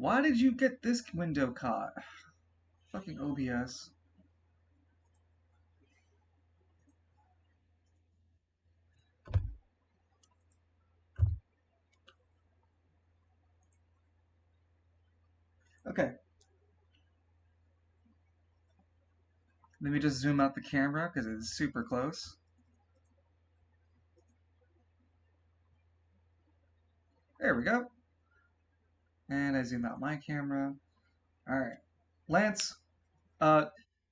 Why did you get this window caught? Fucking OBS. Okay, let me just zoom out the camera because it's super close. There we go. And I zoom out my camera. All right, Lance. Uh,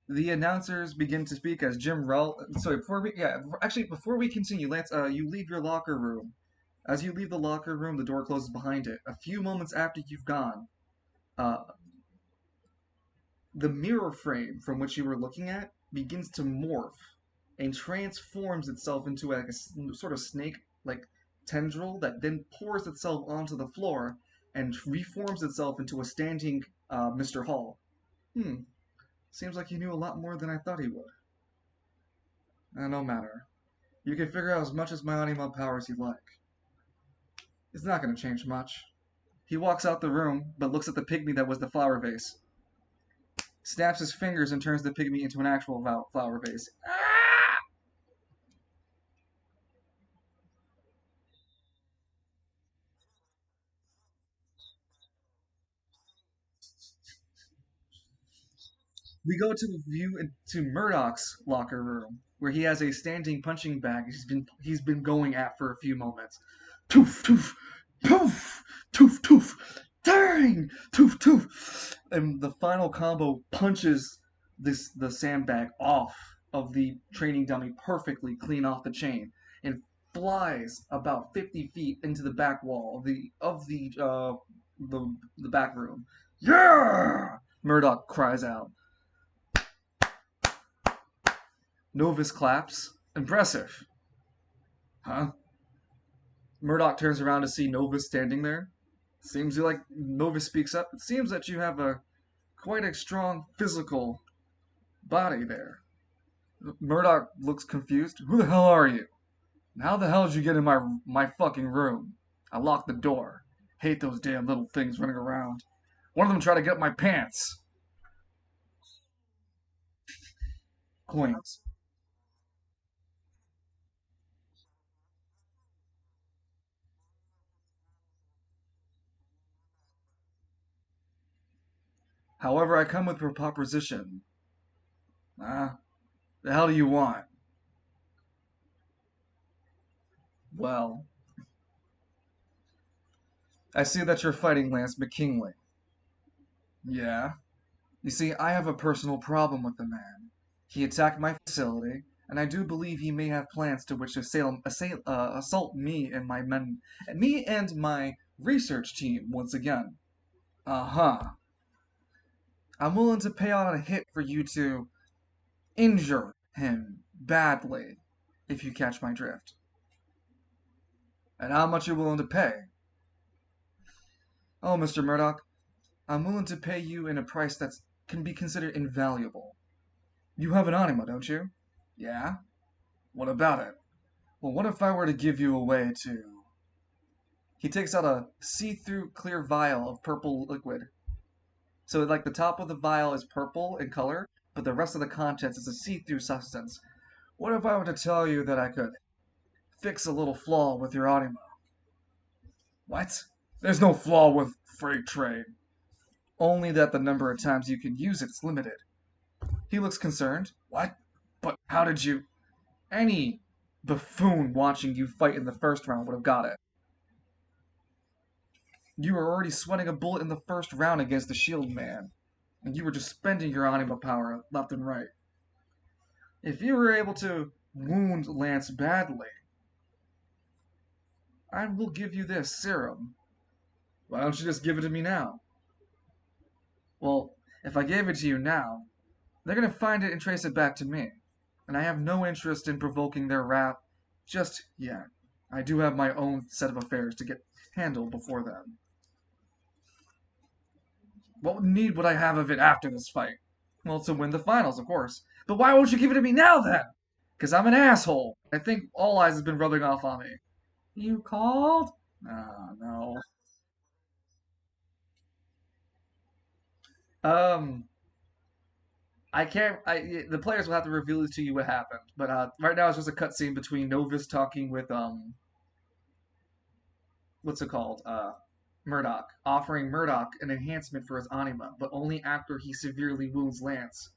the announcers begin to speak as Jim Rull. Sorry, before we continue, Lance, you leave your locker room. As you leave the locker room, the door closes behind it. A few moments after you've gone, uh, the mirror frame from which you were looking at begins to morph and transforms itself into like a sort of snake-like tendril that then pours itself onto the floor and reforms itself into a standing Mr. Hall. Hmm. Seems like he knew a lot more than I thought he would. No matter. You can figure out as much as my anima powers you like. It's not going to change much. He walks out the room, but looks at the pygmy that was the flower vase. Snaps his fingers and turns the pygmy into an actual flower vase. We go to view into Murdoch's locker room, where he has a standing punching bag he's been going at for a few moments. Toof toof, poof, toof toof, dang, toof toof, and the final combo punches the sandbag off of the training dummy perfectly clean off the chain and flies about 50 feet into the back wall of the back room. Yeah! Murdoch cries out. Novus claps. Impressive. Huh? Murdoch turns around to see Novus standing there. Seems like Novus speaks up. It seems that you have a quite a strong physical body there. Murdoch looks confused. Who the hell are you? And how the hell did you get in my fucking room? I locked the door. Hate those damn little things running around. One of them tried to get my pants. Coins. However, I come with a proposition. Ah, the hell do you want? Well, I see that you're fighting Lance McKinley. Yeah. You see, I have a personal problem with the man. He attacked my facility, and I do believe he may have plans to which assault me and my men, me and my research team once again. Uh-huh. I'm willing to pay out a hit for you to injure him badly, if you catch my drift. And how much you willing to pay? Oh, Mr. Murdoch, I'm willing to pay you in a price that can be considered invaluable. You have an anima, don't you? Yeah? What about it? Well, what if I were to give you a way to... He takes out a see-through clear vial of purple liquid. So, like, the top of the vial is purple in color, but the rest of the contents is a see-through substance. What if I were to tell you that I could fix a little flaw with your anima? What? There's no flaw with freight trade. Only that the number of times you can use it's limited. He looks concerned. What? But how did you... Any buffoon watching you fight in the first round would have got it. You were already sweating a bullet in the first round against the shield man, and you were just spending your anima power left and right. If you were able to wound Lance badly, I will give you this serum. Why don't you just give it to me now? Well, if I gave it to you now, they're gonna find it and trace it back to me, and I have no interest in provoking their wrath just yet. I do have my own set of affairs to get handled before then. What need would I have of it after this fight? Well, to win the finals, of course. But why won't you give it to me now then? Because I'm an asshole. I think All Eyes has been rubbing off on me. You called? Ah, no. Um, I can't. The players will have to reveal it to you what happened. But right now it's just a cutscene between Novus talking with what's it called? Murdoch, offering Murdoch an enhancement for his anima, but only after he severely wounds Lance.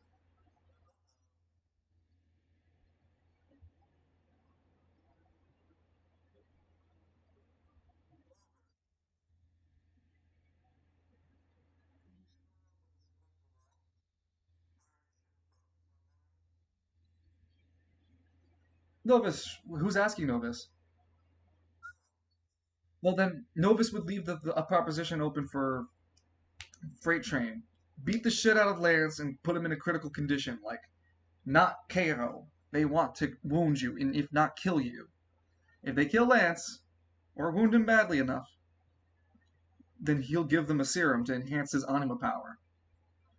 Novus, who's asking Novus? Well, then Novus would leave a proposition open for Freight Train. Beat the shit out of Lance and put him in a critical condition, like not KO. They want to wound you, and if not kill you. If they kill Lance, or wound him badly enough, then he'll give them a serum to enhance his anima power.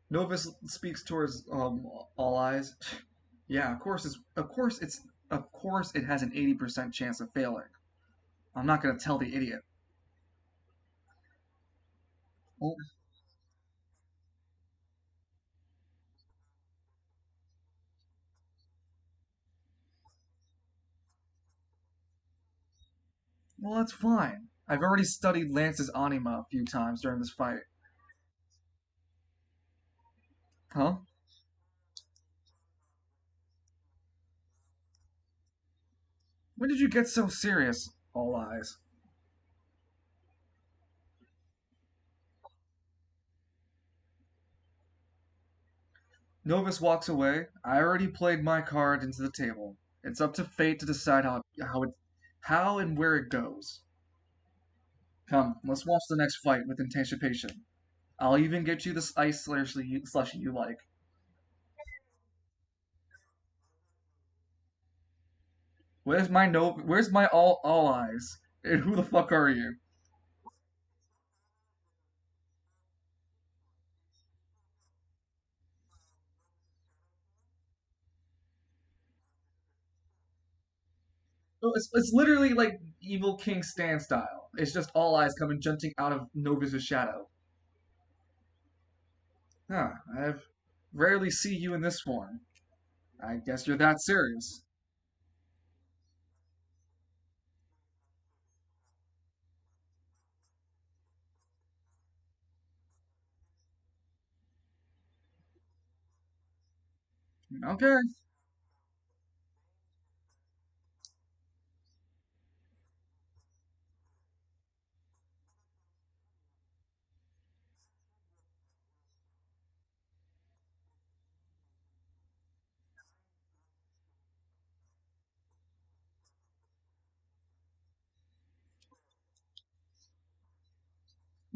Novus speaks towards All Eyes. Yeah, of course it has an 80% chance of failing. I'm not gonna tell the idiot. Well, well, that's fine. I've already studied Lance's anima a few times during this fight. Huh? When did you get so serious? All Eyes. Novus walks away. I already played my card into the table. It's up to fate to decide how and where it goes. Come, let's watch the next fight with anticipation. I'll even get you this ice slushy you like. Where's my all eyes? And who the fuck are you? It's literally like Evil King Stan style. It's just all eyes coming jumping out of Novus's shadow. Huh, I've rarely see you in this form. I guess you're that serious. Okay.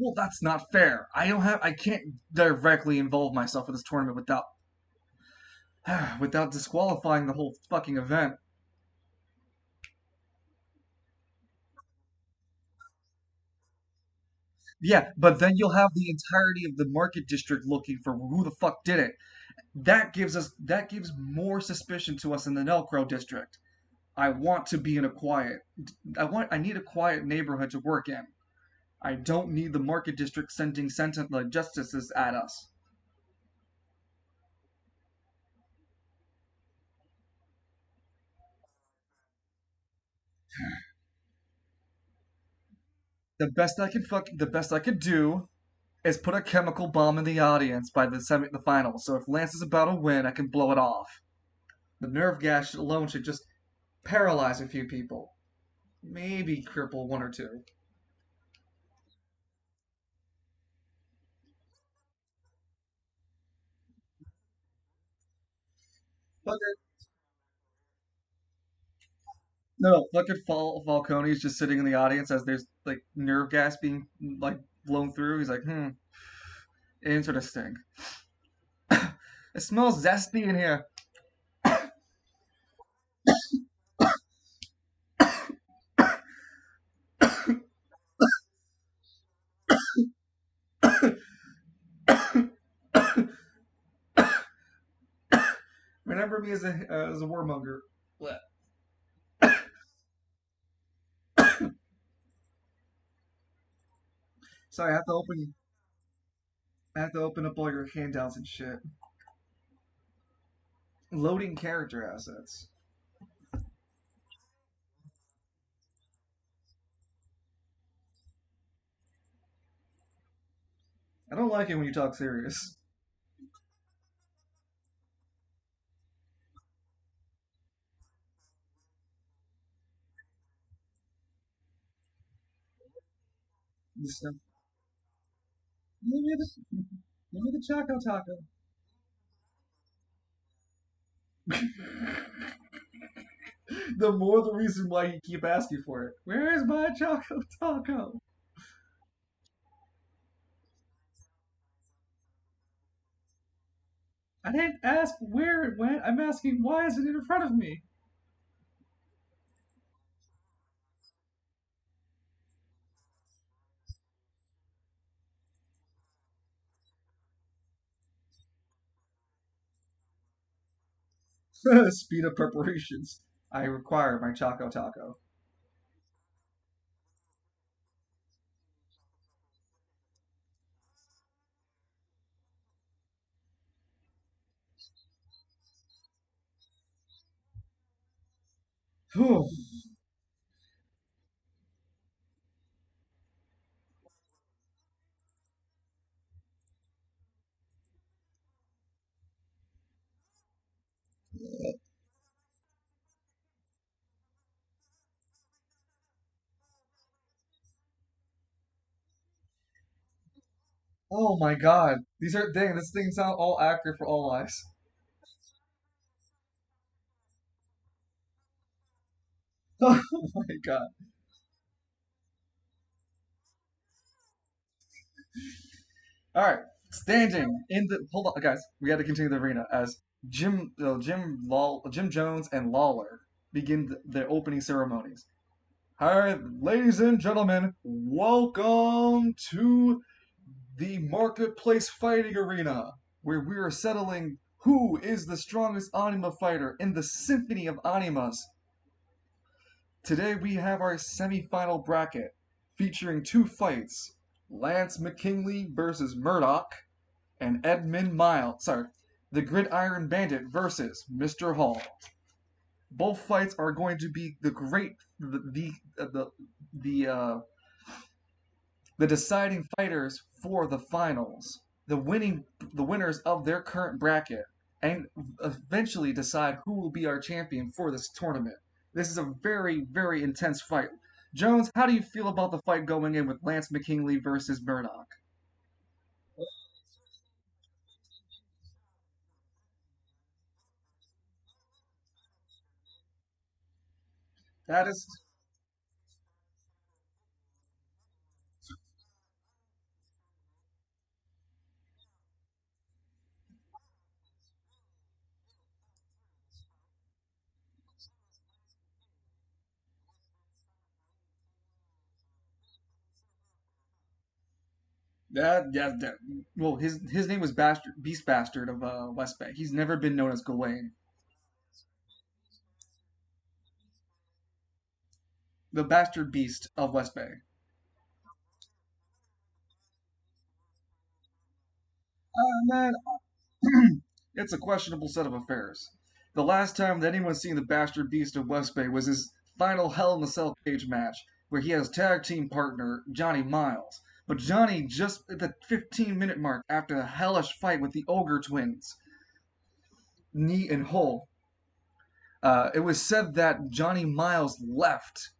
Well, that's not fair. I can't directly involve myself in this tournament without disqualifying the whole fucking event. Yeah, but then you'll have the entirety of the market district looking for who the fuck did it. That gives more suspicion to us in the Nelcro district. I want to be in a quiet I need a quiet neighborhood to work in. I don't need the market district sending sentient like justices at us. The best I could do is put a chemical bomb in the audience by the final. So if Lance is about to win, I can blow it off. The nerve gas alone should just paralyze a few people, maybe cripple one or two. But no, fucking Falcone is just sitting in the audience as there's like nerve gas being like blown through. He's like, interesting. It smells zesty in here. Remember me as a warmonger. So I have to open up all your handouts and shit. Loading character assets. I don't like it when you talk serious. This stuff. Give me the, give me the Choco Taco. The more the reason why you keep asking for it. Where is my Choco Taco? I didn't ask where it went. I'm asking why is it in front of me? Speed of preparations. I require my Choco Taco. Oh my god. These are dang, this thing's not all actor for all eyes. Oh my god. Alright. Standing in the hold on guys, we gotta continue the arena as Jim Jones and Lawler begin their opening ceremonies. Alright, ladies and gentlemen, welcome to the Marketplace Fighting Arena, where we are settling who is the strongest anima fighter in the Symphony of Animas. Today we have our semi-final bracket featuring two fights: Lance McKinley versus Murdoch and Edmund Miles. Sorry, the Gridiron Bandit versus Mr. Hall. Both fights are going to be the deciding fighters for the finals, the winners of their current bracket, and eventually decide who will be our champion for this tournament. This is a very, very intense fight. Jones, how do you feel about the fight going in with Lance McKinley versus Murdoch? That is that. Well, his name was Beast Bastard of West Bay. He's never been known as Gawain, the Bastard Beast of West Bay. Man, it's a questionable set of affairs. The last time that anyone's seen the Bastard Beast of West Bay was his final Hell in a Cell cage match, where he has tag team partner Johnny Miles. But Johnny, just at the 15-minute mark after a hellish fight with the Ogre twins, Knee and Hole, it was said that Johnny Miles left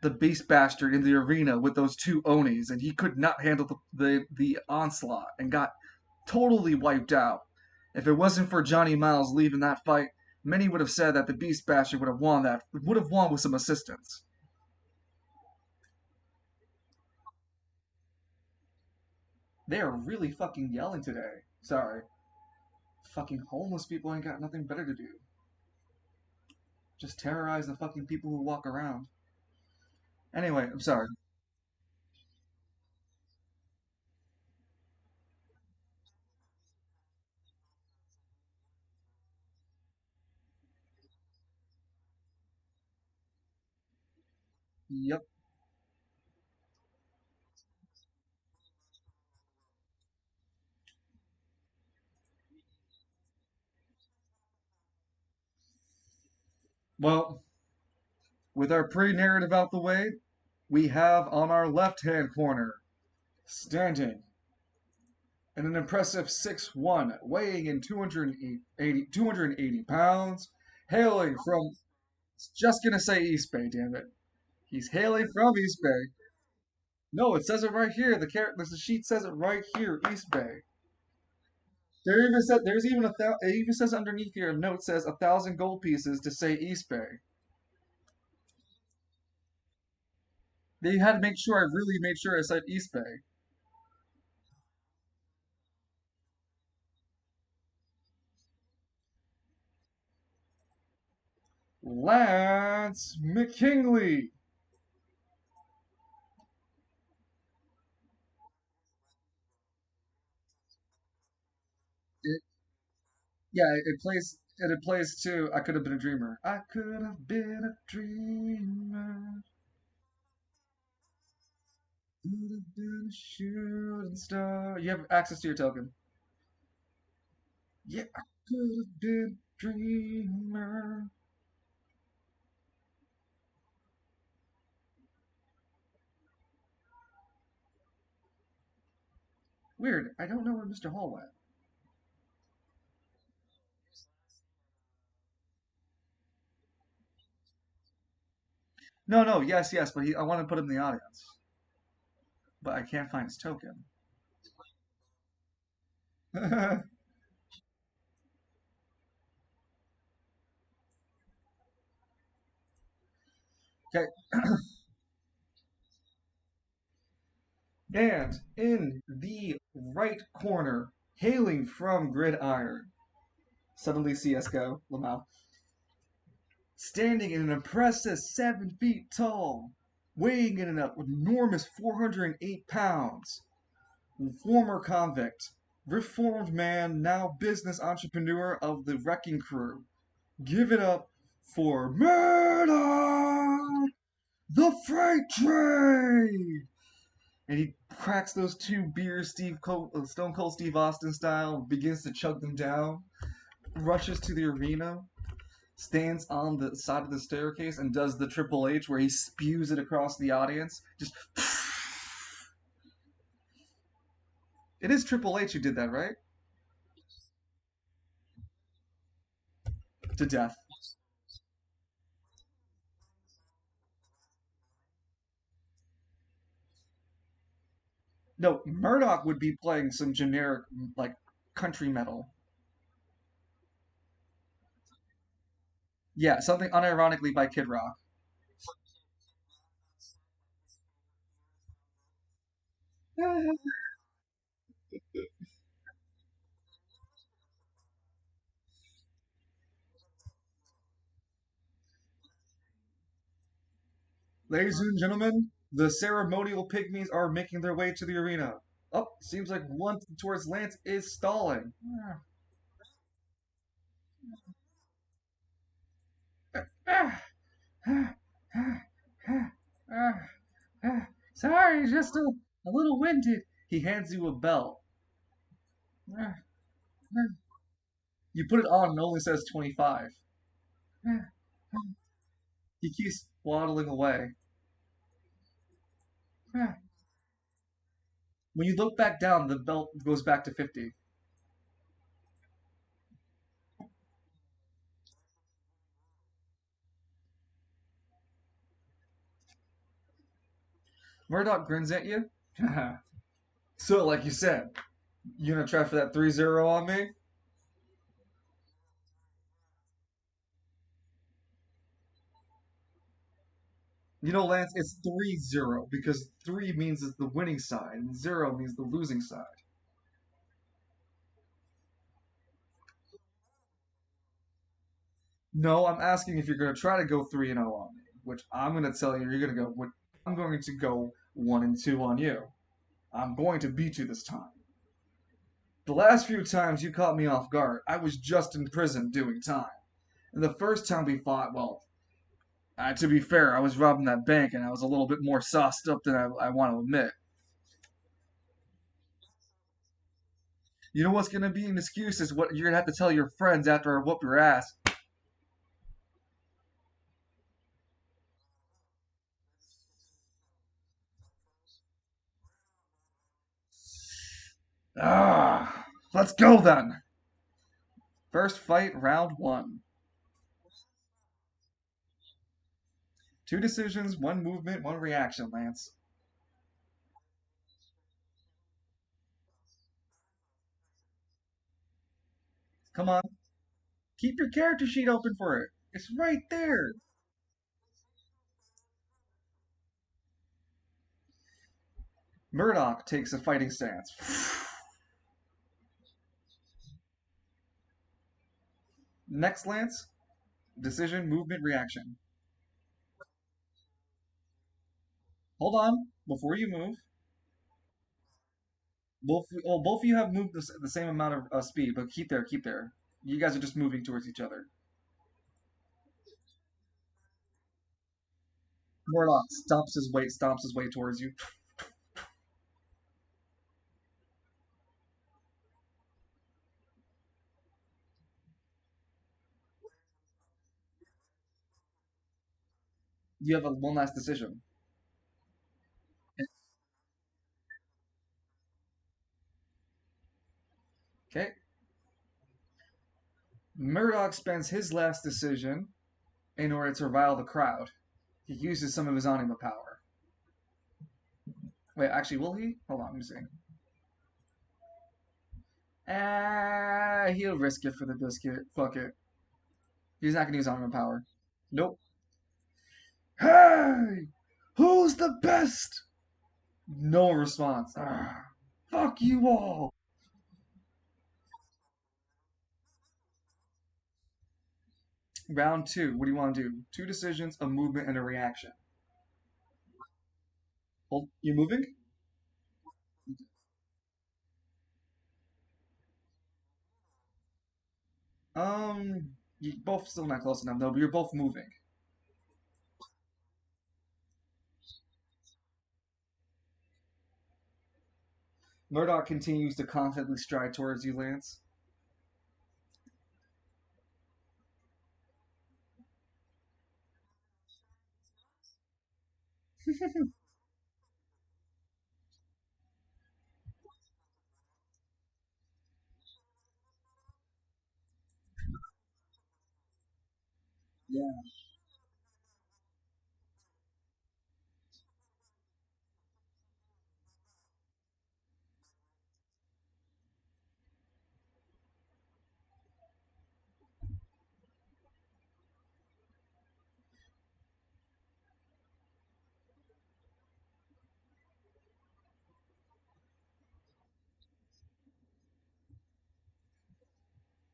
the Beast Bastard in the arena with those two Onis, and he could not handle the onslaught and got totally wiped out. If it wasn't for Johnny Miles leaving that fight, many would have said that the Beast Bastard would have won with some assistance. They are really fucking yelling today. Sorry. Fucking homeless people ain't got nothing better to do. Just terrorize the fucking people who walk around. Anyway, I'm sorry. Yep. Well, with our pre-narrative out the way, we have on our left-hand corner, standing in an impressive 6'1", weighing in 280 pounds, hailing from, just gonna say East Bay, damn it. He's hailing from East Bay. No, it says it right here. The sheet says it right here, East Bay. There's even it even says underneath here, a note says 1,000 gold pieces to say East Bay. They had to make sure I really made sure I said East Bay. Lance McKinley. It, yeah, it plays too. I could have been a dreamer. I could have been a dreamer. Could have been a shooting star. You have access to your token. Yeah, I could have been a dreamer. Weird. I don't know where Mr. Hall went. No, no, yes, yes, but I want to put him in the audience, but I can't find his token. Okay, and in the right corner, hailing from Gridiron, suddenly CS:GO Lamau, standing in an impressive 7 feet tall, weighing in an enormous 408 pounds, former convict, reformed man, now business entrepreneur of the Wrecking Crew. Give it up for Murdoch, the Freight Train! And he cracks those two beers, Stone Cold Steve Austin style, begins to chug them down, rushes to the arena, stands on the side of the staircase, and does the Triple H where he spews it across the audience. Just. It is Triple H who did that, right? To death. No, Murdoch would be playing some generic, like, country metal. Yeah, something unironically by Kid Rock. Ladies and gentlemen, the ceremonial pygmies are making their way to the arena. Oh, seems like one towards Lance is stalling. Sorry, just a little winded. He hands you a belt. You put it on and it only says 25. He keeps waddling away. When you look back down, the belt goes back to 50. Murdoch grins at you. So, like you said, you gonna try for that 3-0 on me? You know, Lance, it's 3-0 because 3 means it's the winning side and 0 means the losing side. No, I'm asking if you're going to try to go 3-0 on me, which I'm going to tell you you're going to go. I'm going to go 1-2 on you. I'm going to beat you this time. The last few times you caught me off guard, I was just in prison doing time. And the first time we fought, well, to be fair, I was robbing that bank and I was a little bit more sauced up than I want to admit. You know what's going to be an excuse is what you're going to have to tell your friends after I whoop your ass. Let's go then. First fight, round one. Two decisions, one movement, one reaction, Lance. Come on. Keep your character sheet open for it. It's right there. Murdoch takes a fighting stance. Next, Lance. Decision, movement, reaction. Hold on. Before you move, both of you have moved the same amount of speed, but keep there, keep there. You guys are just moving towards each other. Murdoch stomps his way towards you. You have one last decision. Okay. Murdoch spends his last decision in order to rile the crowd. He uses some of his anima power. Wait, actually, will he? Hold on, let me see. He'll risk it for the biscuit. Fuck it. He's not gonna use anima power. Nope. Hey! Who's the best? No response. Fuck you all. Round two. What do you want to do? Two decisions, a movement, and a reaction. Hold. You moving? You both still not close enough though. But you're both moving. Murdoch continues to confidently stride towards you, Lance. Yeah.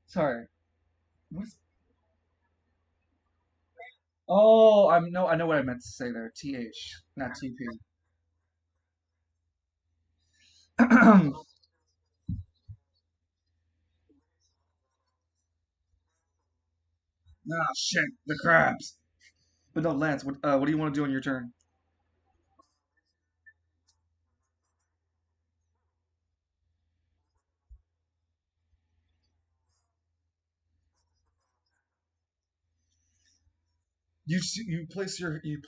Sorry. What's... Oh, I know what I meant to say there. TH, not TP. Ah, shit, the crabs. But no, Lance, what do you want to do on your turn? You place your you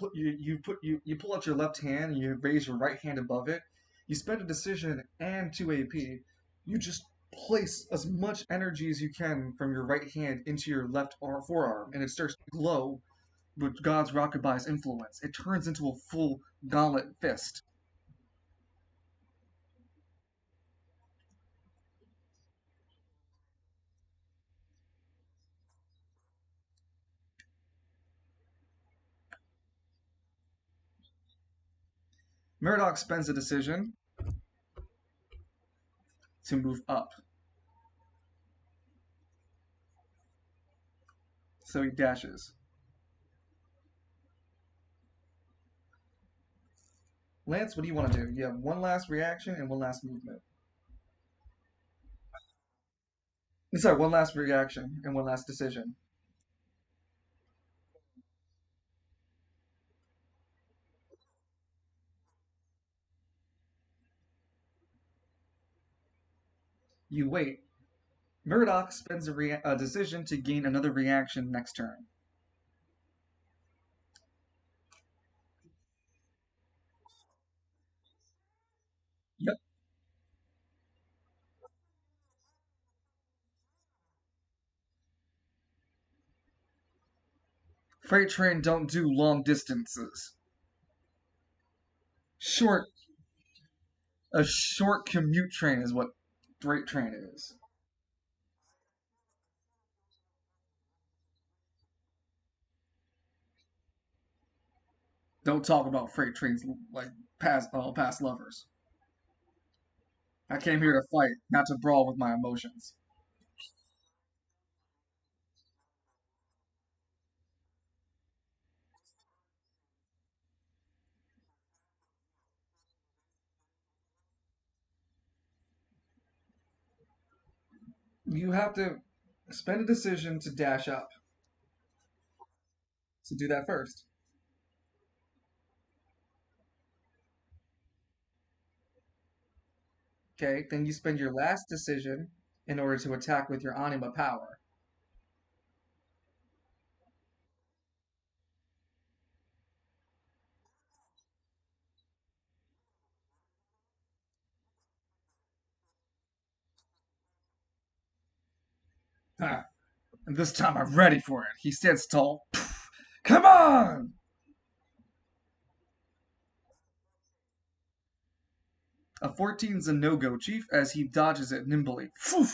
pull out your left hand and you raise your right hand above it. You spend a decision and two AP. You just place as much energy as you can from your right hand into your forearm, and it starts to glow with God's Rockabye's influence. It turns into a full gauntlet fist. Murdoch spends a decision to move up, so he dashes. Lance, what do you want to do? You have one last reaction and one last movement. Sorry, one last reaction and one last decision. You wait. Murdoch spends a decision to gain another reaction next turn. Yep. Freight train don't do long distances. Short, a short commute train is what freight train is. Don't talk about freight trains like past lovers. I came here to fight, not to brawl with my emotions. You have to spend a decision to dash up. So do that first. Okay, then you spend your last decision in order to attack with your anima power. Huh. And this time I'm ready for it. He stands tall. Come on! A 14's a no-go, Chief, as he dodges it nimbly. Phew!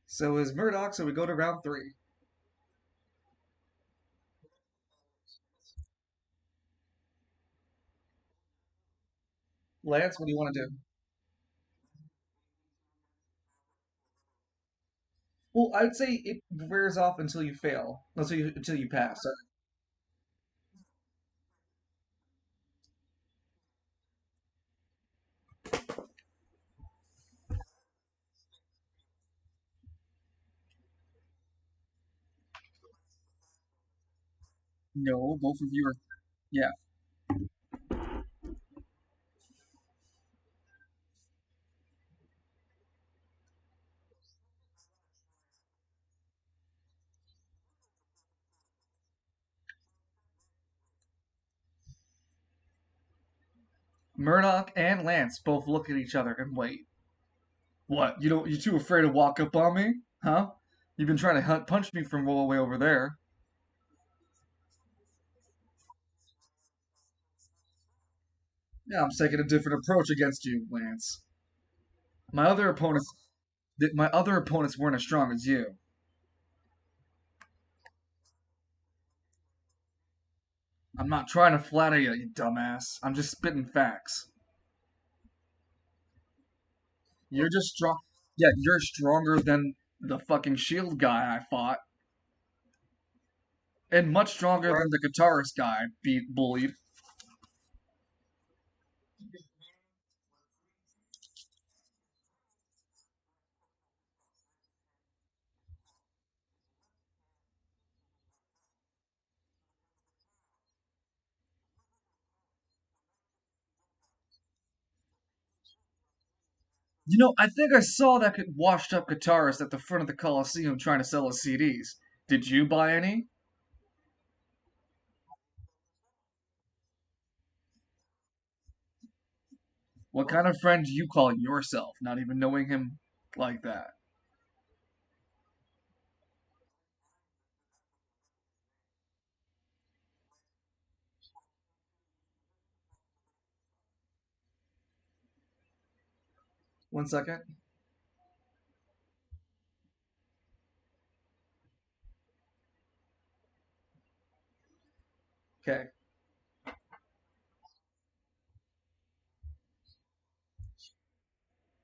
So is Murdoch, so we go to round three. Lance, what do you want to do? Well, I'd say it wears off until you fail. Until you pass. No, both of you are. Yeah. Murdoch and Lance both look at each other and wait. What? You don't? You too afraid to walk up on me? Huh? You've been trying to punch me from way over there. Yeah, I'm taking a different approach against you, Lance. My other opponents, my other opponents weren't as strong as you. I'm not trying to flatter you, you dumbass. I'm just spitting facts. You're just strong. Yeah, you're stronger than the fucking shield guy I fought, and much stronger than the guitarist guy I beat bullied. You know, I think I saw that washed up guitarist at the front of the Coliseum trying to sell his CDs. Did you buy any? What kind of friend do you call yourself, not even knowing him like that? 1 second. Okay.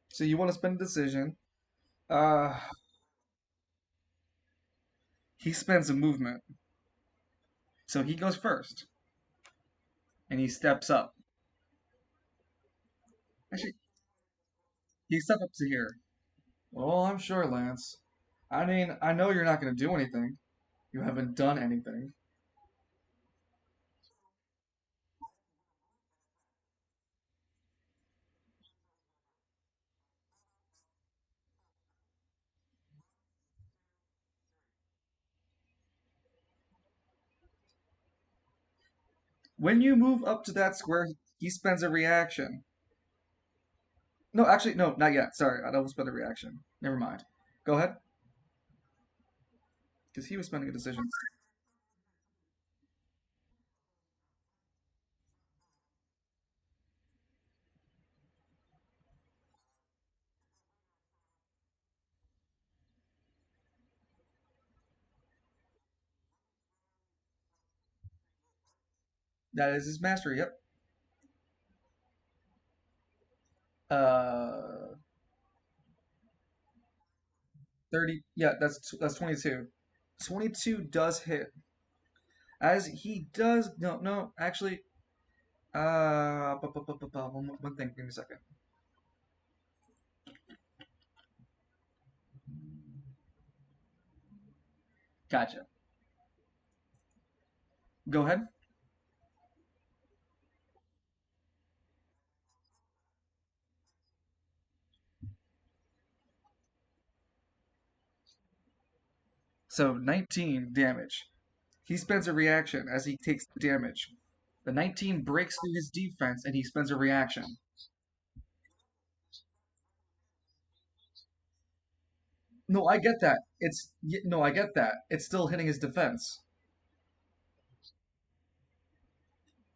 So you want to spend a decision. Uh, he spends a movement. So he goes first, and he steps up. Actually, he steps up to here. Well, I'm sure, Lance. I mean, I know you're not going to do anything. You haven't done anything. When you move up to that square, he spends a reaction. No, actually, no, not yet. Sorry, I don't spend a reaction. Never mind. Go ahead, because he was spending a decision. That is his mastery. Yep. Uh, 30. Yeah, that's 22. 22 does hit. As he does. No, no, actually. One thing. Give me a second. Gotcha. Go ahead. So 19 damage. He spends a reaction as he takes the damage. The 19 breaks through his defense and he spends a reaction. No, I get that. No, I get that. It's still hitting his defense.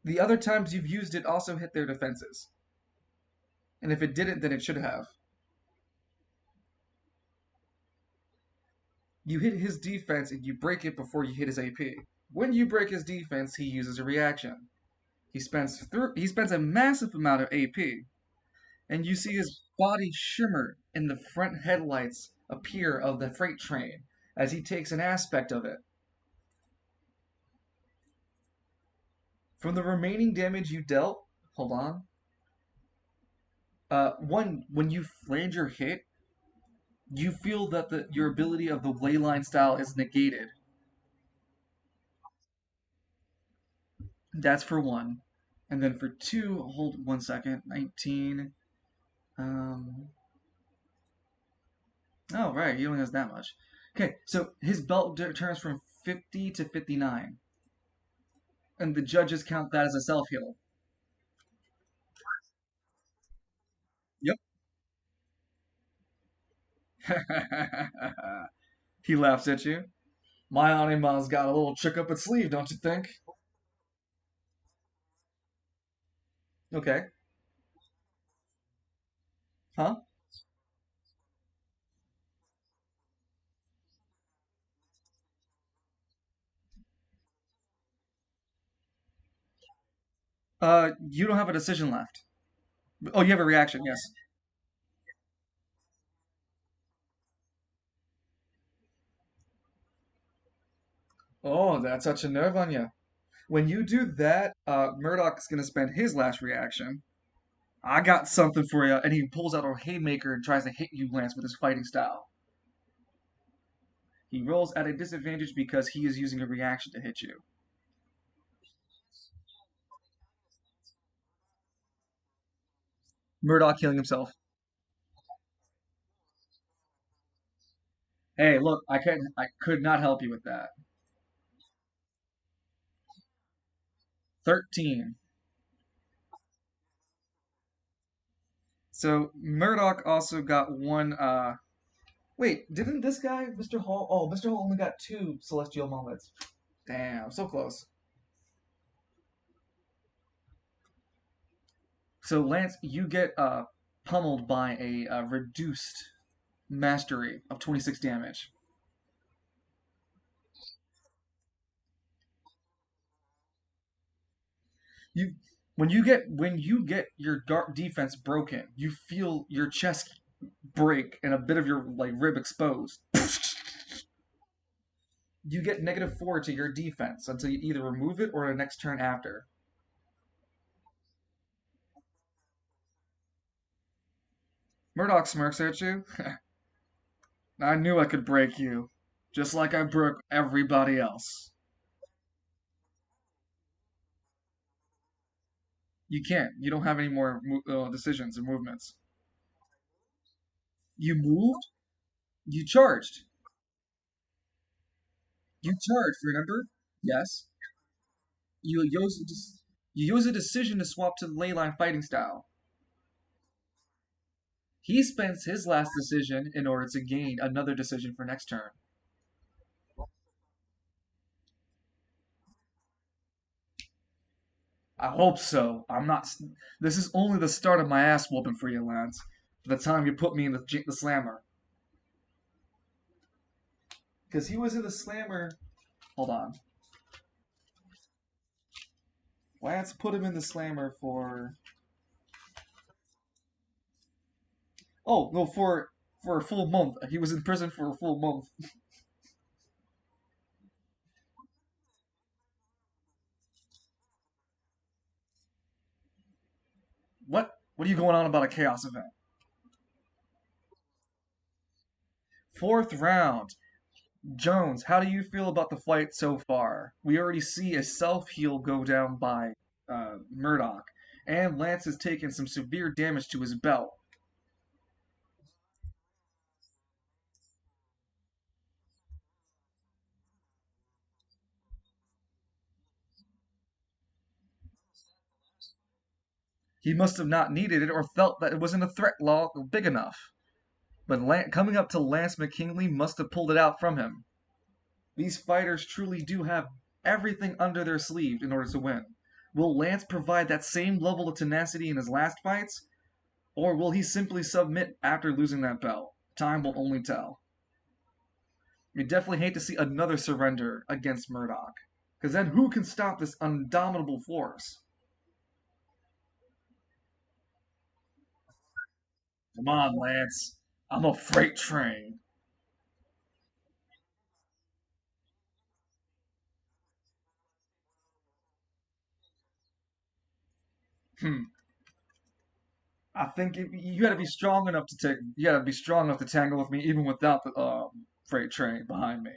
The other times you've used it also hit their defenses. And if it didn't, then it should have. You hit his defense and you break it before you hit his AP. When you break his defense, he uses a reaction. He spends a massive amount of AP, and you see his body shimmer in the front headlights appear of the freight train as he takes an aspect of it. From the remaining damage you dealt, hold on. One, when you land your hit, you feel that your ability of the leyline style is negated. That's for one. And then for two, hold 1 second. 19. Um, oh, right. He only has that much. Okay, so his belt turns from 50 to 59. And the judges count that as a self heal. Yep. He laughs at you. My Anima's got a little trick up its sleeve, don't you think? Okay. Huh? You don't have a decision left. Oh, you have a reaction, yes. Oh, that's such a nerve on you. When you do that, Murdoch's gonna spend his last reaction. I got something for you, and he pulls out a haymaker and tries to hit you, Lance, with his fighting style. He rolls at a disadvantage because he is using a reaction to hit you. Murdoch healing himself. Hey, look, I could not help you with that. 13. So Murdoch also got one. Wait, didn't this guy, Mr. Hall? Oh, Mr. Hall only got two celestial moments. Damn, so close. So Lance, you get pummeled by a reduced mastery of 26 damage. You when you get your dark defense broken, you feel your chest break and a bit of your like rib exposed. You get -4 to your defense until you either remove it or the next turn after. Murdoch smirks at you. I knew I could break you, just like I broke everybody else. You can't. You don't have any more decisions or movements. You moved. You charged. You charged. Remember? Yes. You used. You use a decision to swap to the leyline fighting style. He spends his last decision in order to gain another decision for next turn. I hope so. I'm not. This is only the start of my ass whooping for you, Lance. For the time you put me in the slammer. Because he was in the slammer. Hold on. Lance put him in the slammer for. Oh no, for a full month. He was in prison for a full month. What? What are you going on about a chaos event? Fourth round. Jones, how do you feel about the fight so far? We already see a self heal go down by Murdoch, and Lance has taken some severe damage to his belt. He must have not needed it or felt that it wasn't a threat big enough. But coming up to Lance McKinley must have pulled it out from him. These fighters truly do have everything under their sleeve in order to win. Will Lance provide that same level of tenacity in his last fights? Or will he simply submit after losing that belt? Time will only tell. We definitely hate to see another surrender against Murdoch. Because then who can stop this indomitable force? Come on, Lance. I'm a freight train. Hmm. I think you got to be strong enough to take. You got to be strong enough to tangle with me, even without the freight train behind me.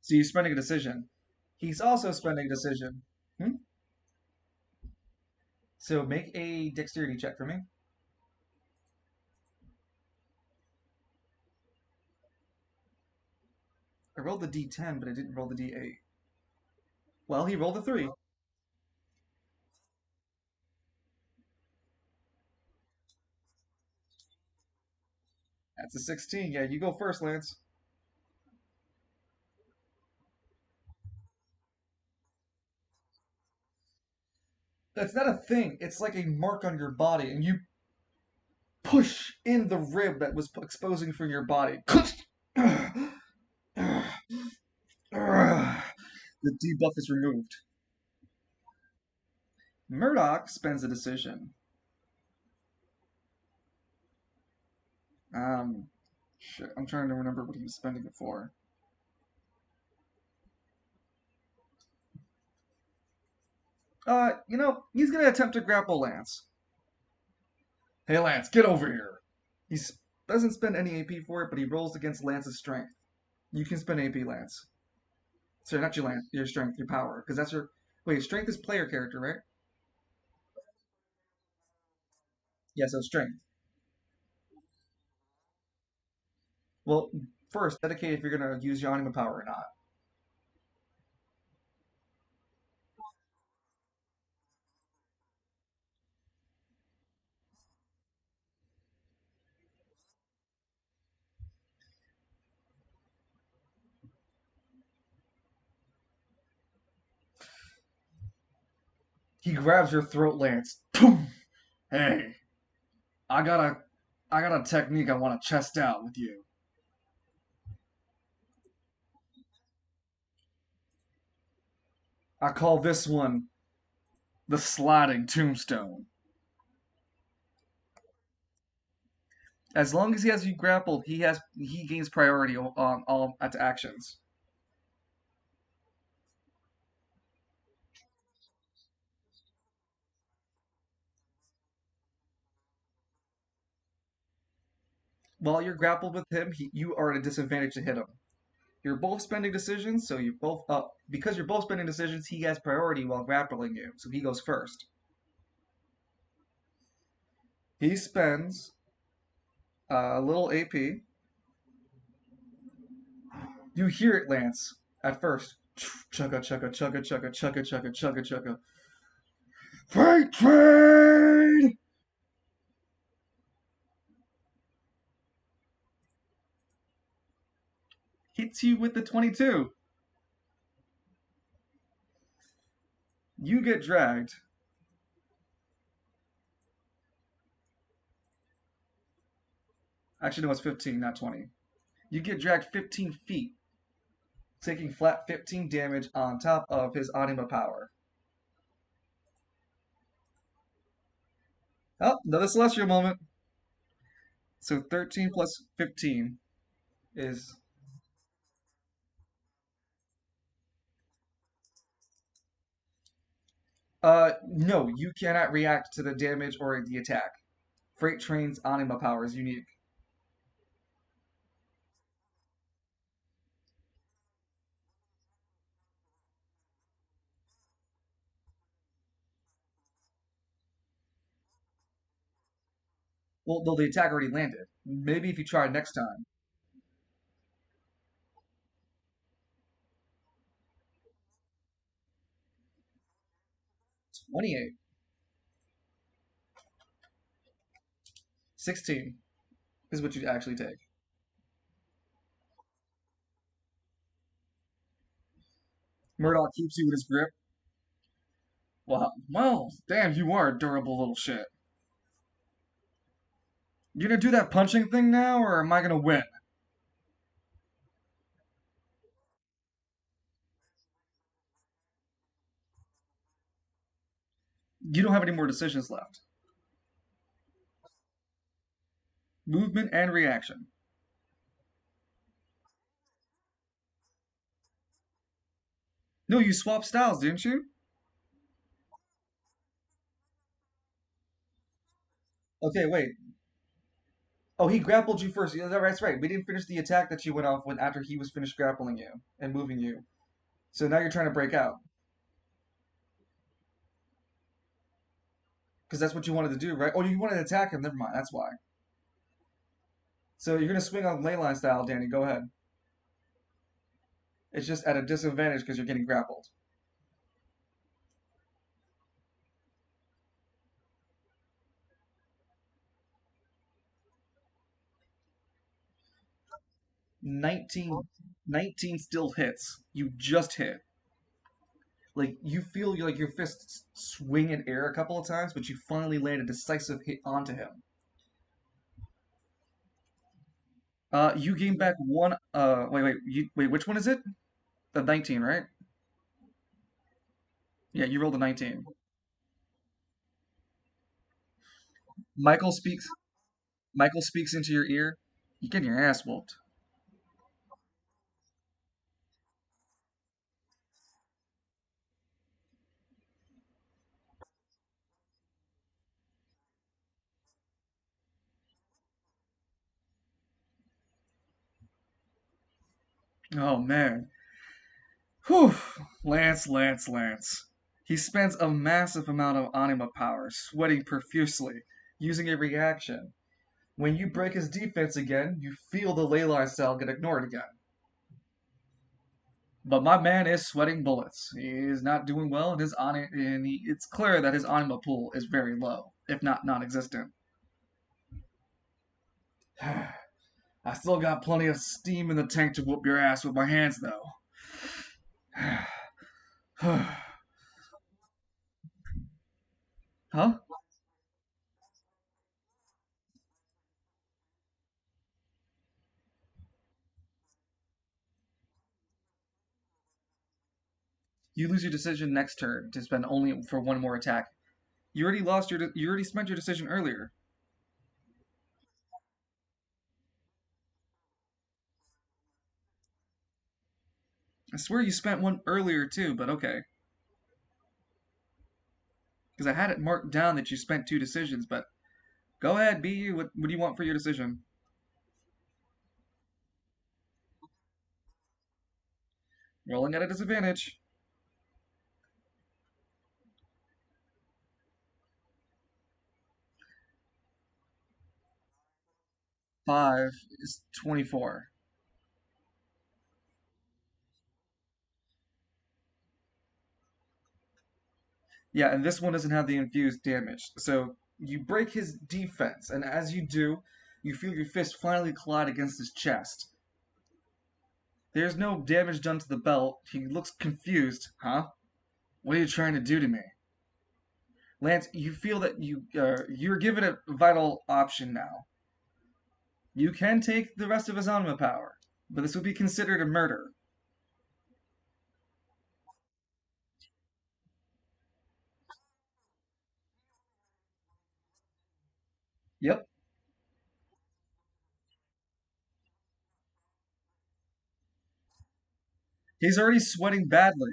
So you're spending a decision. He's also spending a decision. Hmm? So make a dexterity check for me. I rolled the d10, but I didn't roll the d8. Well, he rolled a 3. That's a 16. Yeah, you go first, Lance. That's not a thing. It's like a mark on your body, and you push in the rib that was exposing from your body. The debuff is removed. Murdoch spends a decision. Um, shit, I'm trying to remember what he was spending it for. He's gonna attempt to grapple Lance. Hey, Lance, get over here. He doesn't spend any AP for it, but he rolls against Lance's strength. You can spend AP, Lance. Sorry, not your Lance, your strength, your power, because that's your. Wait, strength is player character, right? Yeah, so strength. Well, first, dedicate if you're gonna use your anima power or not. He grabs your throat, Lance. Boom! Hey, I got a, I got a technique I want to test out with you. I call this one the sliding tombstone. As long as he has you grappled, he gains priority on all actions. While you're grappled with him, you are at a disadvantage to hit him. You're both spending decisions, so you both because you're both spending decisions, he has priority while grappling you, so he goes first. He spends a little AP. You hear it, Lance, at first. Chugga chugga chugga chugga chugga chugga chugga chugga. Freight train! Hits you with the 22. You get dragged. Actually, no, it's 15, not 20. You get dragged 15 feet, taking flat 15 damage on top of his anima power. Oh, another celestial moment. So 13 plus 15 is no, you cannot react to the damage or the attack. Freight Train's anima power is unique. Well, though the attack already landed. Maybe if you try next time. 28. 16 is what you actually take. Murdoch keeps you in his grip. Well, damn, you are a durable little shit. You gonna do that punching thing now, or am I gonna win? You don't have any more decisions left. Movement and reaction. No, you swapped styles, didn't you? Okay, wait. Oh, he grappled you first. Yeah, that's right. We didn't finish the attack that you went off with after he was finished grappling you and moving you. So now you're trying to break out. Because that's what you wanted to do, right? Oh, you wanted to attack him. Never mind. That's why. So you're going to swing on leyline style, Danny. Go ahead. It's just at a disadvantage because you're getting grappled. 19, 19 still hits. You just hit. Like you feel like your fists swing in air a couple of times, but you finally land a decisive hit onto him. You gain back one. Wait. Which one is it? The 19, right? Yeah, you rolled a 19. Michael speaks. Michael speaks into your ear. You're getting your ass whooped. Oh man. Whew. Lance. He spends a massive amount of anima power, sweating profusely, using a reaction. When you break his defense again, you feel the ley style get ignored again. But my man is sweating bullets. He is not doing well, and it's clear that his anima pool is very low, if not non-existent. I still got plenty of steam in the tank to whoop your ass with my hands, though. Huh? You lose your decision next turn to spend only for one more attack. You already spent your decision earlier. I swear you spent one earlier too, but okay. Because I had it marked down that you spent two decisions, but go ahead, be you. What do you want for your decision? Rolling at a disadvantage. 5 is 24. Yeah, and this one doesn't have the infused damage. So you break his defense, and as you do, you feel your fist finally collide against his chest. There's no damage done to the belt. He looks confused. Huh? What are you trying to do to me? Lance, you feel that you're given a vital option now. You can take the rest of his anima power, but this would be considered a murder. Yep. He's already sweating badly.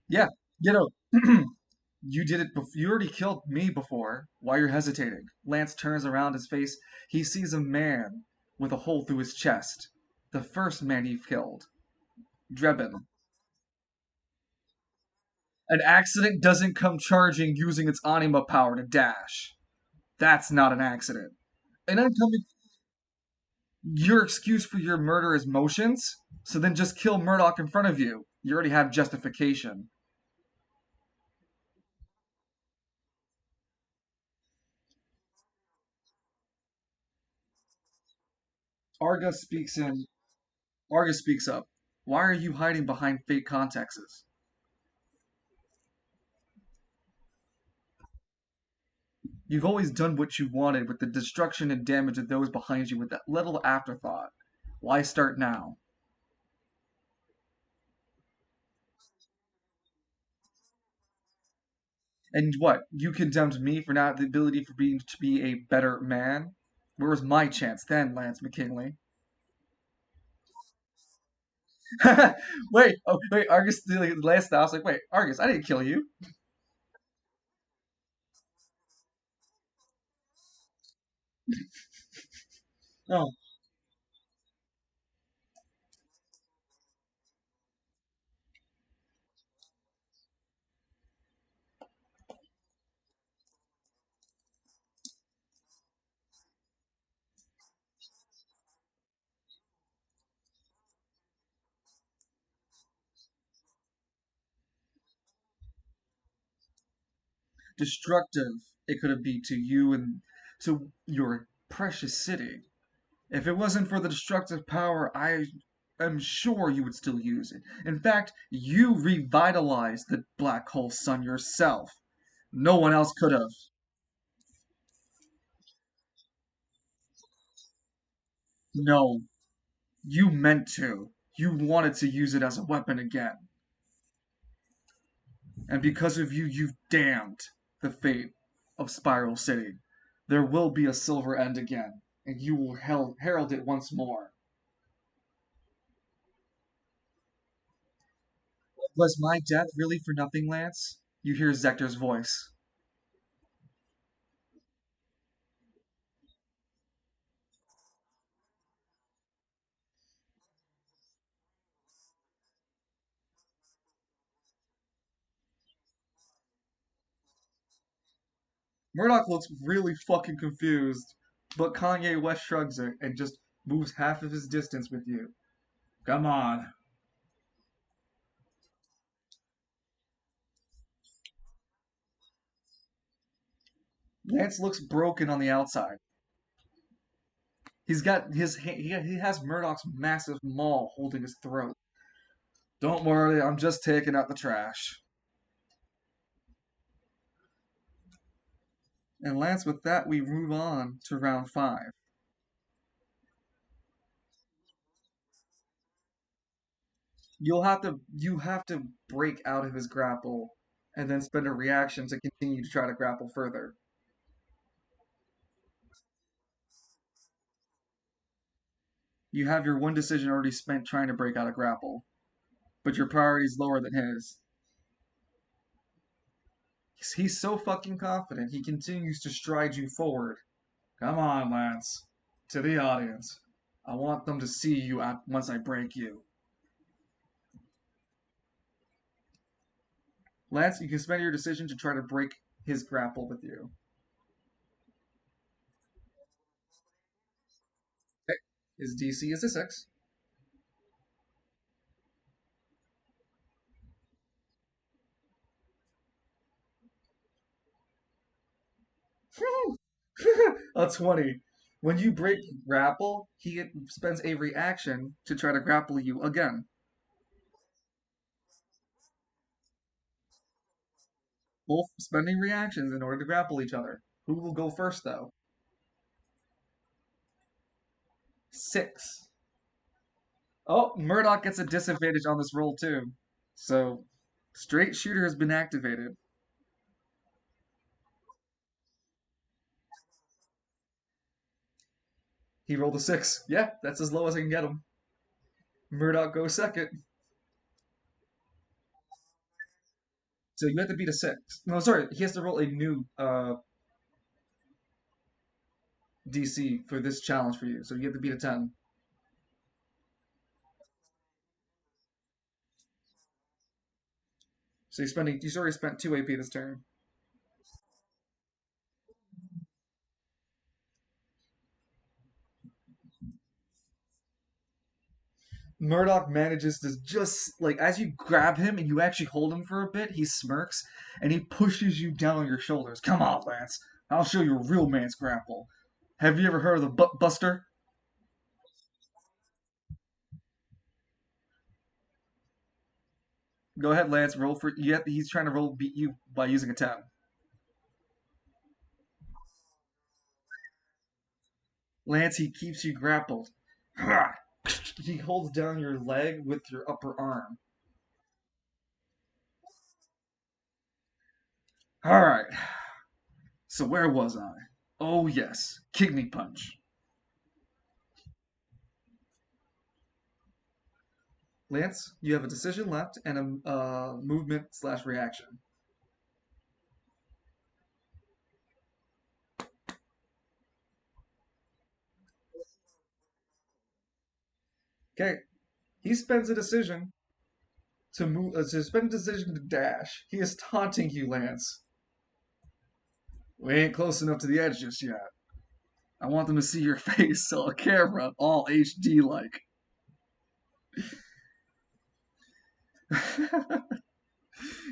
Yeah, you know, you did it. You already killed me before. Why you're hesitating? Lance turns around his face. He sees a man with a hole through his chest. The first man you've killed, Drebin. An accident doesn't come charging using its anima power to dash. That's not an accident. An incoming. Your excuse for your murder is motions. So then just kill Murdoch in front of you. You already have justification. Argus speaks in. Argus speaks up. Why are you hiding behind fake contexts? You've always done what you wanted with the destruction and damage of those behind you with that little afterthought. Why start now? And what? You condemned me for not the ability for being to be a better man? Where was my chance then, Lance McKinley? Wait, Argus. The last I was like, wait, Argus, I didn't kill you. No, destructive it could have been to you and to your precious city. If it wasn't for the destructive power, I am sure you would still use it. In fact, you revitalized the black hole sun yourself. No one else could have. No, you meant to. You wanted to use it as a weapon again. And because of you, you've damned the fate of Spiral City. There will be a silver end again, and you will herald it once more. Was my death really for nothing, Lance? You hear Zector's voice. Murdoch looks really fucking confused, but Kanye West shrugs it and just moves half of his distance with you. Come on. Lance looks broken on the outside. He has Murdoch's massive maul holding his throat. Don't worry, I'm just taking out the trash. And Lance, with that, we move on to round 5. You have to break out of his grapple and then spend a reaction to continue to try to grapple further. You have your one decision already spent trying to break out of grapple, but your priority is lower than his. He's so fucking confident, he continues to stride you forward. Come on, Lance. To the audience. I want them to see you once I break you. Lance, you can spend your decision to try to break his grapple with you. Okay. His DC is a 6. A 20. When you break grapple, he spends a reaction to try to grapple you again. Both spending reactions in order to grapple each other. Who will go first, though? 6. Oh, Murdoch gets a disadvantage on this roll, too. So, straight shooter has been activated. He rolled a 6. Yeah, that's as low as I can get him. Murdoch goes second. So you have to beat a 6. No, sorry, he has to roll a new DC for this challenge for you. So you have to beat a 10. So he's already spent 2 AP this turn. Murdoch manages to just like as you grab him and you actually hold him for a bit, he smirks and he pushes you down on your shoulders. Come on, Lance. I'll show you a real man's grapple. Have you ever heard of the butt buster? Go ahead, Lance. Roll for you. He's trying to roll beat you by using a 10. Lance, he keeps you grappled. He holds down your leg with your upper arm. All right. So where was I? Oh yes, kidney punch. Lance, you have a decision left and a movement slash reaction. Okay, he spends a decision to move. To spend a decision to dash. He is taunting you, Lance. We ain't close enough to the edge just yet. I want them to see your face on camera, all HD like.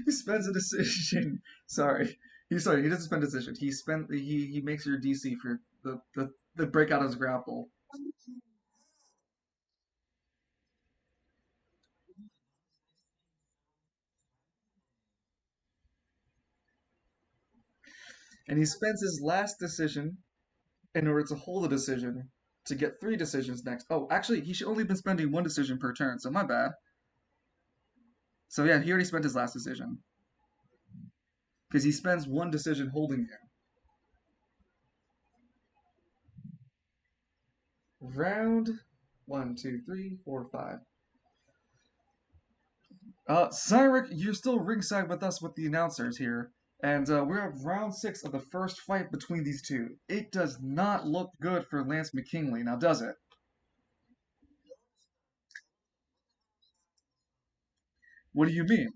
He spends a decision. Sorry, sorry. He doesn't spend a decision. He makes your DC for the breakout of his grapple, and he spends his last decision in order to hold a decision to get 3 decisions next. Oh, actually, he should only been spending 1 decision per turn. So my bad. So yeah, he already spent his last decision because he spends 1 decision holding you. Round one, two, three, four, five. Cyric, you're still ringside with us with the announcers here, and we're at round 6 of the first fight between these two. It does not look good for Lance McKinley, now does it? What do you mean?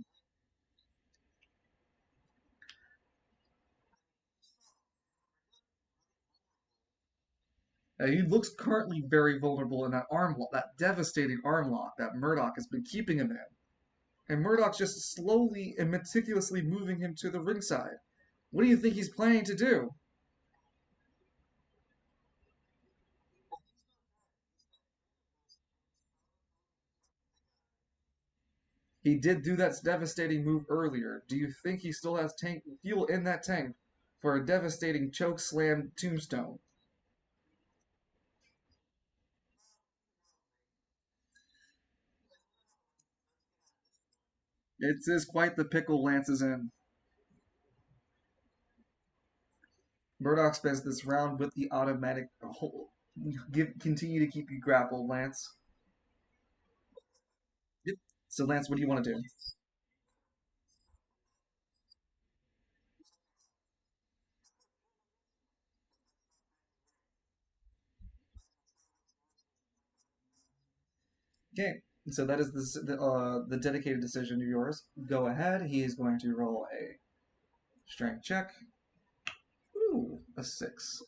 He looks currently very vulnerable in that arm lock, that devastating arm lock that Murdoch has been keeping him in. And Murdoch's just slowly and meticulously moving him to the ringside. What do you think he's planning to do? He did do that devastating move earlier. Do you think he still has tank fuel in that tank for a devastating choke slam tombstone? It is quite the pickle Lance is in. Murdoch spends this round with the automatic hold. Continue to keep you grappled, Lance. Yep. So, Lance, what do you want to do? Okay. So that is the dedicated decision of yours. Go ahead. He is going to roll a strength check. Ooh, a 6.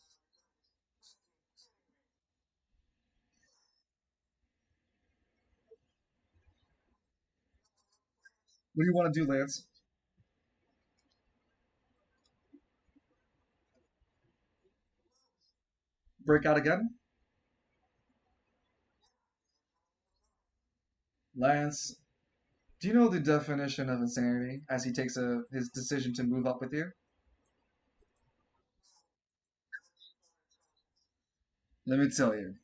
What do you want to do, Lance? Break out again? Lance, do you know the definition of insanity as he takes his decision to move up with you? Let me tell you.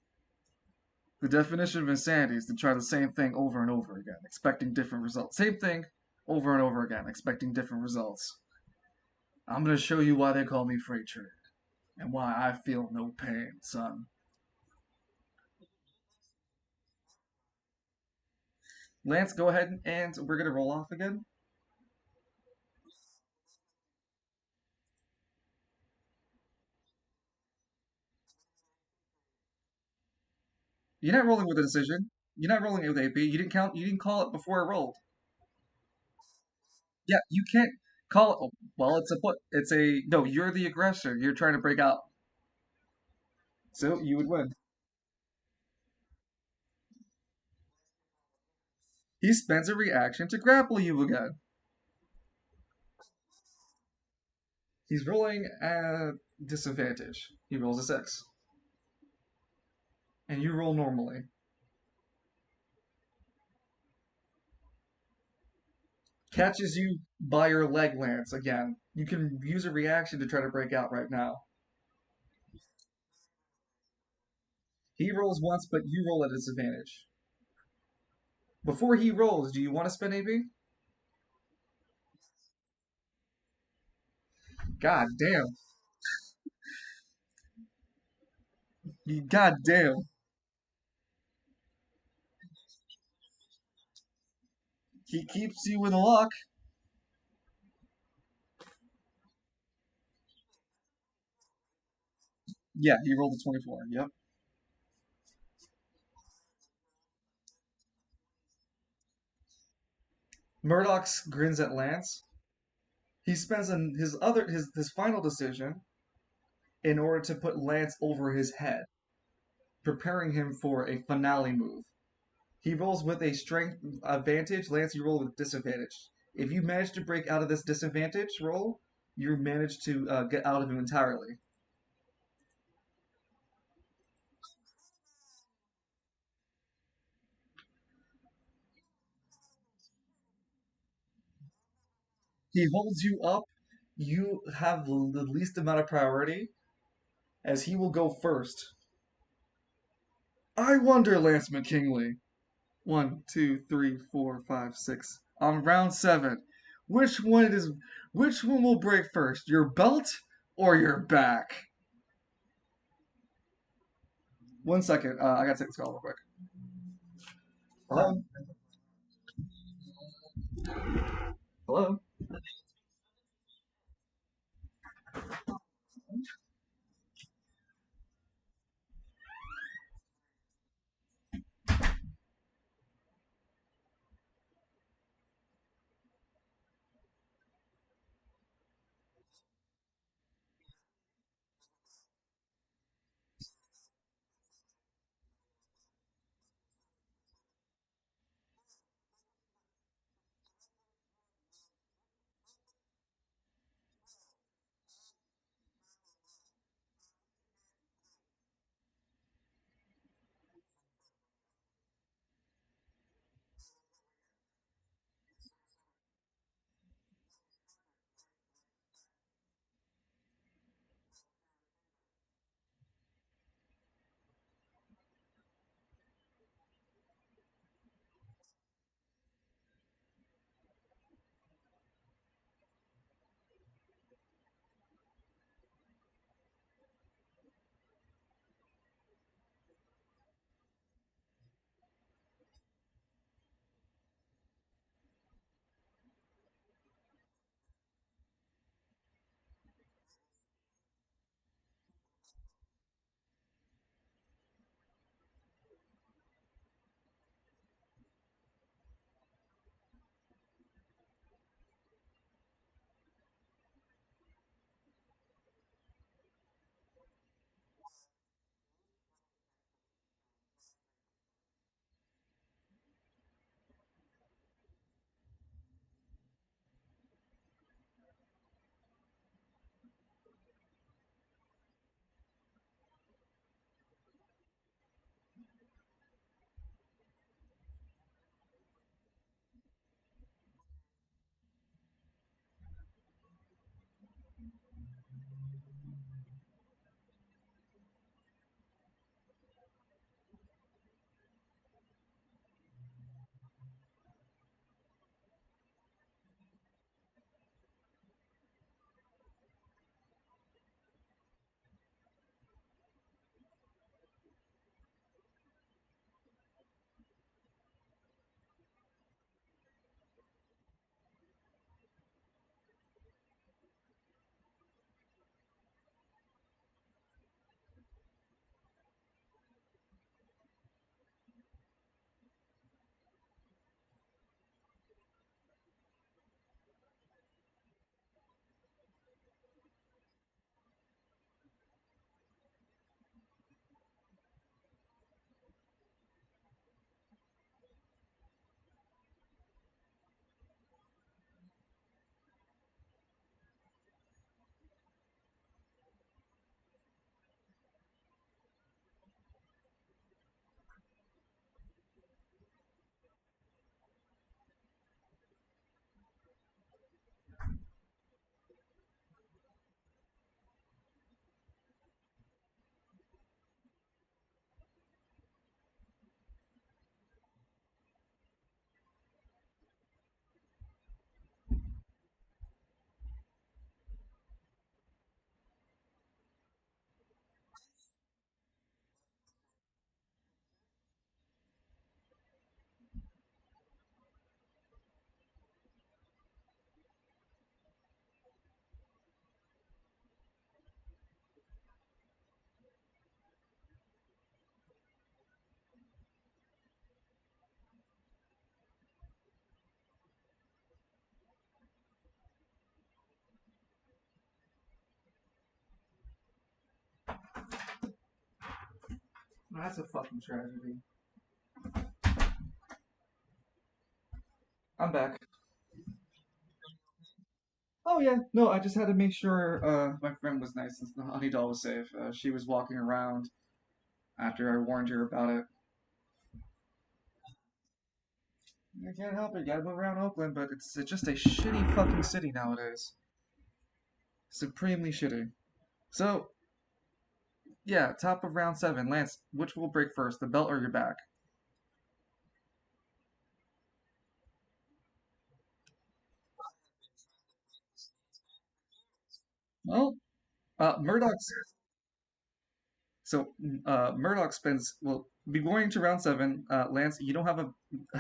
The definition of insanity is to try the same thing over and over again, expecting different results. Same thing over and over again, expecting different results. I'm going to show you why they call me Freight Train and why I feel no pain, son. Lance, go ahead and we're going to roll off again. You're not rolling with a decision. You're not rolling it with AP. You didn't count. You didn't call it before it rolled. Yeah, you can't call it. Oh, well, it's a put. It's a no. You're the aggressor. You're trying to break out, so you would win. He spends a reaction to grapple you again. He's rolling at disadvantage. He rolls a 6. And you roll normally. Catches you by your leg, Lance, again. You can use a reaction to try to break out right now. He rolls once, but you roll at a disadvantage. Before he rolls, do you want to spend AB? God damn. God damn. He keeps you in luck. Yeah, he rolled a 24. Yep. Murdoch grins at Lance. He spends his final decision in order to put Lance over his head, preparing him for a finale move. He rolls with a strength advantage. Lance, you roll with disadvantage. If you manage to break out of this disadvantage roll, you manage to get out of him entirely. He holds you up. You have the least amount of priority, as he will go first. I wonder, Lance McKinley. One, two, three, four, five, six. On round 7, which one it is? Which one will break first? Your belt or your back? 1 second. I gotta take this call real quick. Hello. Hello. That's a fucking tragedy. I'm back. Oh yeah, no, I just had to make sure my friend was nice and the honey doll was safe. She was walking around after I warned her about it. I can't help it. Gotta move around Oakland, but it's just a shitty fucking city nowadays. Supremely shitty. So yeah, top of round seven, Lance. Which will break first, the belt or your back? Well, Murdoch's. So Murdoch spends will be going to round seven. Lance, you don't have a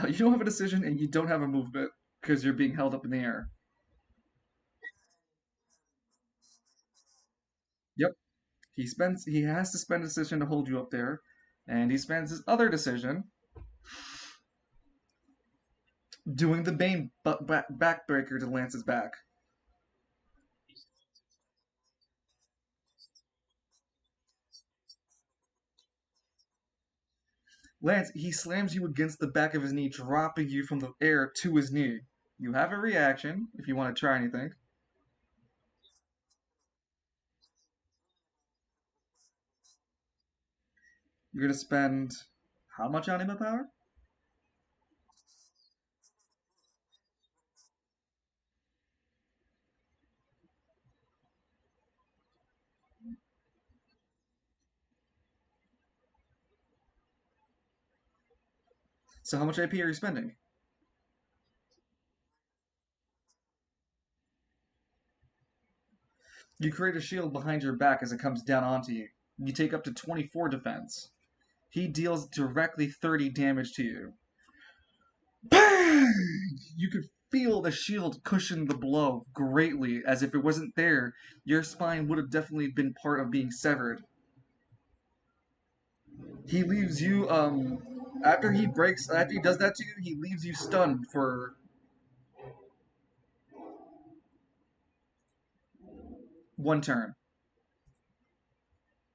you don't have a decision and you don't have a movement because you're being held up in the air. Yep. He has to spend a decision to hold you up there, and he spends his other decision doing the Bane backbreaker to Lance's back. Lance, he slams you against the back of his knee, dropping you from the air to his knee. You have a reaction if you want to try anything. You're gonna spend how much anima power? So how much AP are you spending? You create a shield behind your back as it comes down onto you. You take up to 24 defense. He deals directly 30 damage to you. Bang! You could feel the shield cushion the blow greatly, as if it wasn't there, your spine would have definitely been part of being severed. He leaves you, after he does that to you, he leaves you stunned for one turn.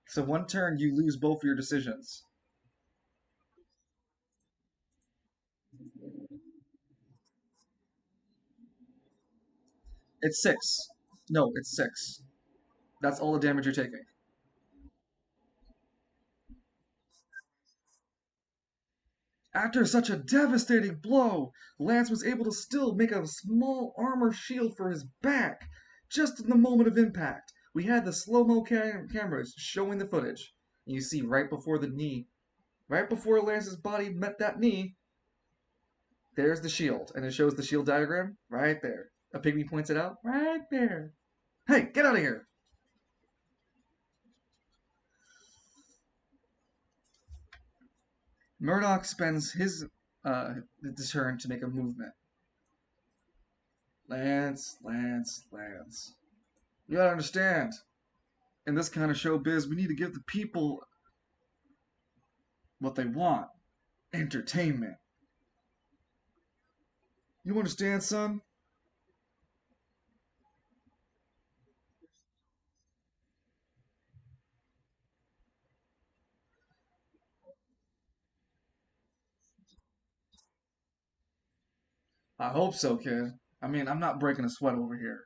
So one turn, you lose both of your decisions. It's six. No, it's six. That's all the damage you're taking. After such a devastating blow, Lance was able to still make a small armor shield for his back, just in the moment of impact. We had the slow-mo cameras showing the footage. And you see right before the knee, right before Lance's body met that knee, there's the shield. And it shows the shield diagram right there. A pygmy points it out right there. Hey, get out of here! Murdoch spends his turn to make a movement. Lance, Lance, Lance. You gotta understand, in this kind of showbiz, we need to give the people what they want entertainment. You understand, son? I hope so, kid. I mean, I'm not breaking a sweat over here.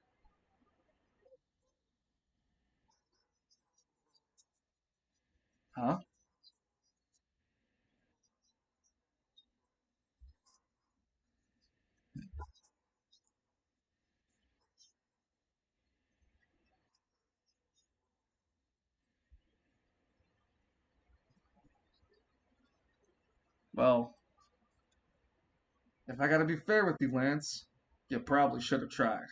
Huh? Well, if I gotta be fair with you, Lance, you probably should have tried.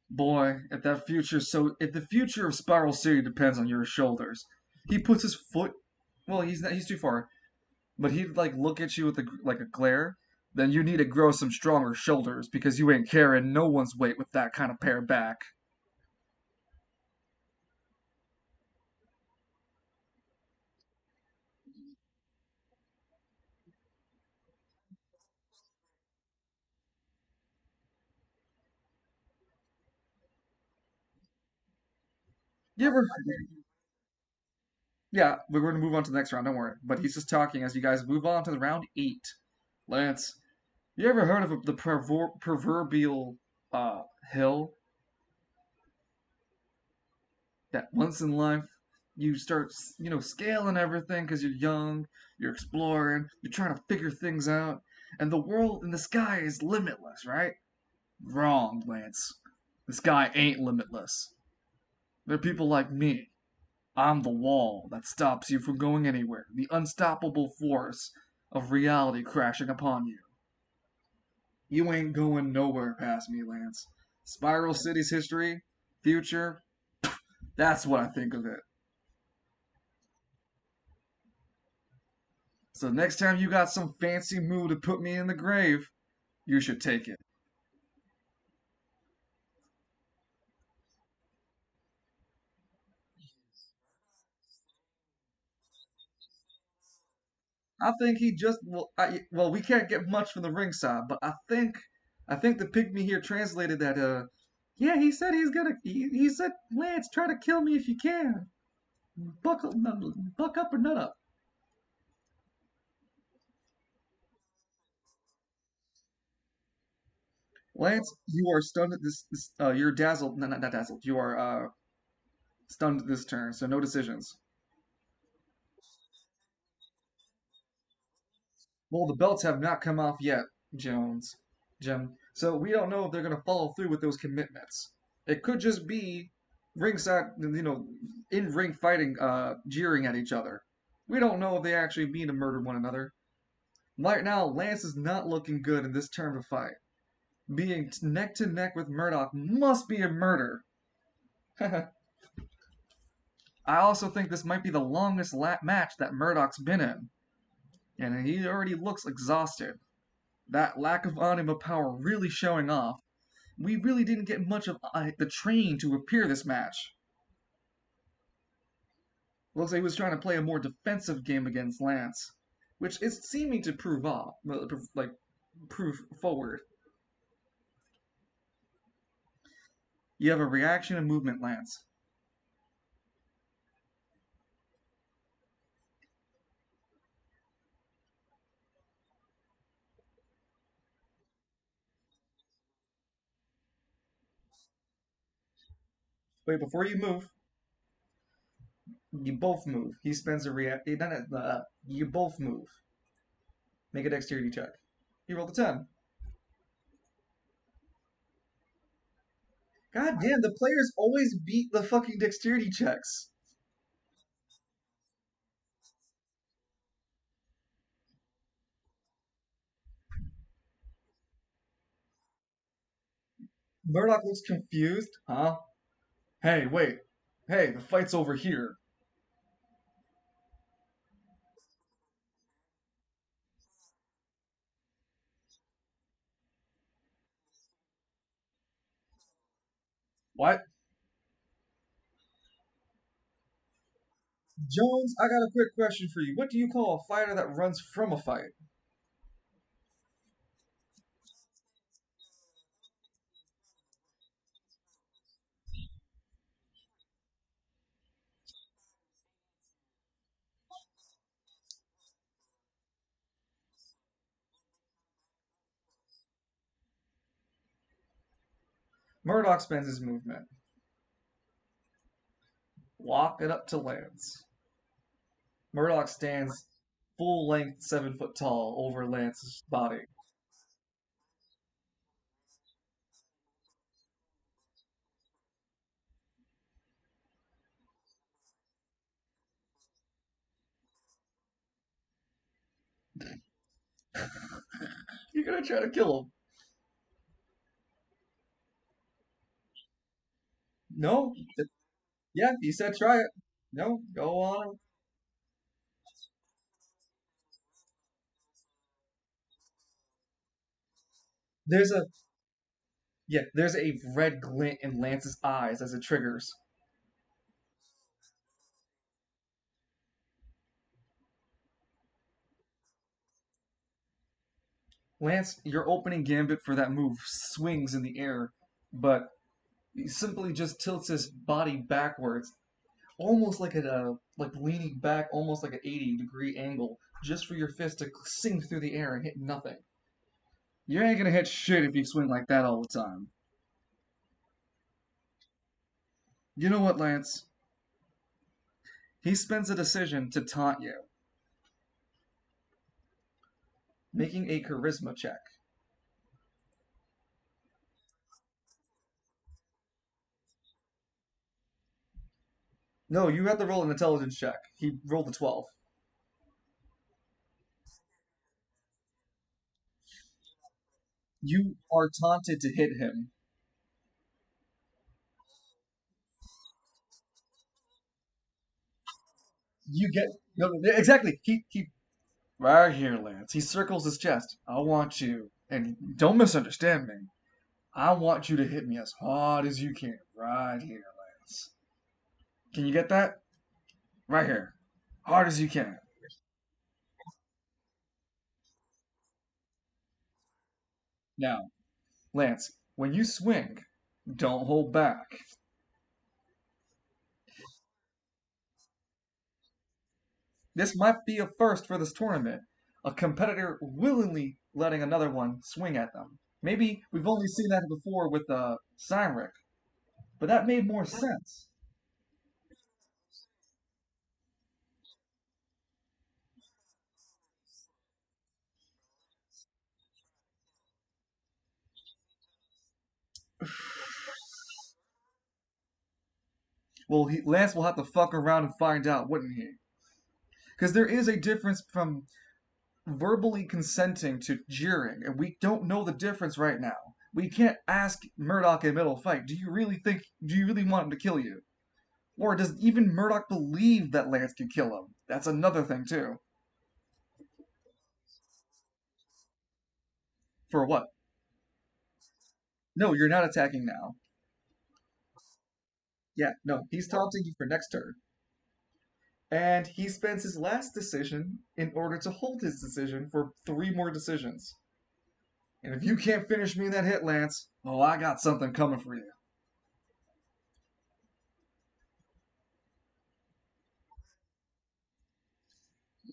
Boy, if the future of Spiral City depends on your shoulders, he puts his foot. Well, he's not, he's too far. but he'd like look at you with like a glare. Then you need to grow some stronger shoulders because you ain't carrying no one's weight with that kind of pair back. You ever? Yeah, we're going to move on to the next round. Don't worry. But he's just talking as you guys move on to the round 8. Lance, you ever heard of the proverbial uh, hill that once in life you start, scaling everything because you're young, you're exploring, you're trying to figure things out, and the world and the sky is limitless, right? Wrong, Lance. The sky ain't limitless. There are people like me. I'm the wall that stops you from going anywhere, the unstoppable force of reality crashing upon you. You ain't going nowhere past me, Lance. Spiral City's history, future, that's what I think of it. So next time you got some fancy move to put me in the grave, you should take it. I think he just well, we can't get much from the ringside, but I think the pygmy here translated that yeah, he said he said Lance, try to kill me if you can. Buck up or nut up. Lance, you are stunned at this you're dazzled, no, not dazzled. You are stunned this turn, so no decisions. Well, the belts have not come off yet, Jones. Jim. So we don't know if they're going to follow through with those commitments. It could just be ringside, in ring fighting, jeering at each other. We don't know if they actually mean to murder one another. Right now, Lance is not looking good in this term of fight. Being neck to neck with Murdoch must be a murder. I also think this might be the longest match that Murdoch's been in, and he already looks exhausted. That lack of anima power really showing off. We really didn't get much of the train to appear this match. Looks like he was trying to play a more defensive game against Lance, which is seeming to prove off, like prove forward. You have a reaction and movement, Lance. Wait, before you move, you both move. He spends a react. You both move. Make a dexterity check. He rolled a 10. God damn, the players always beat the fucking dexterity checks. Murdoch looks confused. Huh? Hey, wait. Hey, the fight's over here. What? Jones, I got a quick question for you. What do you call a fighter that runs from a fight? Murdoch spends his movement. Walk it up to Lance. Murdoch stands full length, 7 foot tall over Lance's body. You're gonna try to kill him. No? Yeah, he said try it. No, go on. There's a there's a red glint in Lance's eyes as it triggers. Lance, your opening gambit for that move swings in the air, but he simply just tilts his body backwards, almost like like leaning back, almost like an 80-degree angle, just for your fist to sing through the air and hit nothing. You ain't gonna hit shit if you swing like that all the time. You know what, Lance? He spends a decision to taunt you, making a charisma check. No, you have to roll an intelligence check. He rolled a 12. You are taunted to hit him. You get no, no, exactly. He right here, Lance. He circles his chest. I want you, and don't misunderstand me. I want you to hit me as hard as you can, right here, Lance. Can you get that? Right here, hard as you can. Now, Lance, when you swing, don't hold back. This might be a first for this tournament. A competitor willingly letting another one swing at them. Maybe we've only seen that before with Cymric, but that made more sense. Well, Lance will have to fuck around and find out, wouldn't he? Because there is a difference from verbally consenting to jeering, and we don't know the difference right now. We can't ask Murdoch in middle fight, do you really want him to kill you? Or does even Murdoch believe that Lance can kill him? That's another thing, too. For what? No, you're not attacking now. Yeah, no, he's taunting you for next turn. And he spends his last decision in order to hold his decision for three more decisions. And if you can't finish me in that hit, Lance, oh, I got something coming for you.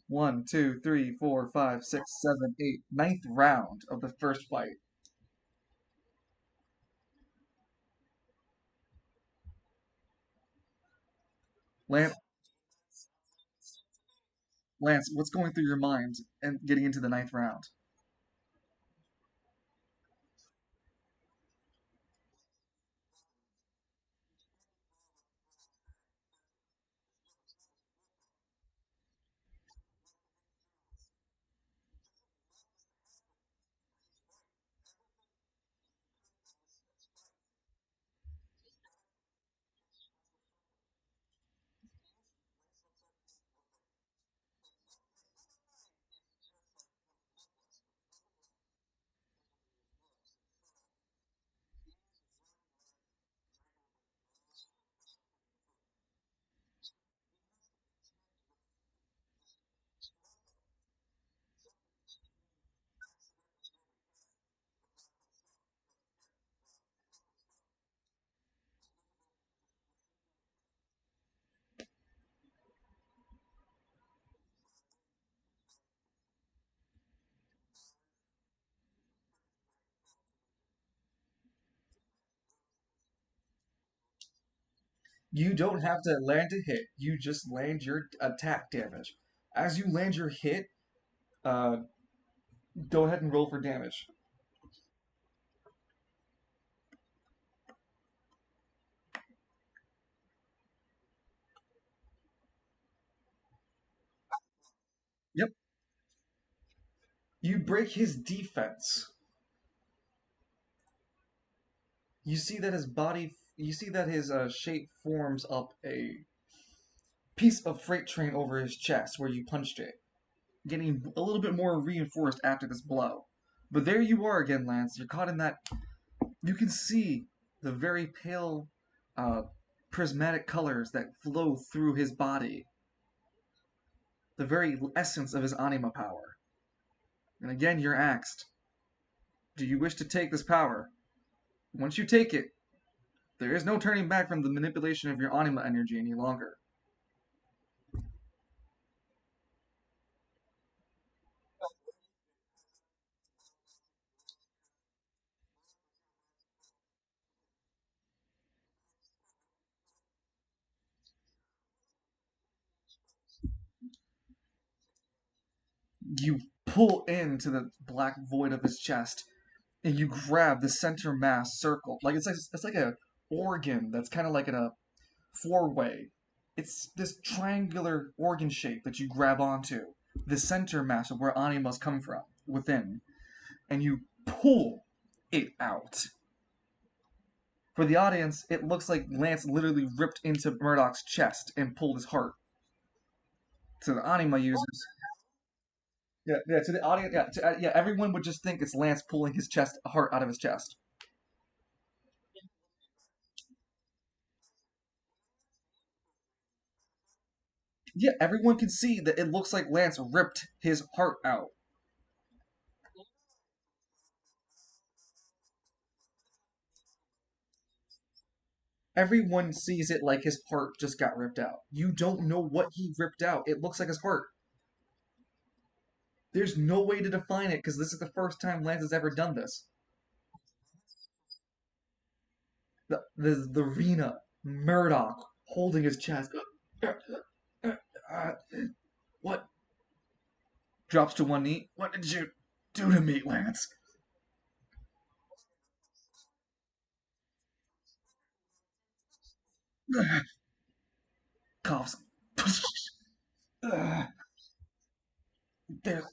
One, two, three, four, five, six, seven, eight. Ninth round of the first fight. Lance, Lance, what's going through your mind and getting into the ninth round? You don't have to land a hit. You just land your attack damage. As you land your hit, uh, go ahead and roll for damage. Yep. You break his defense. You see that his shape forms up a piece of freight train over his chest where you punched it, getting a little bit more reinforced after this blow. But there you are again, Lance. You're caught in that. You can see the very pale, uh, prismatic colors that flow through his body, the very essence of his anima power. And again, you're asked, do you wish to take this power? Once you take it, there is no turning back from the manipulation of your anima energy any longer. You pull into the black void of his chest, and you grab the center mass circle. Like it's like a organ that's kind of like in a four-way. It's this triangular organ shape that you grab onto, the center mass of where animas come from within, and you pull it out. For the audience, it looks like Lance literally ripped into Murdoch's chest and pulled his heart. To the anima users, yeah, yeah. To the audience, yeah, yeah. Everyone would just think it's Lance pulling his chest heart out of his chest. Yeah, everyone can see that it looks like Lance ripped his heart out. Everyone sees it like his heart just got ripped out. You don't know what he ripped out. It looks like his heart. There's no way to define it because this is the first time Lance has ever done this. The arena, Murdoch holding his chest. What? Drops to one knee. What did you do to me, Lance? Coughs. There's.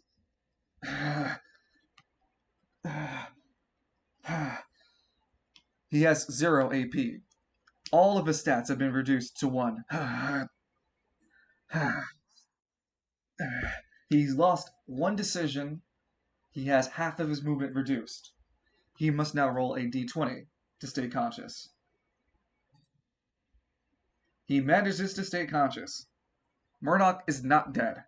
He has 0 AP. All of his stats have been reduced to 1. He's lost 1 decision. He has half of his movement reduced. He must now roll a d20 to stay conscious. He manages to stay conscious. Murdoch is not dead.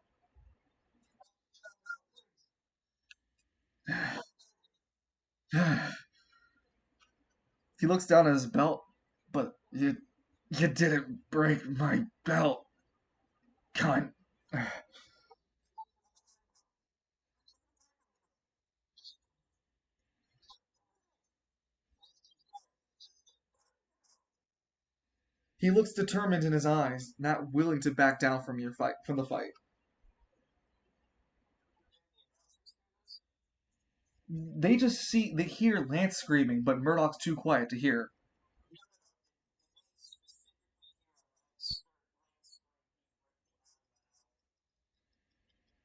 He looks down at his belt, but you didn't break my belt, cunt. He looks determined in his eyes, not willing to back down from the fight. They hear Lance screaming, but Murdoch's too quiet to hear.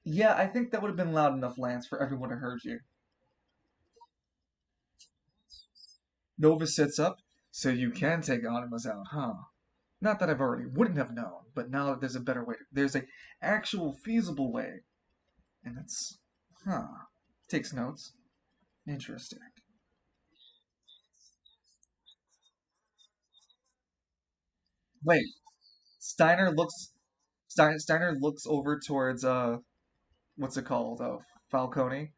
Yeah, I think that would have been loud enough, Lance, for everyone to heard you. Nova sits up, so you can take Animas out, huh? Not that I've already wouldn't have known, but now that there's a better way, there's a actual feasible way, and it's, huh? Takes notes. Interesting. Wait, Steiner looks. Steiner looks over towards what's it called? Falcone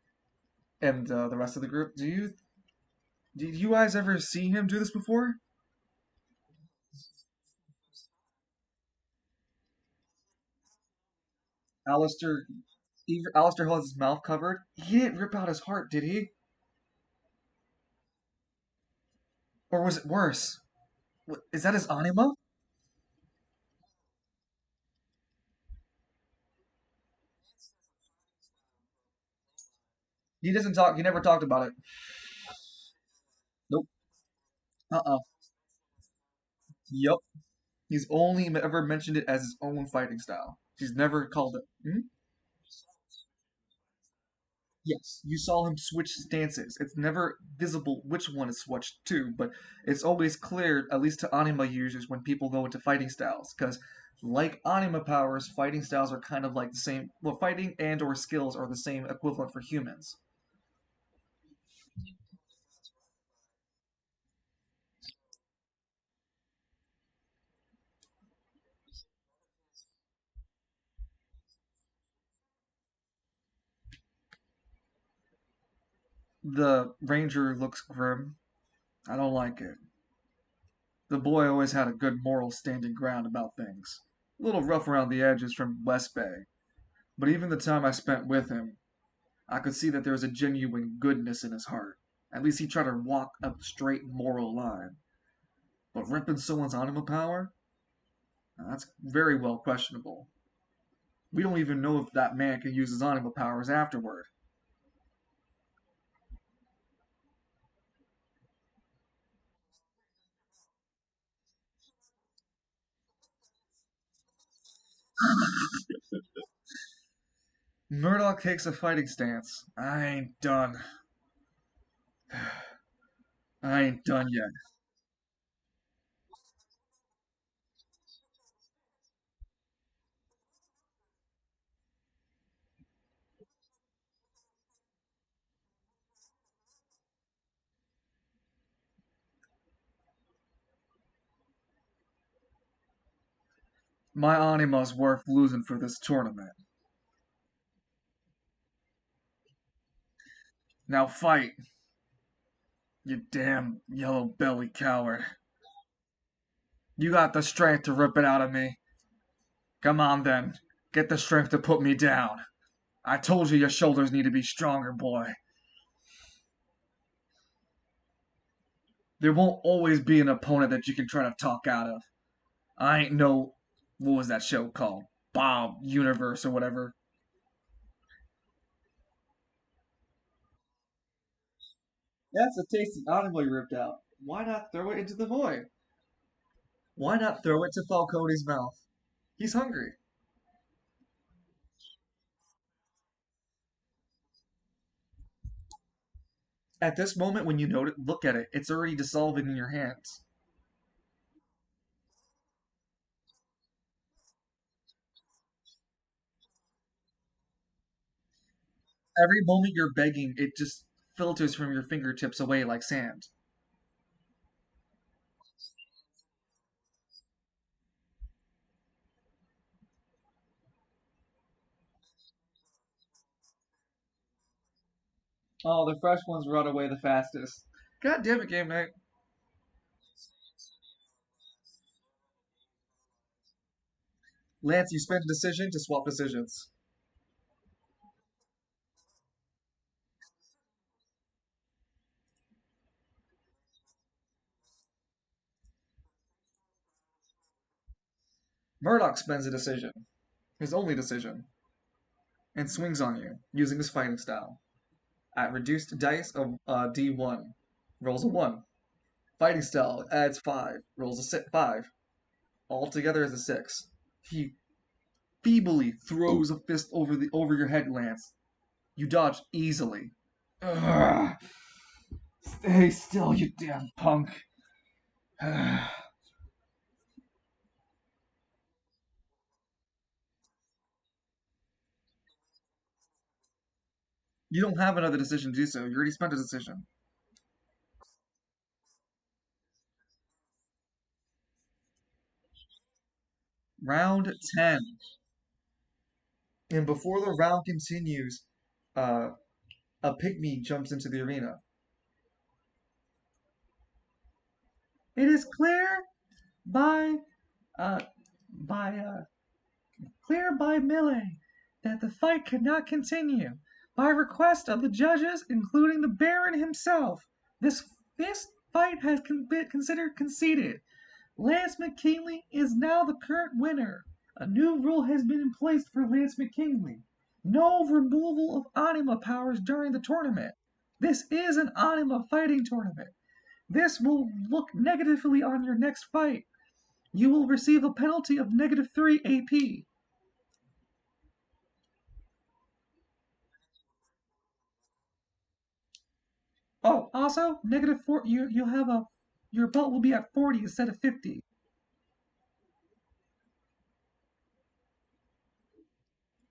and the rest of the group. Did you guys ever see him do this before? Alistair, Alistair has his mouth covered. He didn't rip out his heart, did he? Or was it worse? Is that his anima? He doesn't talk. He never talked about it. Nope. Uh-uh. Yup. He's only ever mentioned it as his own fighting style. He's never called it. Hmm? Yes, you saw him switch stances. It's never visible which one is switched to, but it's always clear, at least to anima users, when people go into fighting styles. Because, like anima powers, fighting styles are kind of like the same. Well, fighting and or skills are the same equivalent for humans. The ranger looks grim. I don't like it. The boy always had a good moral standing ground about things. A little rough around the edges from West Bay, but even the time I spent with him, I could see that there was a genuine goodness in his heart. At least he tried to walk a straight moral line. But ripping someone's anima power? That's very well questionable. We don't even know if that man can use his anima powers afterward. Murdoch takes a fighting stance. I ain't done. I ain't done yet. My anima's worth losing for this tournament. Now fight, you damn yellow belly coward. You got the strength to rip it out of me. Come on then. Get the strength to put me down. I told you your shoulders need to be stronger, boy. There won't always be an opponent that you can try to talk out of. I ain't no. What was that show called? Bob Universe or whatever. That's a tasty animal you ripped out. Why not throw it into the void? Why not throw it to Falcone's mouth? He's hungry. At this moment, when you look at it, it's already dissolving in your hands. Every moment you're begging, it just filters from your fingertips away like sand. Oh, the fresh ones run away the fastest. God damn it, game night. Lance, you spent a decision to swap decisions. Murdoch spends a decision, his only decision, and swings on you using his fighting style. At reduced dice of D1, rolls a 1. Fighting style adds 5, rolls a 5. Altogether is a 6. He feebly throws a fist over your head, Lance. You dodge easily. Ugh. Stay still, you damn punk. You don't have another decision to do so. You already spent a decision. Round 10. And before the round continues, uh, a pygmy jumps into the arena. It is clear by uh, by clear by Millet that the fight cannot continue. By request of the judges, including the Baron himself, this fight has been considered conceded. Lance McKinley is now the current winner. A new rule has been in place for Lance McKinley. No removal of anima powers during the tournament. This is an anima fighting tournament. This will look negatively on your next fight. You will receive a penalty of -3 AP. Oh, also -4. You have a your belt will be at 40 instead of 50.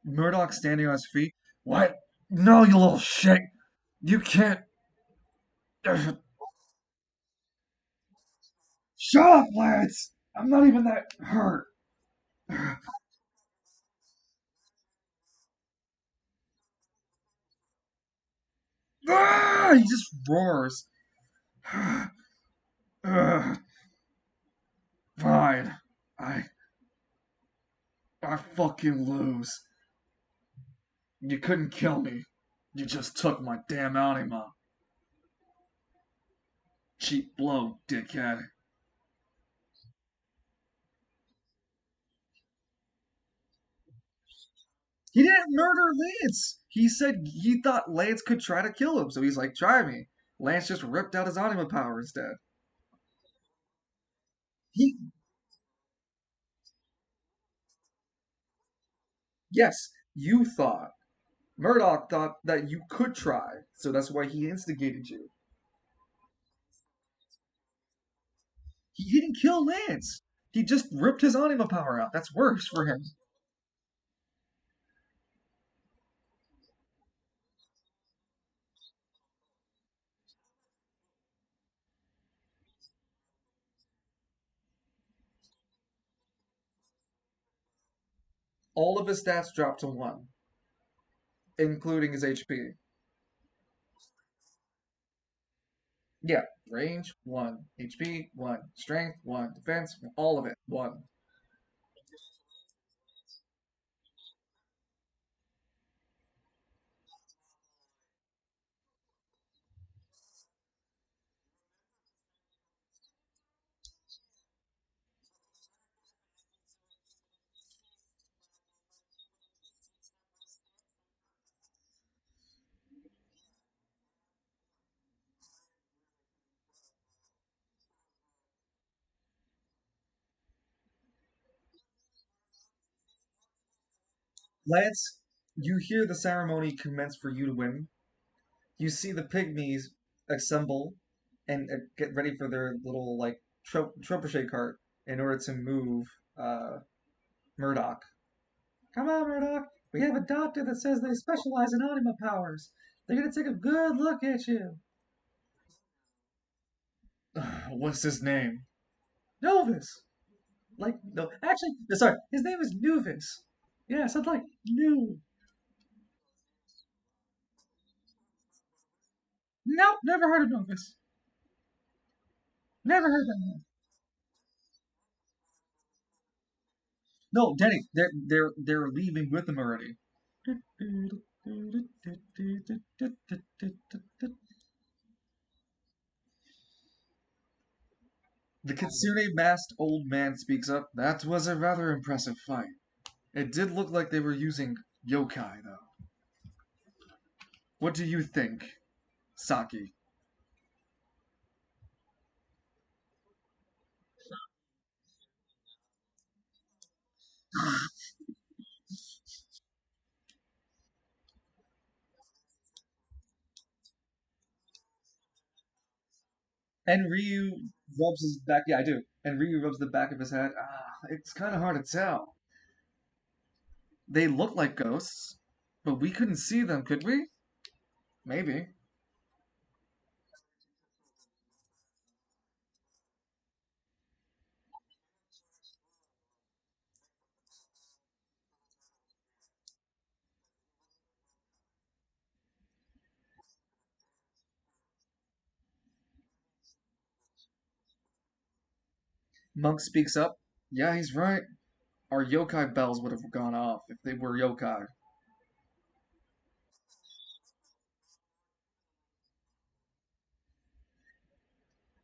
Murdoch standing on his feet. What? No, you little shit. You can't. Shut up, Lance. I'm not even that hurt. He just roars. Ugh, fine. I I fucking lose. You couldn't kill me. You just took my damn anima. Cheap blow, dickhead. He didn't murder Lance. He said he thought Lance could try to kill him, so he's like, try me. Lance just ripped out his anima power instead. He, yes, you thought. Murdoch thought that you could try, so that's why he instigated you. He didn't kill Lance. He just ripped his anima power out. That's worse for him. All of his stats dropped to 1, including his HP. Yeah, range 1, HP 1, strength 1, defense, all of it 1. Lance, you hear the ceremony commence for you to win. You see the pygmies assemble and get ready for their little like trebuchet cart in order to move uh, Murdoch. Come on, Murdoch. We have a doctor that says they specialize in anima powers. They're gonna take a good look at you. What's his name? Novus. Like no, actually, no, sorry. His name is Nuvis. Yeah, something like new. Nope, never heard of Novus. Never heard that name. No, Denny, they're leaving with him already. The Kitsune masked old man speaks up. That was a rather impressive fight. It did look like they were using yokai, though. What do you think, Saki? And Ryu rubs his back. Yeah, I do. And Ryu rubs the back of his head. It's kind of hard to tell. They look like ghosts, but we couldn't see them, could we? Maybe. Monk speaks up. Yeah, he's right. Our yokai bells would have gone off if they were yokai.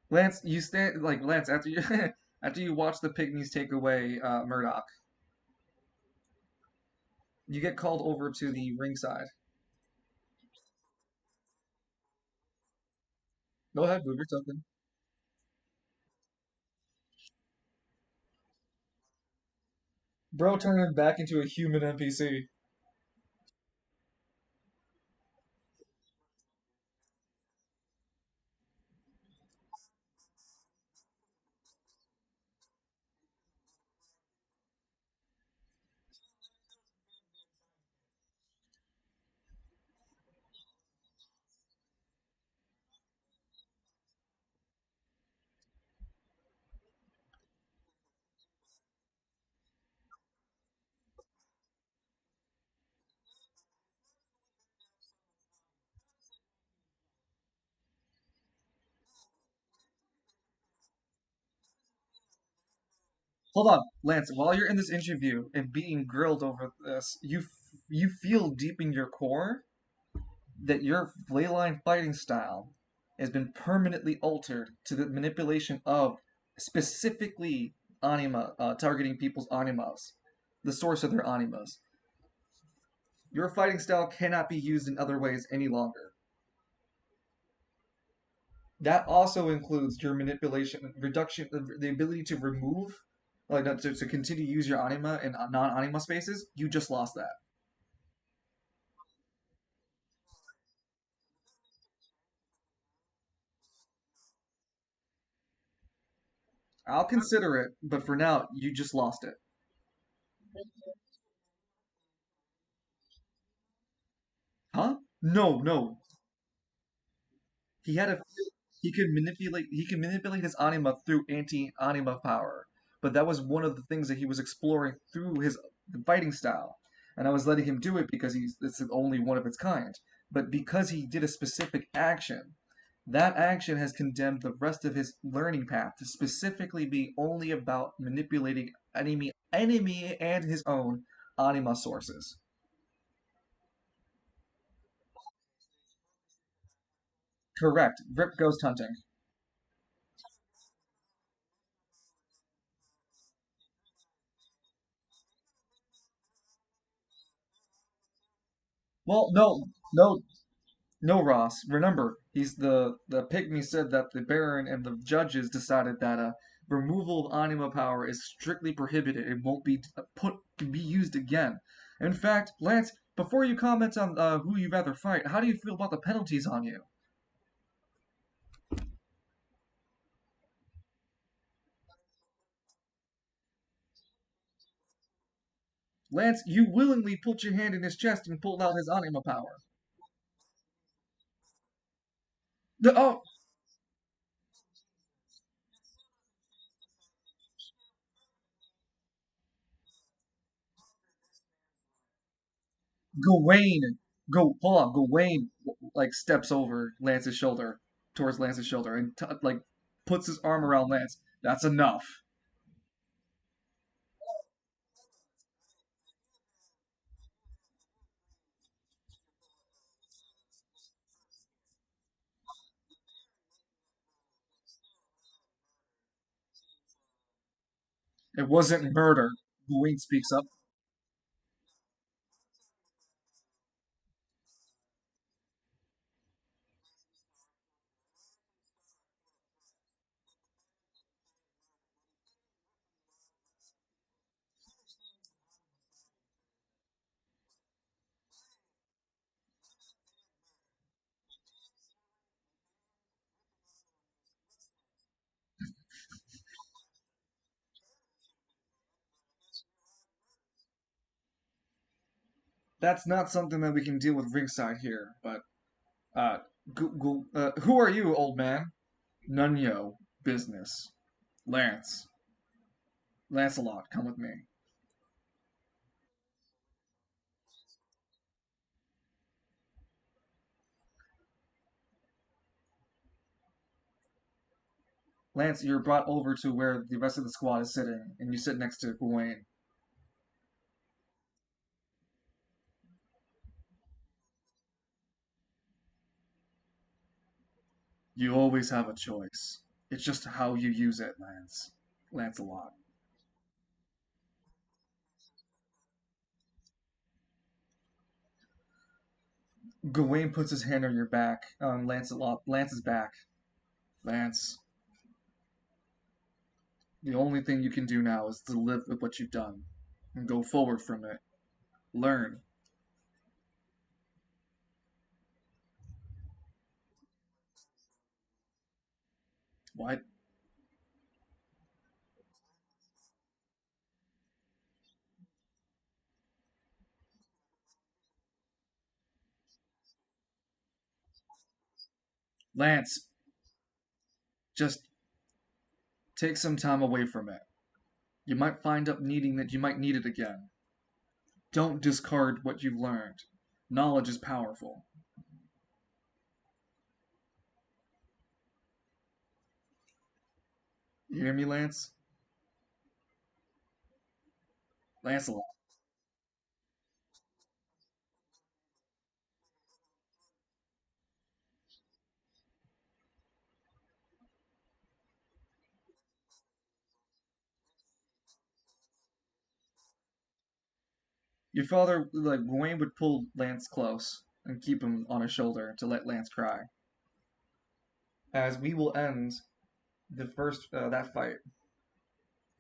Lance, you stand like Lance after you after you watch the pygmies take away Murdoch. You get called over to the ringside. Go ahead, move your token. Bro turned him back into a human NPC. Hold on, Lance. While you're in this interview and being grilled over this, you feel deep in your core that your leyline fighting style has been permanently altered to the manipulation of specifically anima, targeting people's animas, the source of their animas. Your fighting style cannot be used in other ways any longer. That also includes your manipulation, reduction, the ability to remove, like to continue to use your anima in non-anima spaces. You just lost that. I'll consider it, but for now, you just lost it. Huh? No, no. He had a he could manipulate his anima through anti-anima power, but that was one of the things that he was exploring through his fighting style, and I was letting him do it because it's the only one of its kind. But because he did a specific action, that action has condemned the rest of his learning path to specifically be only about manipulating enemy and his own anima sources. Correct. Rip ghost hunting. Well, no, no, no, Ross. Remember, he's the pygmy said that the Baron and the judges decided that removal of anima power is strictly prohibited. It won't be used again. In fact, Lance, before you comment on who you'd rather fight, how do you feel about the penalties on you? Lance, you willingly put your hand in his chest and pulled out his anima power. Oh, Gawain, hold on, Gawain like steps over Lance's shoulder towards Lance's shoulder and like puts his arm around Lance. That's enough. It wasn't murder. Gawain speaks up. That's not something that we can deal with ringside here. But uh, who are you, old man? Nunyo. Business. Lance. Lancelot, come with me. Lance, you're brought over to where the rest of the squad is sitting, and you sit next to Gawain. You always have a choice. It's just how you use it, Lance. Lancelot. Gawain puts his hand on your back, on Lance's back. Lance, the only thing you can do now is to live with what you've done and go forward from it. Learn. What? Lance, just take some time away from it. You might find up needing that you might need it again. Don't discard what you've learned. Knowledge is powerful. You hear me, Lance? Lancelot. Your father, like Gawain, would pull Lance close and keep him on his shoulder to let Lance cry. As we will end the first that fight.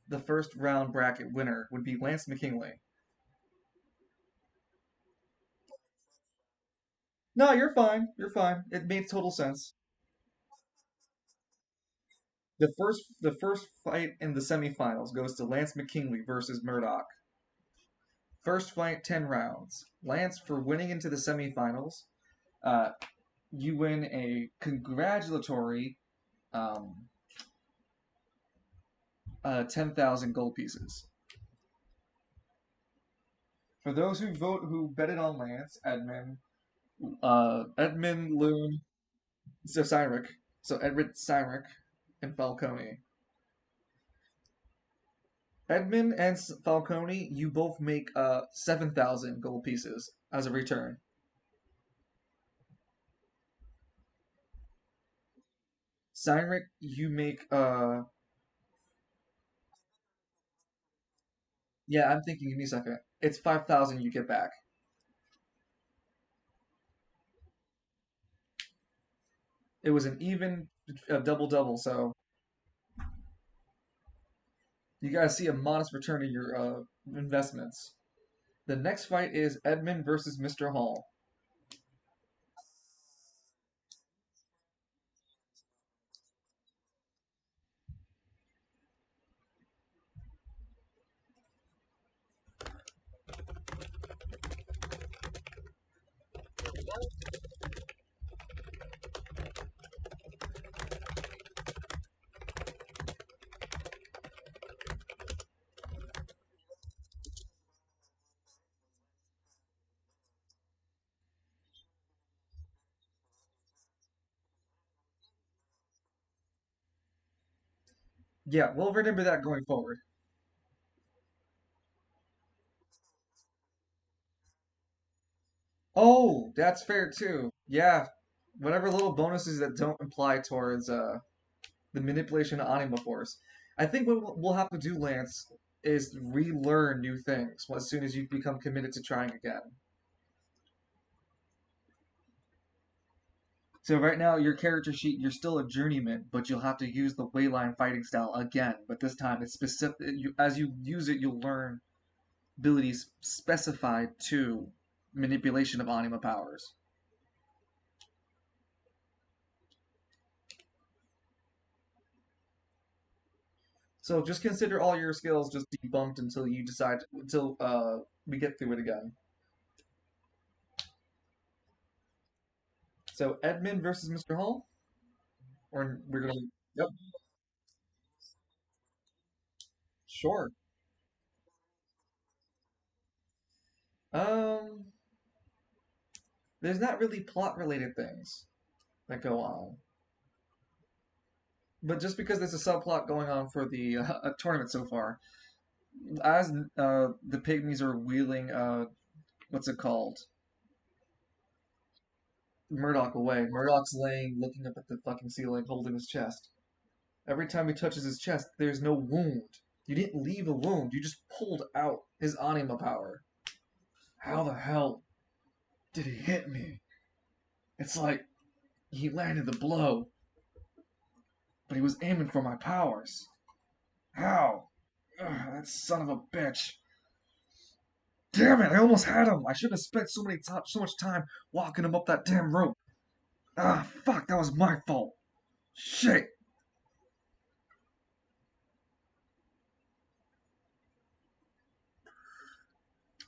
The first round bracket winner would be Lance McKinley. No, you're fine. You're fine. It made total sense. The first fight in the semifinals goes to Lance McKinley versus Murdoch. First fight, 10 rounds. Lance, for winning into the semifinals, uh, you win a congratulatory 10,000 gold pieces. For those who betted on Lance, Edmund Loon, so Cyric, so Edward Cyric and Falcone. Edmund and Falcone, you both make 7,000 gold pieces as a return. Cyric, you make yeah, I'm thinking. Give me a second. It's 5,000 you get back. It was an even double double, so you guys see a modest return in your investments. The next fight is Edmund versus Mr. Hall. Yeah, we'll remember that going forward. Oh, that's fair too. Yeah, whatever little bonuses that don't apply towards the manipulation of Anima Force. I think what we'll have to do, Lance, is relearn new things as soon as you become committed to trying again. So right now, your character sheet, you're still a journeyman, but you'll have to use the Wayline fighting style again. But this time, it's specific. As you use it, you'll learn abilities specified to manipulation of Anima powers. So just consider all your skills just debunked until you decide until we get through it again. So Edmund versus Mr. Hall, or we're gonna. Yep, sure. Um, there's not really plot related things that go on, but just because there's a subplot going on for the tournament so far, as the pygmies are wheeling what's it called, Murdoch away. Murdoch's laying, looking up at the fucking ceiling, holding his chest. Every time he touches his chest, there's no wound. You didn't leave a wound. You just pulled out his anima power. How the hell did he hit me? It's like he landed the blow, but he was aiming for my powers. How? Ugh, that son of a bitch. Damn it! I almost had him. I should have spent so much time walking him up that damn rope. Ah, fuck! That was my fault. Shit.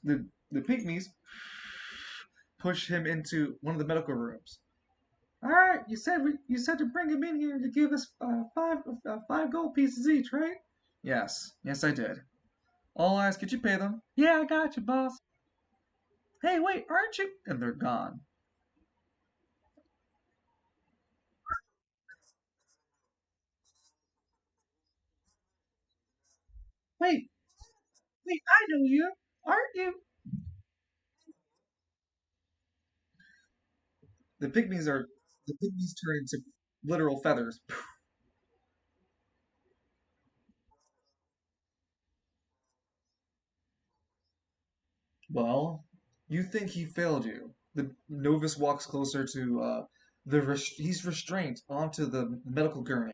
The pygmies push him into one of the medical rooms. All right, you said to bring him in here to give us five gold pieces each, right? Yes, I did. All eyes, could you pay them? Yeah, I got you, boss. Hey, wait, aren't you? And they're gone. Wait, Wait, I know you. Aren't you? The pygmies are the pygmies turn into literal feathers. Well, you think he failed you. The novice walks closer to he's restrained onto the medical gurney.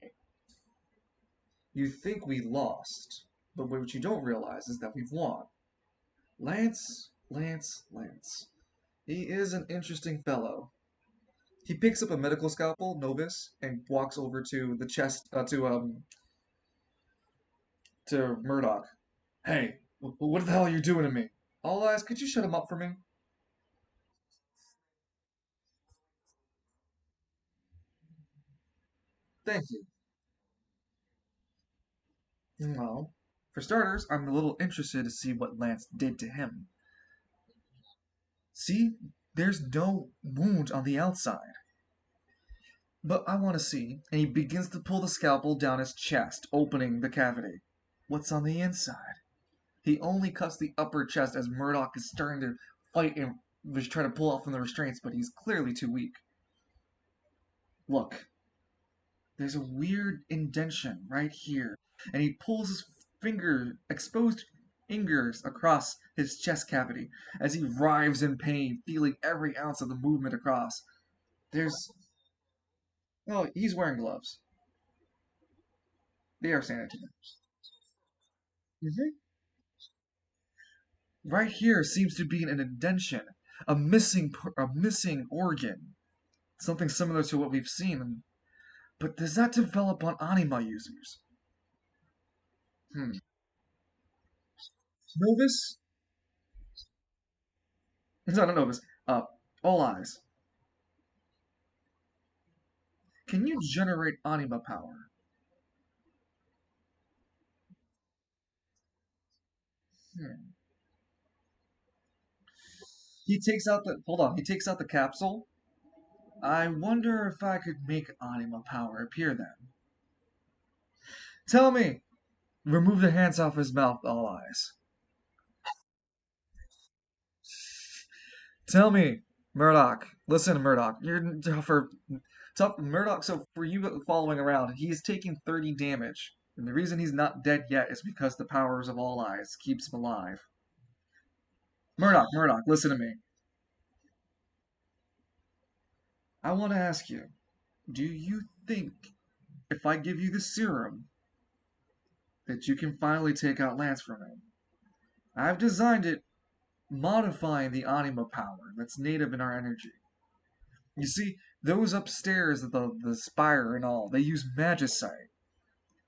You think we lost, but what you don't realize is that we've won. Lance. He is an interesting fellow. He picks up a medical scalpel, novice, and walks over to the chest to Murdoch. Hey, what the hell are you doing to me? All eyes, could you shut him up for me? Thank you. Well, for starters, I'm a little interested to see what Lance did to him. See, there's no wound on the outside. But I want to see. And he begins to pull the scalpel down his chest, opening the cavity. What's on the inside? He only cuts the upper chest as Murdoch is starting to fight and was trying to pull out from the restraints, but he's clearly too weak. Look, there's a weird indention right here. And he pulls his exposed fingers across his chest cavity as he writhes in pain, feeling every ounce of the movement across. There's. Oh, he's wearing gloves. They are sanitary. Mhm. Right here seems to be an indention, a missing organ, something similar to what we've seen. But does that develop on anima users? Hmm. Novus? It's not a Novus. All eyes. Can you generate anima power? Hmm. He takes out the. Hold on. He takes out the capsule. I wonder if I could make anima power appear then. Tell me. Remove the hands off his mouth. All eyes. Tell me, Murdoch. Listen, Murdoch. You're tougher. Tough Murdoch. So for you following around, he's taking 30 damage, and the reason he's not dead yet is because the powers of All Eyes keeps him alive. Murdoch. Listen to me. I want to ask you. Do you think if I give you the serum that you can finally take out Lance from him? I've designed it modifying the anima power that's native in our energy. You see, those upstairs, the spire and all, they use magicite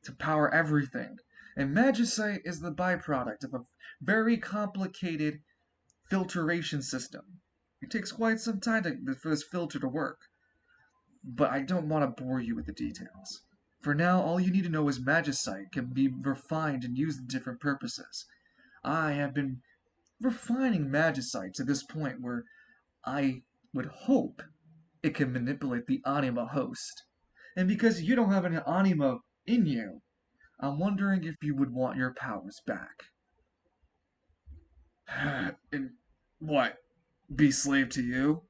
to power everything. And magicite is the byproduct of a very complicated filtration system. It takes quite some time for this filter to work, but I don't want to bore you with the details. For now, all you need to know is magicite can be refined and used in different purposes. I have been refining magicite to this point where I would hope it can manipulate the anima host. And because you don't have an anima in you, I'm wondering if you would want your powers back. And what? Be slave to you?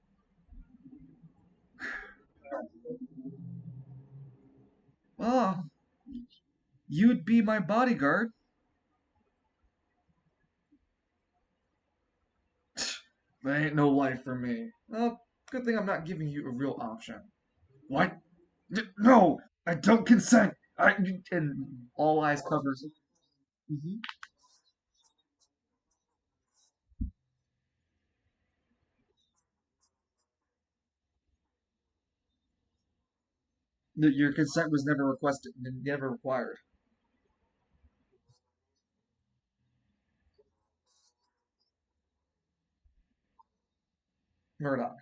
Well, you'd be my bodyguard. That ain't no life for me. Well, good thing I'm not giving you a real option. What? No! I don't consent! And all eyes covers. Mhm. Your consent was never requested, never required. Murdoch.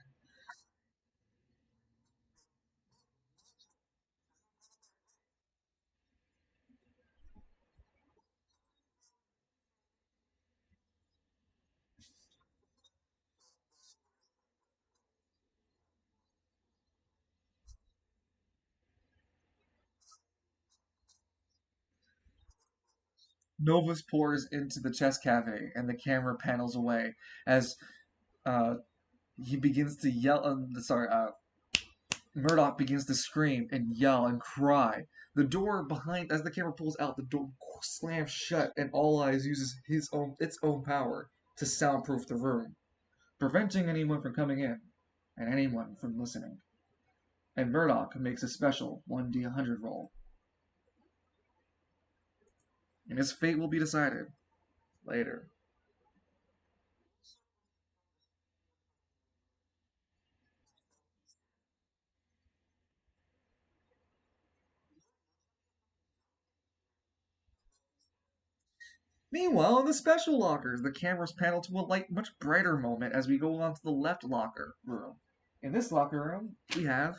Novus pours into the chest cavity, and the camera panels away as uh, he begins to yell. Murdoch begins to scream and yell and cry. The door behind, as the camera pulls out, the door slams shut, and All Eyes uses its own power to soundproof the room, preventing anyone from coming in and anyone from listening. And Murdoch makes a special 1d100 roll, and his fate will be decided later. Meanwhile, in the special lockers, the cameras panel to a much brighter moment as we go on to the left locker room. In this locker room, we have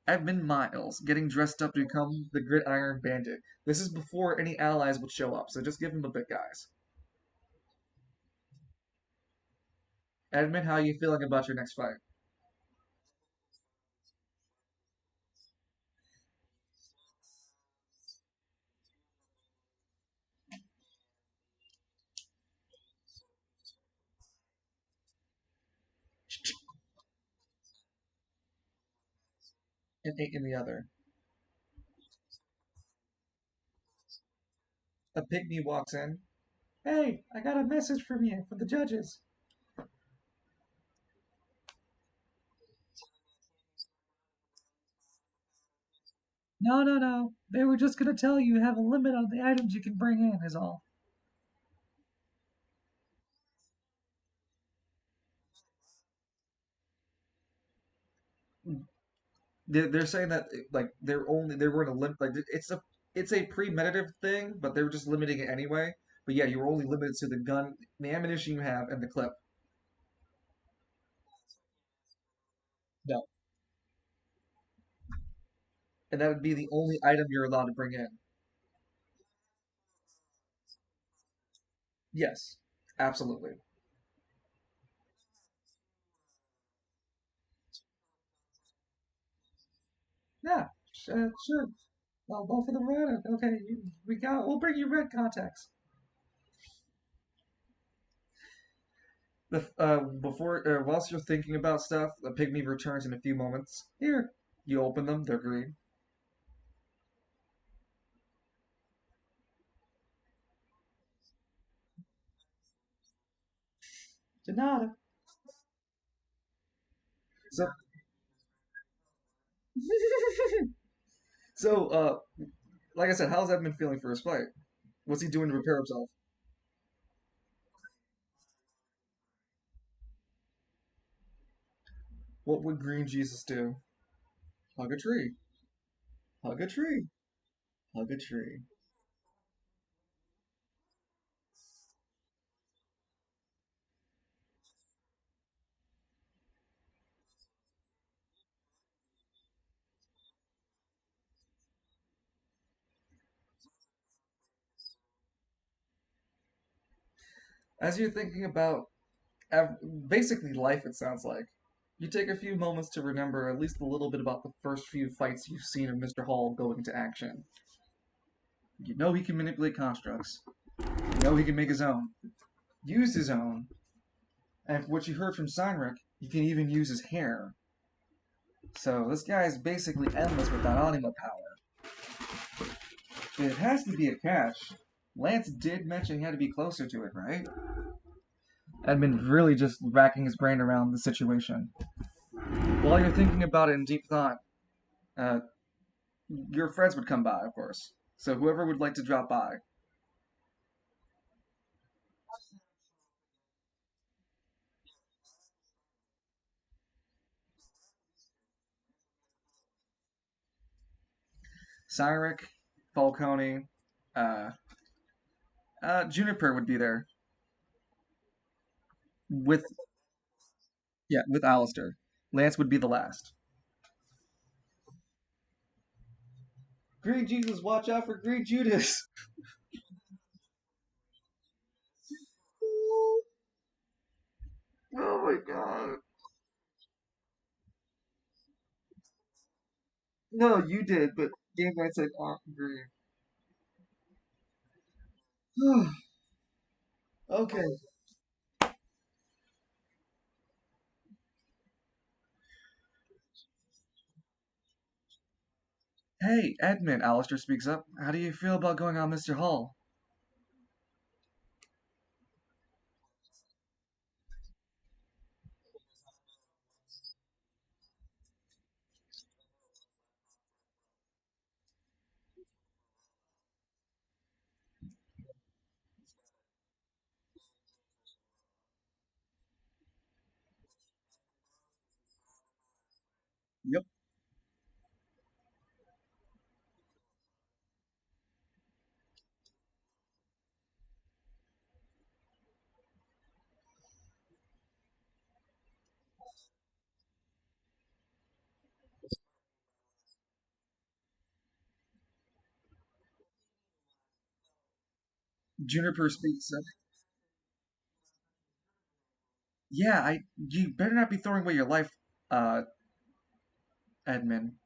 Edmund Miles getting dressed up to become the Gridiron Bandit. This is before any allies would show up, so just give him a bit, guys. Edmund, how are you feeling about your next fight? And eight in the other. A pygmy walks in. Hey, I got a message from you, from the judges. No, no, no. They were just gonna tell you have a limit on the items you can bring in, is all. They're saying that like they were in a limit like it's a premeditative thing, but they were just limiting it anyway. But yeah, you were only limited to the gun, the ammunition you have, and the clip. No, and that would be the only item you're allowed to bring in. Yes, absolutely. Yeah, sure. I'll go for the red. Okay, we'll bring you red contacts. Before whilst you're thinking about stuff, the pygmy returns in a few moments. Here, you open them. They're green. Janata. So, so like I said, how's Edmund feeling for his fight? What's he doing to prepare himself? What would Green Jesus do? Hug a tree. Hug a tree. Hug a tree. As you're thinking about basically life, it sounds like. You take a few moments to remember at least a little bit about the first few fights you've seen of Mr. Hall go into action. You know he can manipulate constructs. You know he can make his own, use his own, and from what you heard from Seinrich, he can even use his hair. So this guy is basically endless with that anima power. It has to be a catch. Lance did mention he had to be closer to it, right? Edmund really just racking his brain around the situation. While you're thinking about it in deep thought, uh, your friends would come by, of course. So whoever would like to drop by. Cyric, Falcone, uh, Juniper would be there with with Alistair. Lance would be the last. Green Jesus, watch out for Green Judas. Oh my god. No, you did, but Game Night said Green. Okay. Hey, Edmund, Alistair speaks up. How do you feel about going on Mr. Hall? Yep. Juniper speaks up. Yeah, you better not be throwing away your life, uh, Edmund.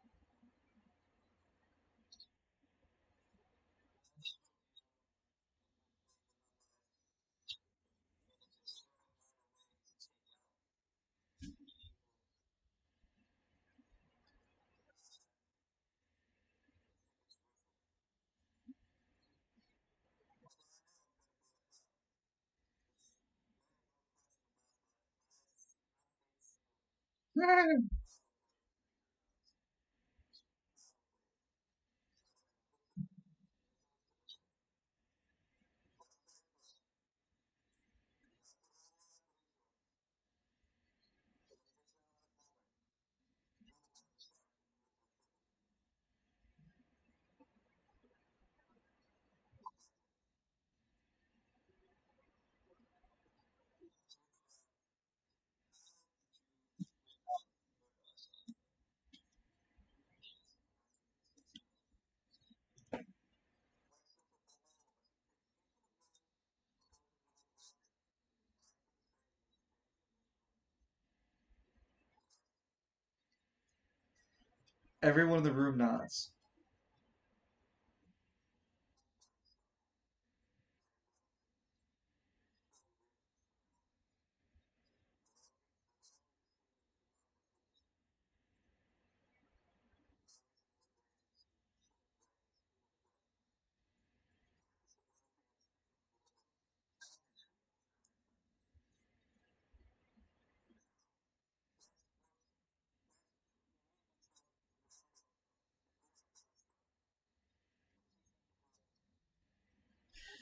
Everyone in the room nods.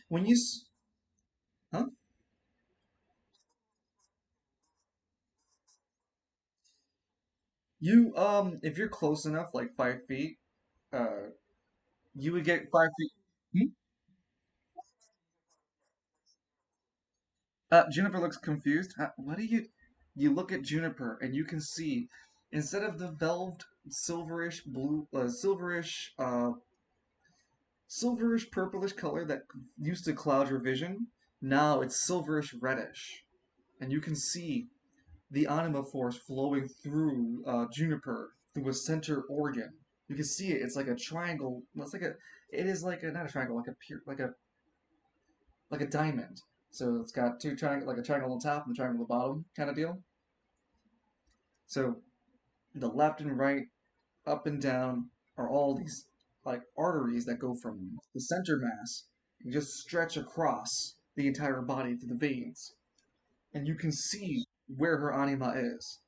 When you, huh? If you're close enough, like 5 feet, uh, you would get 5 feet. Hmm? Juniper looks confused. What do you? You look at Juniper, and you can see, instead of the velved silverish blue, silverish purplish color that used to cloud your vision, now it's silverish reddish, and you can see the anima force flowing through Juniper through a center organ. You can see it. It's like a triangle. Well, it's like a. It is like a not a triangle, like a diamond. So it's got two triangle, like a triangle on top and a triangle on the bottom, kind of deal. So the left and right, up and down, are all these like arteries that go from the center mass and just stretch across the entire body through the veins, and you can see where her anima is.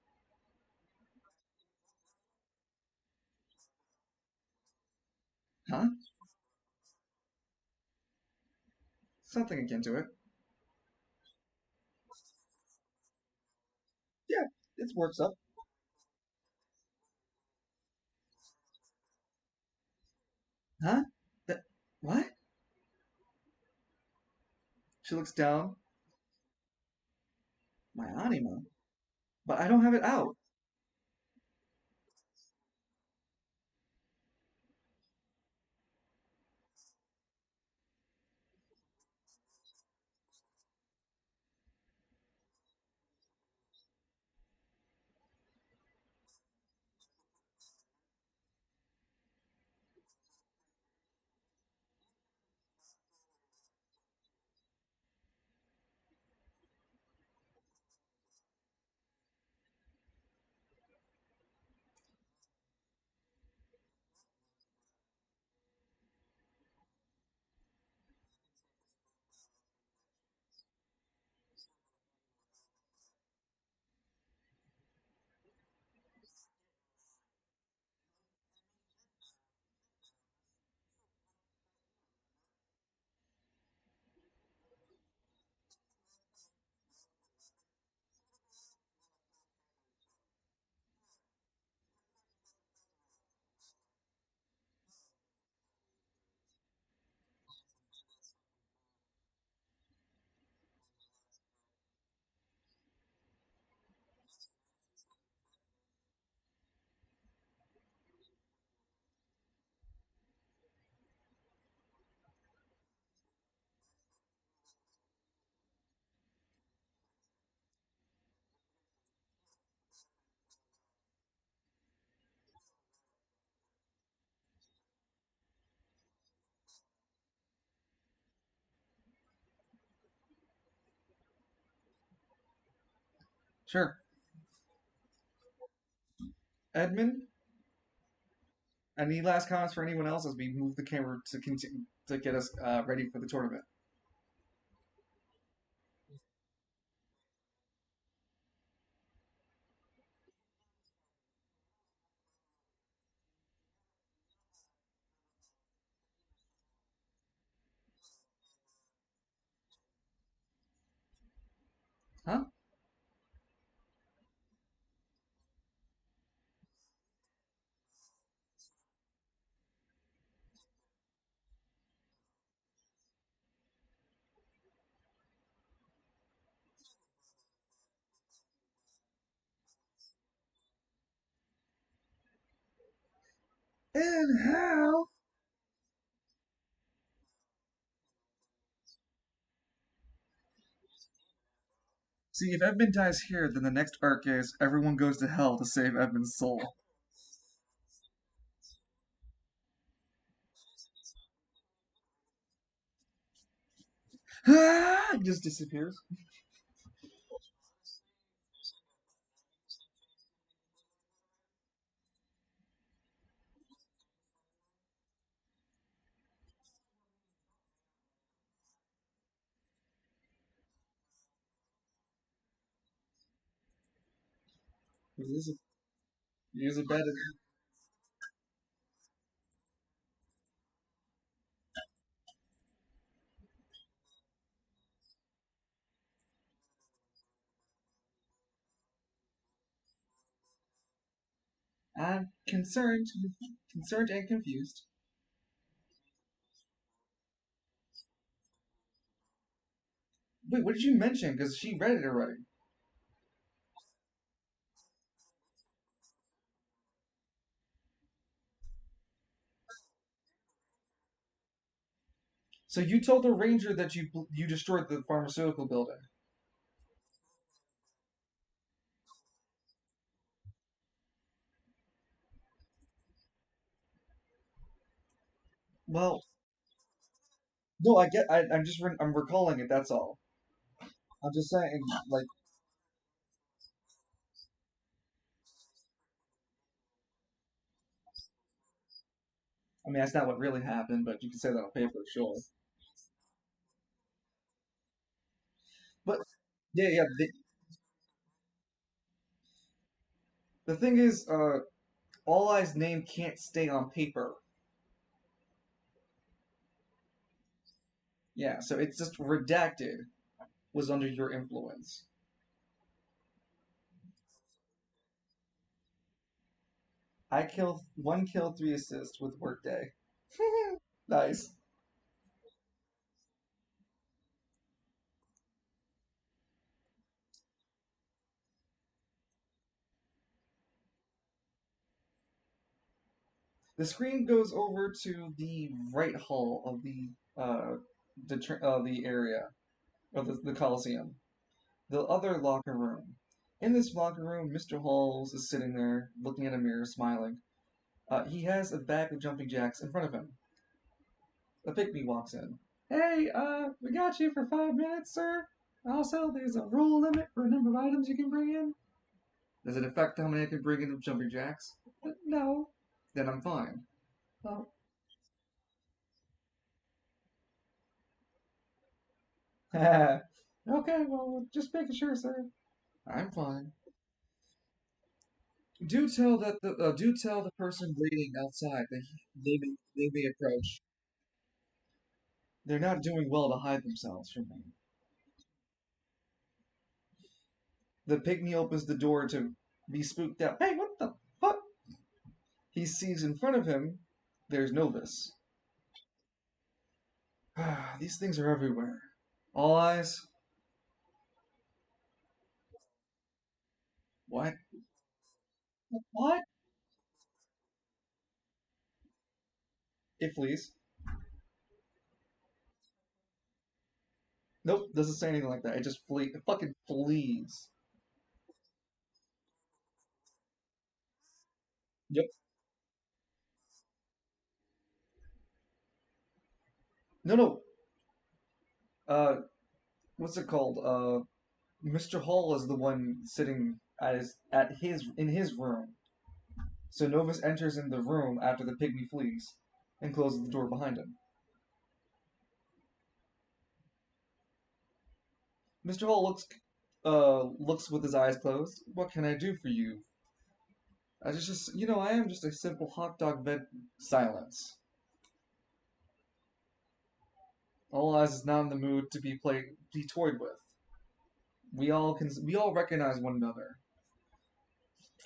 Huh? Something akin to it. Yeah, it works up. Huh? That what? She looks down. My anima, but I don't have it out. Sure. Edmund, any last comments for anyone else as we move the camera to continue to get us ready for the tournament? Huh? And how? See, if Edmund dies here, then the next arc is everyone goes to hell to save Edmund's soul. Ah! He just disappears. He is a, he is a bad. I'm concerned and confused. Wait, what did you mention? Because she read it already. So you told the ranger that you destroyed the pharmaceutical building. Well, no, I get. I'm recalling it. That's all. I'm just saying, like, I mean, that's not what really happened, but you can say that on paper, sure. But yeah, yeah. The thing is, All Eye's name can't stay on paper. Yeah, so it's just redacted. Was under your influence. I killed one kill, three assists with Workday. Nice. The screen goes over to the right hull of the area of the Coliseum, the other locker room. In this locker room, Mr. Halls is sitting there, looking at a mirror, smiling. He has a bag of jumping jacks in front of him. A pygmy walks in. Hey, we got you for 5 minutes, sir. Also, there's a rule limit for a number of items you can bring in. Does it affect how many I can bring in of jumping jacks? No. Then I'm fine. Oh. Okay, well, just making sure, sir. I'm fine. Do tell the person waiting outside that they may approach. They're not doing well to hide themselves from me. The pygmy opens the door to be spooked out. Hey, what the fuck? He sees in front of him, there's Novus. These things are everywhere. All eyes. What? What? It flees. Nope, doesn't say anything like that. It just flee. It fucking flees. Yep. No, no. Uh, what's it called? Mr. Hall is the one sitting at his in his room. So Novus enters in the room after the pygmy flees and closes the door behind him. Mr. Hall looks with his eyes closed. What can I do for you? I am just a simple hot dog vet. Silence. All Eyes is not in the mood to be toyed with. We all recognize one another.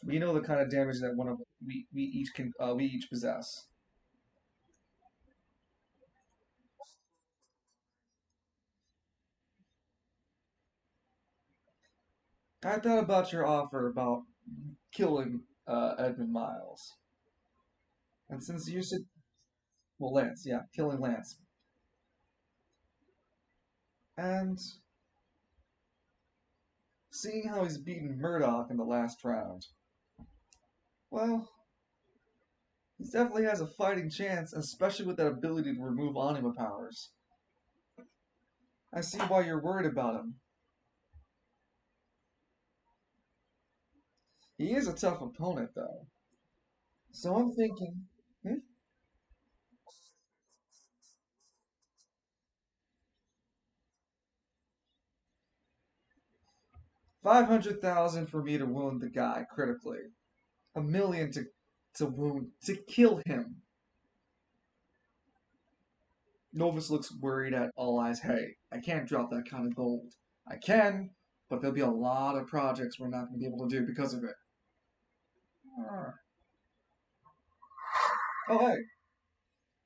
We know the kind of damage that one of we each possess. I thought about your offer about killing Edmund Miles, and since you said, well, Lance, yeah, killing Lance, and seeing how he's beaten Murdoch in the last round, well, he definitely has a fighting chance, especially with that ability to remove anima powers. I see why you're worried about him. He is a tough opponent, though. So I'm thinking, hmm? 500,000 for me to wound the guy critically. A million to kill him. Novus looks worried at All Eyes. Hey, I can't drop that kind of gold. I can, but there'll be a lot of projects we're not going to be able to do because of it. Ah. Oh, hey,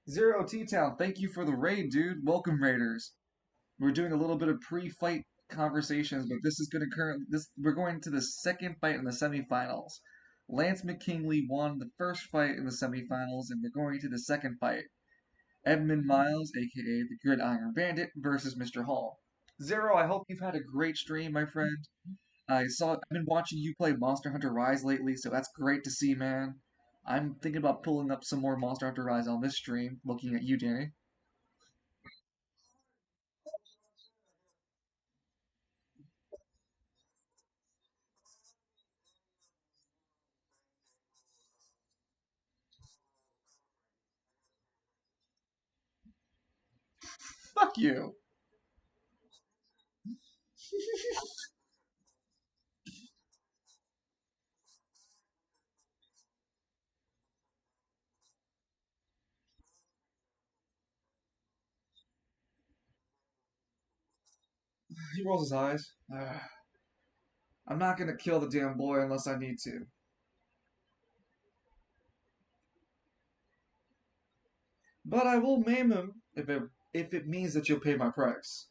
Zero T Town, thank you for the raid, dude. Welcome, Raiders. We're doing a little bit of pre-fight conversations, but this is going to currently this we're going to the second fight in the semifinals. Lance McKinley won the first fight in the semifinals, and we're going to the second fight. Edmund Miles, aka the Gridiron Bandit, versus Mr. Hall. Zero, I hope you've had a great stream, my friend. I've been watching you play Monster Hunter Rise lately, so that's great to see, man. I'm thinking about pulling up some more Monster Hunter Rise on this stream, looking at you, Danny. Fuck you! He rolls his eyes. I'm not gonna kill the damn boy unless I need to. But I will maim him if it means that you'll pay my price.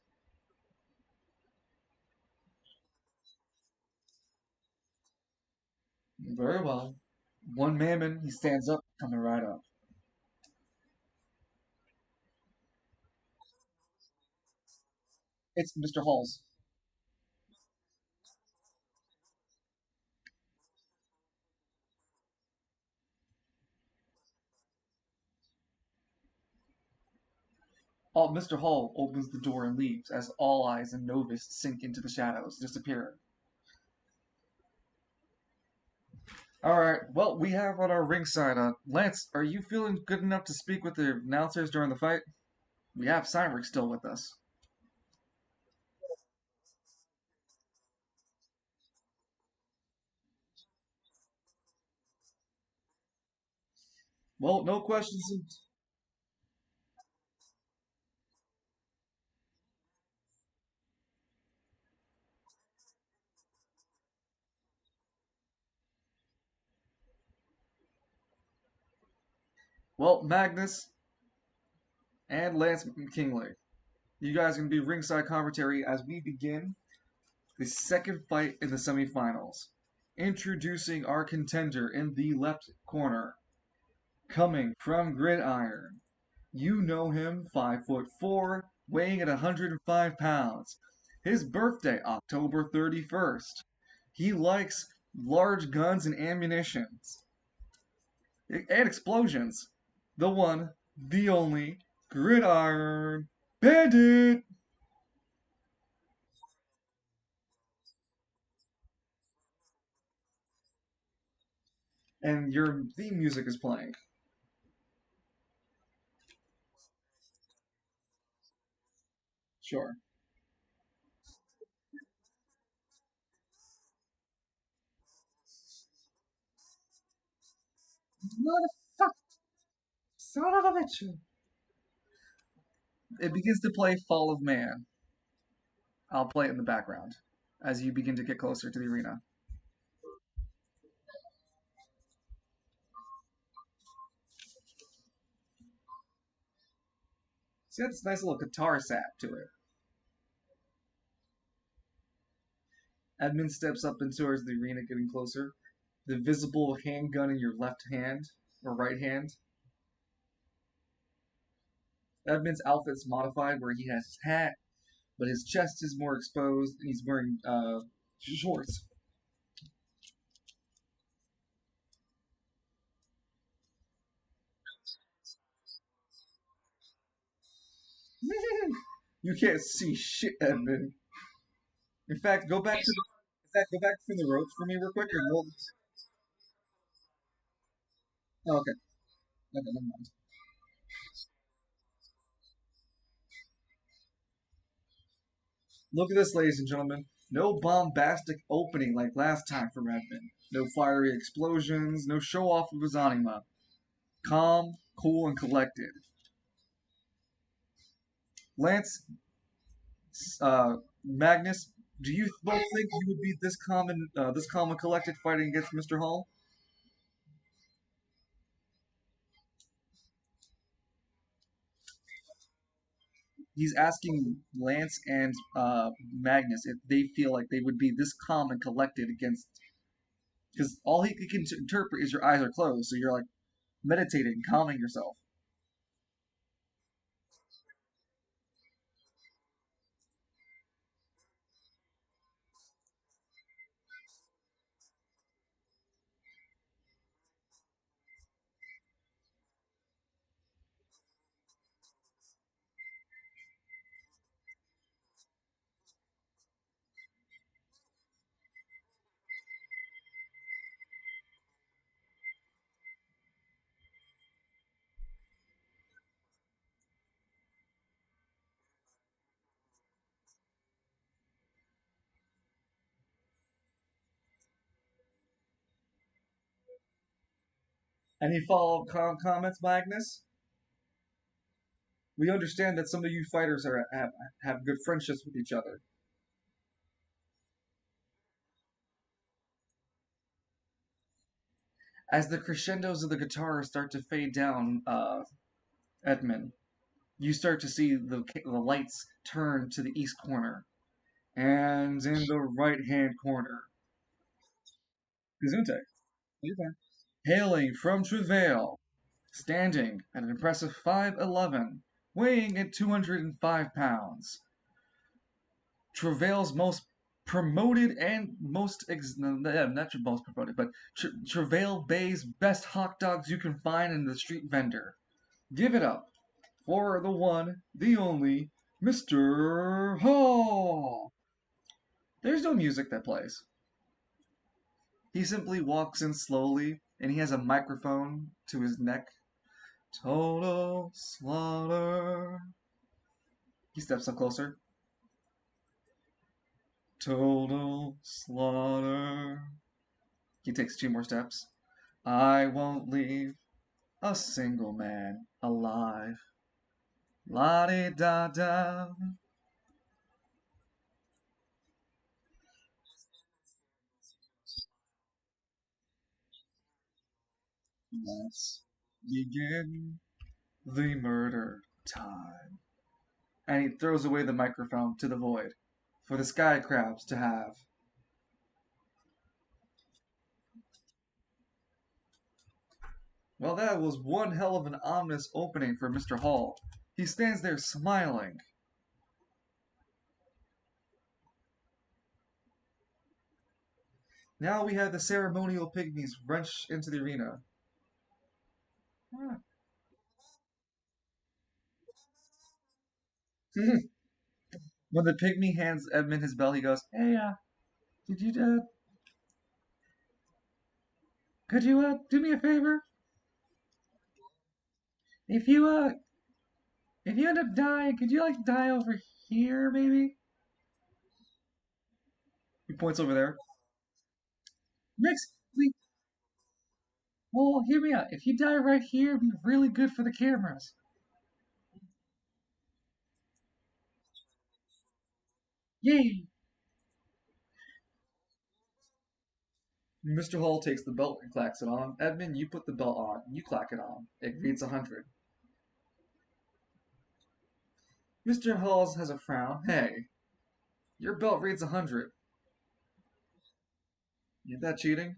Very well. One mammon, he stands up, coming right up. It's Mr. Hall's. Mr. Hall opens the door and leaves as All Eyes and Novus sink into the shadows, disappearing. Alright, well, we have on our ringside, Lance, are you feeling good enough to speak with the announcers during the fight? We have Cyrix still with us. Well, no questions. Well, Magnus and Lance Kingley, you guys can be ringside commentary as we begin the second fight in the semifinals. Introducing our contender in the left corner, coming from Gridiron. You know him, 5'4", weighing at 105 pounds. His birthday, October 31st. He likes large guns and ammunitions. And explosions. The one, the only, Gridiron Bandit! and your theme music is playing. Sure. Motherfucker, son of a bitch. It begins to play Fall of Man. I'll play it in the background as you begin to get closer to the arena. See, that's a nice little guitar sap to it. Edmund steps up and towards the arena, getting closer. The visible handgun in your left hand or right hand. Edmund's outfit's modified where he has his hat, but his chest is more exposed and he's wearing shorts. You can't see shit, Edmund. In fact, go back from the ropes for me real quick, and we'll. Oh, okay, okay, never mind. Look at this, ladies and gentlemen. No bombastic opening like last time for Redman. No fiery explosions. No show off of his anima. Calm, cool, and collected. Lance, Magnus, do you both think you would be this calm and collected fighting against Mr. Hall? He's asking Lance and Magnus if they feel like they would be this calm and collected against, because all he can interpret is your eyes are closed, so you're like meditating, calming yourself. Any follow-up comments, Magnus? We understand that some of you fighters have good friendships with each other. As the crescendos of the guitar start to fade down, Edmund, you start to see the lights turn to the east corner, and in the right hand corner, Gesundheit. You're fine. Hailing from Travail, standing at an impressive 5'11", weighing at 205 pounds. Travail's most promoted and not your most promoted, but Travail Bay's best hot dogs you can find in the street vendor. Give it up for the one, the only, Mr. Hall. There's no music that plays. He simply walks in slowly, and he has a microphone to his neck. Total slaughter. He steps up closer. Total slaughter. He takes two more steps. I won't leave a single man alive. La di da da. Let's begin the murder time. And he throws away the microphone to the void for the sky crabs to have. Well, that was one hell of an ominous opening for Mr. Hall. He stands there smiling. Now we have the ceremonial pygmies rush into the arena. Ah. When the pygmy hands Edmund his bell, he goes, "Hey, did you Could you do me a favor? If you if you end up dying, could you like die over here maybe? He points over there. Next, we well, hear me out. If you die right here, it'd be really good for the cameras. Yay! Mr. Hall takes the belt and clacks it on. Edmund, you put the belt on. You clack it on. It reads 100. Mr. Halls has a frown. Hey, your belt reads 100. Ain't that cheating?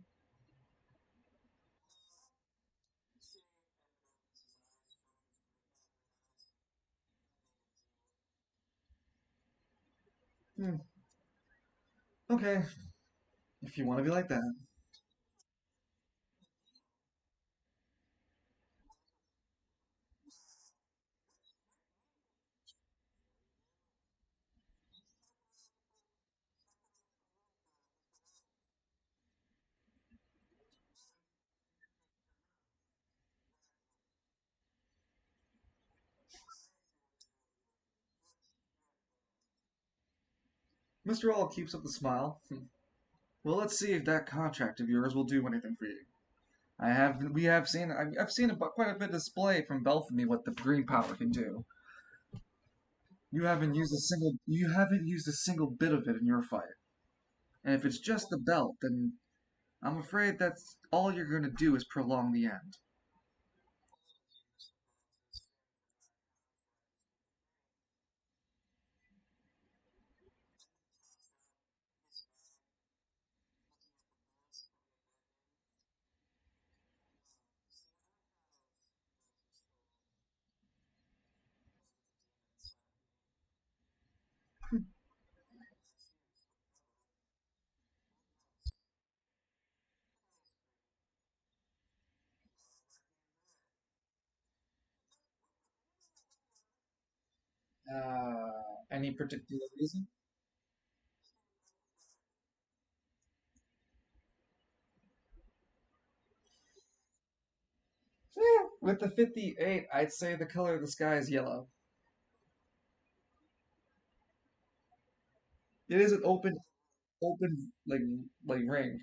Hmm. Okay, if you want to be like that. Mr. Hall keeps up the smile. Well, let's see if that contract of yours will do anything for you. We have seen, I've seen quite a bit of display from Belfamy what the green power can do. You haven't used a single bit of it in your fight. And if it's just the belt, then I'm afraid that's all you're going to do is prolong the end. Any particular reason? With the 58, I'd say the color of the sky is yellow. It is an open like ring.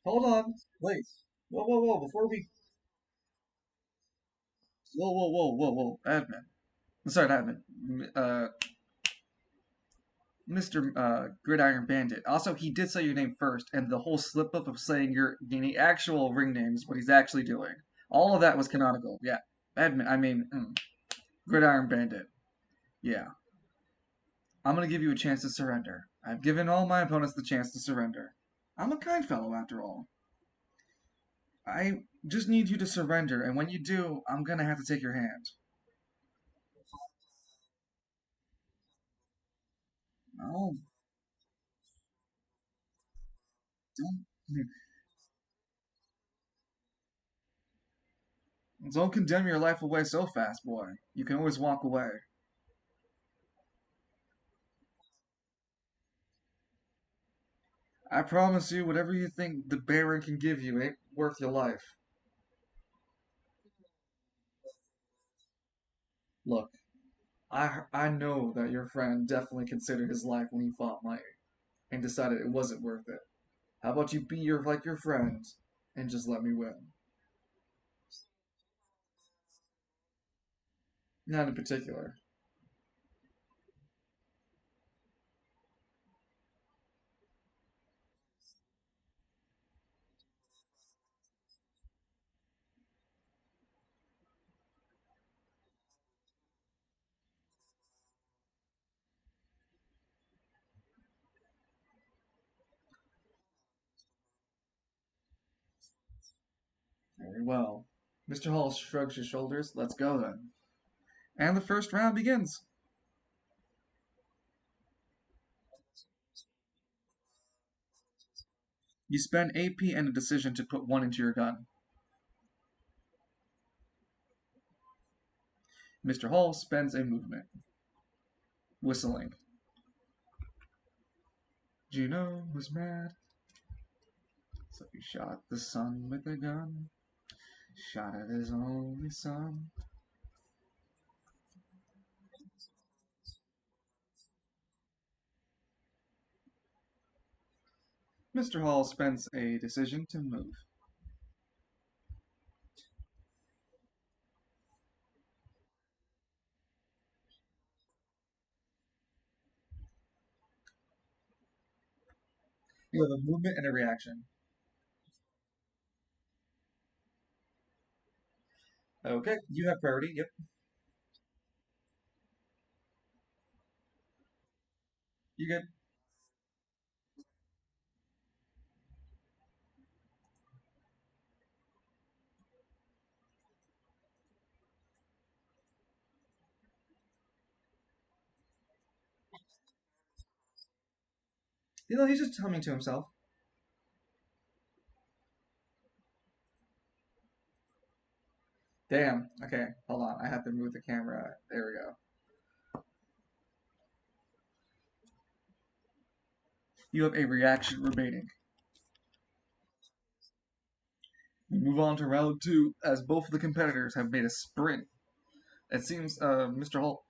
Hold on, wait. Whoa! Whoa! Admin. Sorry, admin. Mr. Gridiron Bandit. Also, he did say your name first, and the whole slip up of saying your the actual ring name is what he's actually doing. All of that was canonical. Yeah, admin. Gridiron Bandit. Yeah, I'm gonna give you a chance to surrender. I've given all my opponents the chance to surrender. I'm a kind fellow, after all. I just need you to surrender, and when you do, I'm gonna have to take your hand. Oh, don't don't condemn your life away so fast, boy. You can always walk away. I promise you, whatever you think the Baron can give you ain't worth your life. Look, I know that your friend definitely considered his life when he fought Mike and decided it wasn't worth it. How about you be your friend and just let me win? Not in particular. Very well. Mr. Hall shrugs his shoulders. Let's go then. And the first round begins. You spend AP and a decision to put one into your gun. Mr. Hall spends a movement, whistling. Juno was mad, so he shot the sun with a gun. Shot at his only son. Mr. Hall spends a decision to move. You have a movement and a reaction. Okay, you have priority. Yep, you good. He's just humming to himself. Damn. Okay, hold on. I have to move the camera. There we go. You have a reaction remaining. We move on to round two, as both of the competitors have made a sprint. It seems Mr. Hall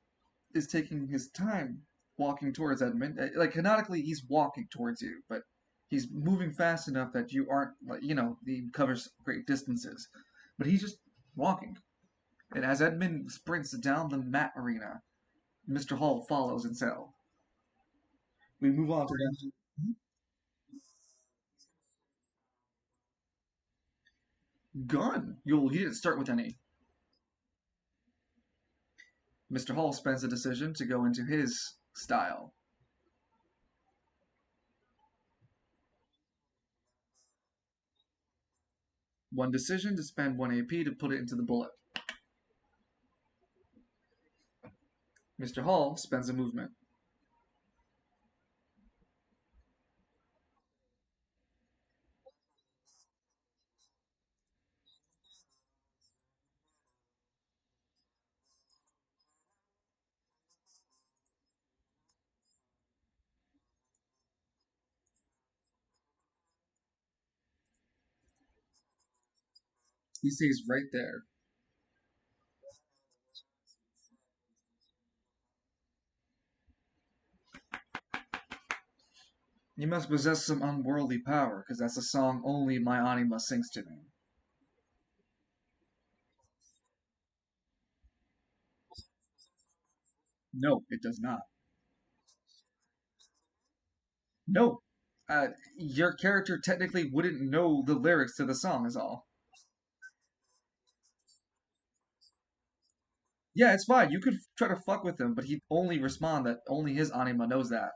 is taking his time walking towards Edmund. Like canonically, he's walking towards you, but he's moving fast enough that you aren't, like, he covers great distances. But he's just walking. And as Edmund sprints down the mat arena, Mr. Hall follows in cell. We move on to gun. He didn't start with any. Mr. Hall spends a decision to go into his style. One decision to spend one AP to put it into the bullet. Mr. Hall spends a movement. He stays right there. You must possess some unworldly power, because that's a song only my anima sings to me. No, it does not. No. Your character technically wouldn't know the lyrics to the song, is all. Yeah, it's fine. You could try to fuck with him, but he'd only respond that only his anima knows that.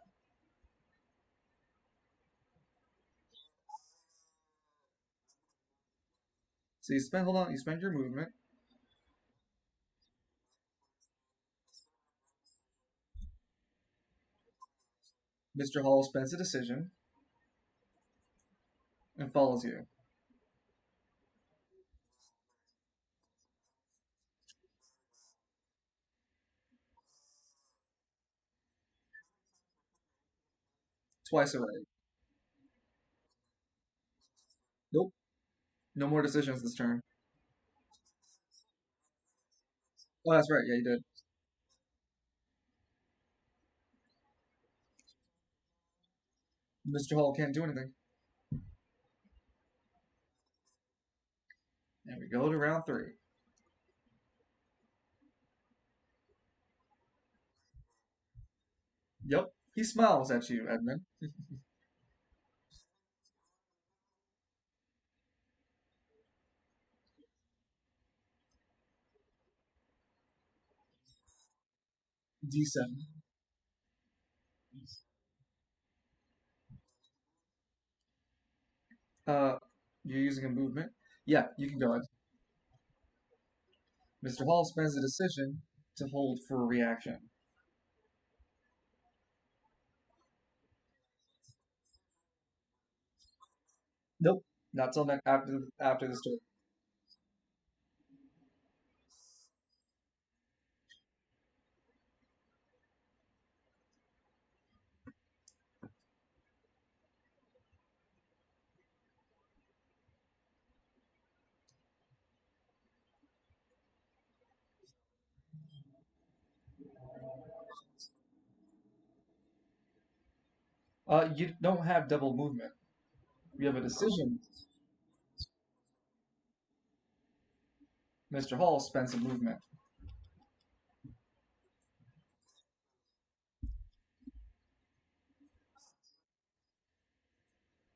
So hold on, you spend your movement. Mr. Hall spends a decision and follows you. Twice already. Nope. No more decisions this turn. Oh, that's right. Yeah, you did. Mr. Hall can't do anything. And we go to round three. Yep. He smiles at you, Edmund. D7. Uh, you're using a movement? Yeah, you can go ahead. Mr. Hall spends a decision. to hold for a reaction. Nope, not till after this turn. You don't have double movement. You have a decision. Mr. Hall spends a movement.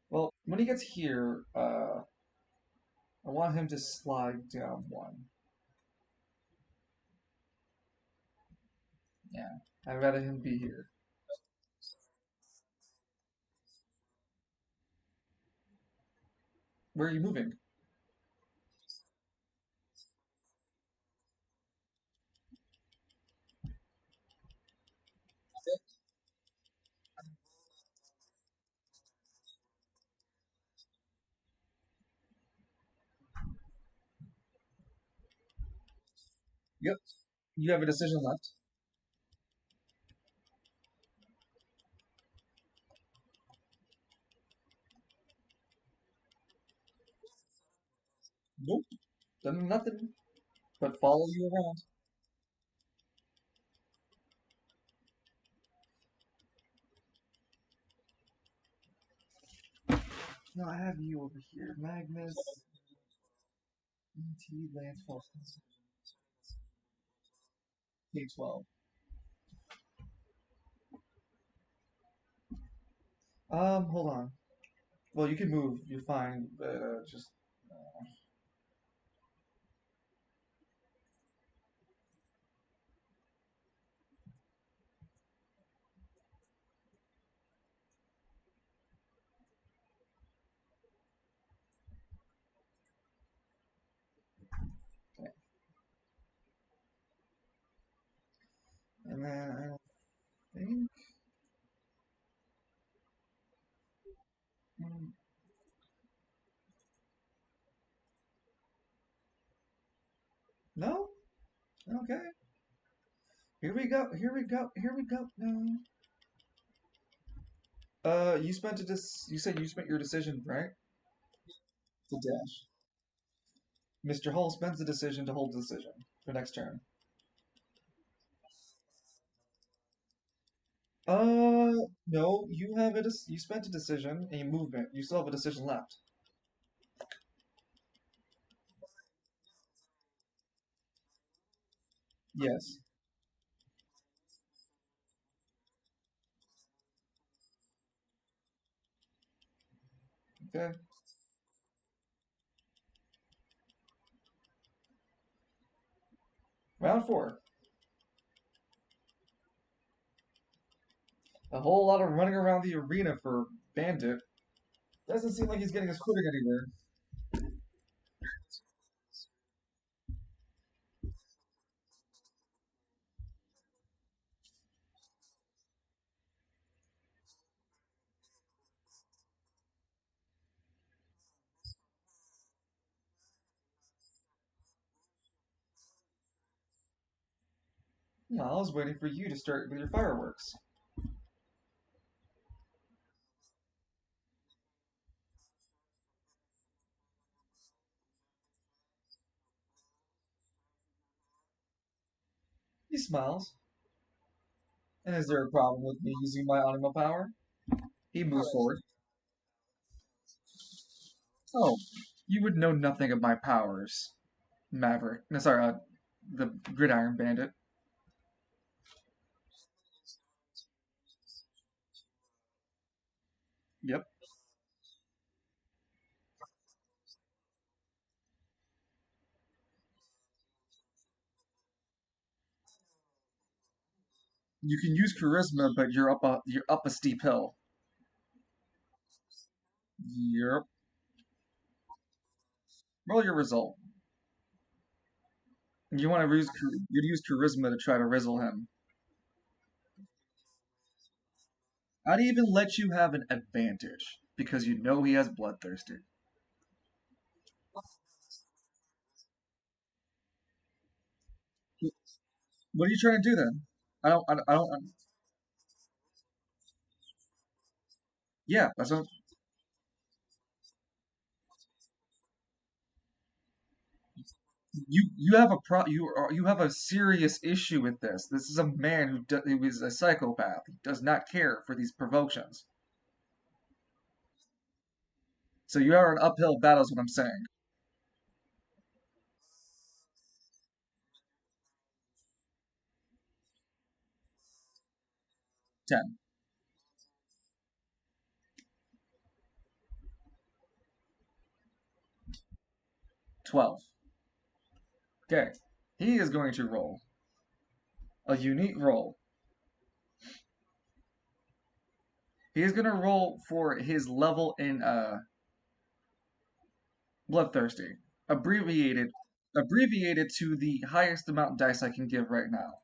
Well, when he gets here, I want him to slide down one. Yeah, I'd rather him be here. Where are you moving? Yep. You have a decision left. Nope. Done nothing but follow you around. No, I have you over here. Magnus, E.T., Lance, K12. Hold on. Well, you can move. You're fine, but just okay. And then I don't think. mm, No. Okay. Here we go. Here we go. Here we go. No. You spent a You said you spent your decision, right? To dash. Mr. Hull spends the decision to hold the decision for next turn. No. You have it. You spent a decision, a movement. You still have a decision left. Yes. Okay. Round four. A whole lot of running around the arena for Bandit. Doesn't seem like he's getting his footing anywhere. No, I was waiting for you to start with your fireworks. He smiles. And is there a problem with me using my anima power? He moves forward. Oh, you would know nothing of my powers, Maverick. No, sorry, the Gridiron Bandit. Yep. You can use charisma, but you're up a steep hill. Yep. Roll your result. You want to use you'd use charisma to try to rizzle him. I'd even let you have an advantage because you know he has bloodthirsty. What are you trying to do then? I don't. Yeah, that's what. You have a you have a serious issue with this. This is a man who is a psychopath. He does not care for these promotions. So you are an uphill battle, is what I'm saying. 10, 12. Okay. He is going to roll a unique roll. He is going to roll for his level in bloodthirsty, abbreviated abbreviated to the highest amount of dice I can give right now.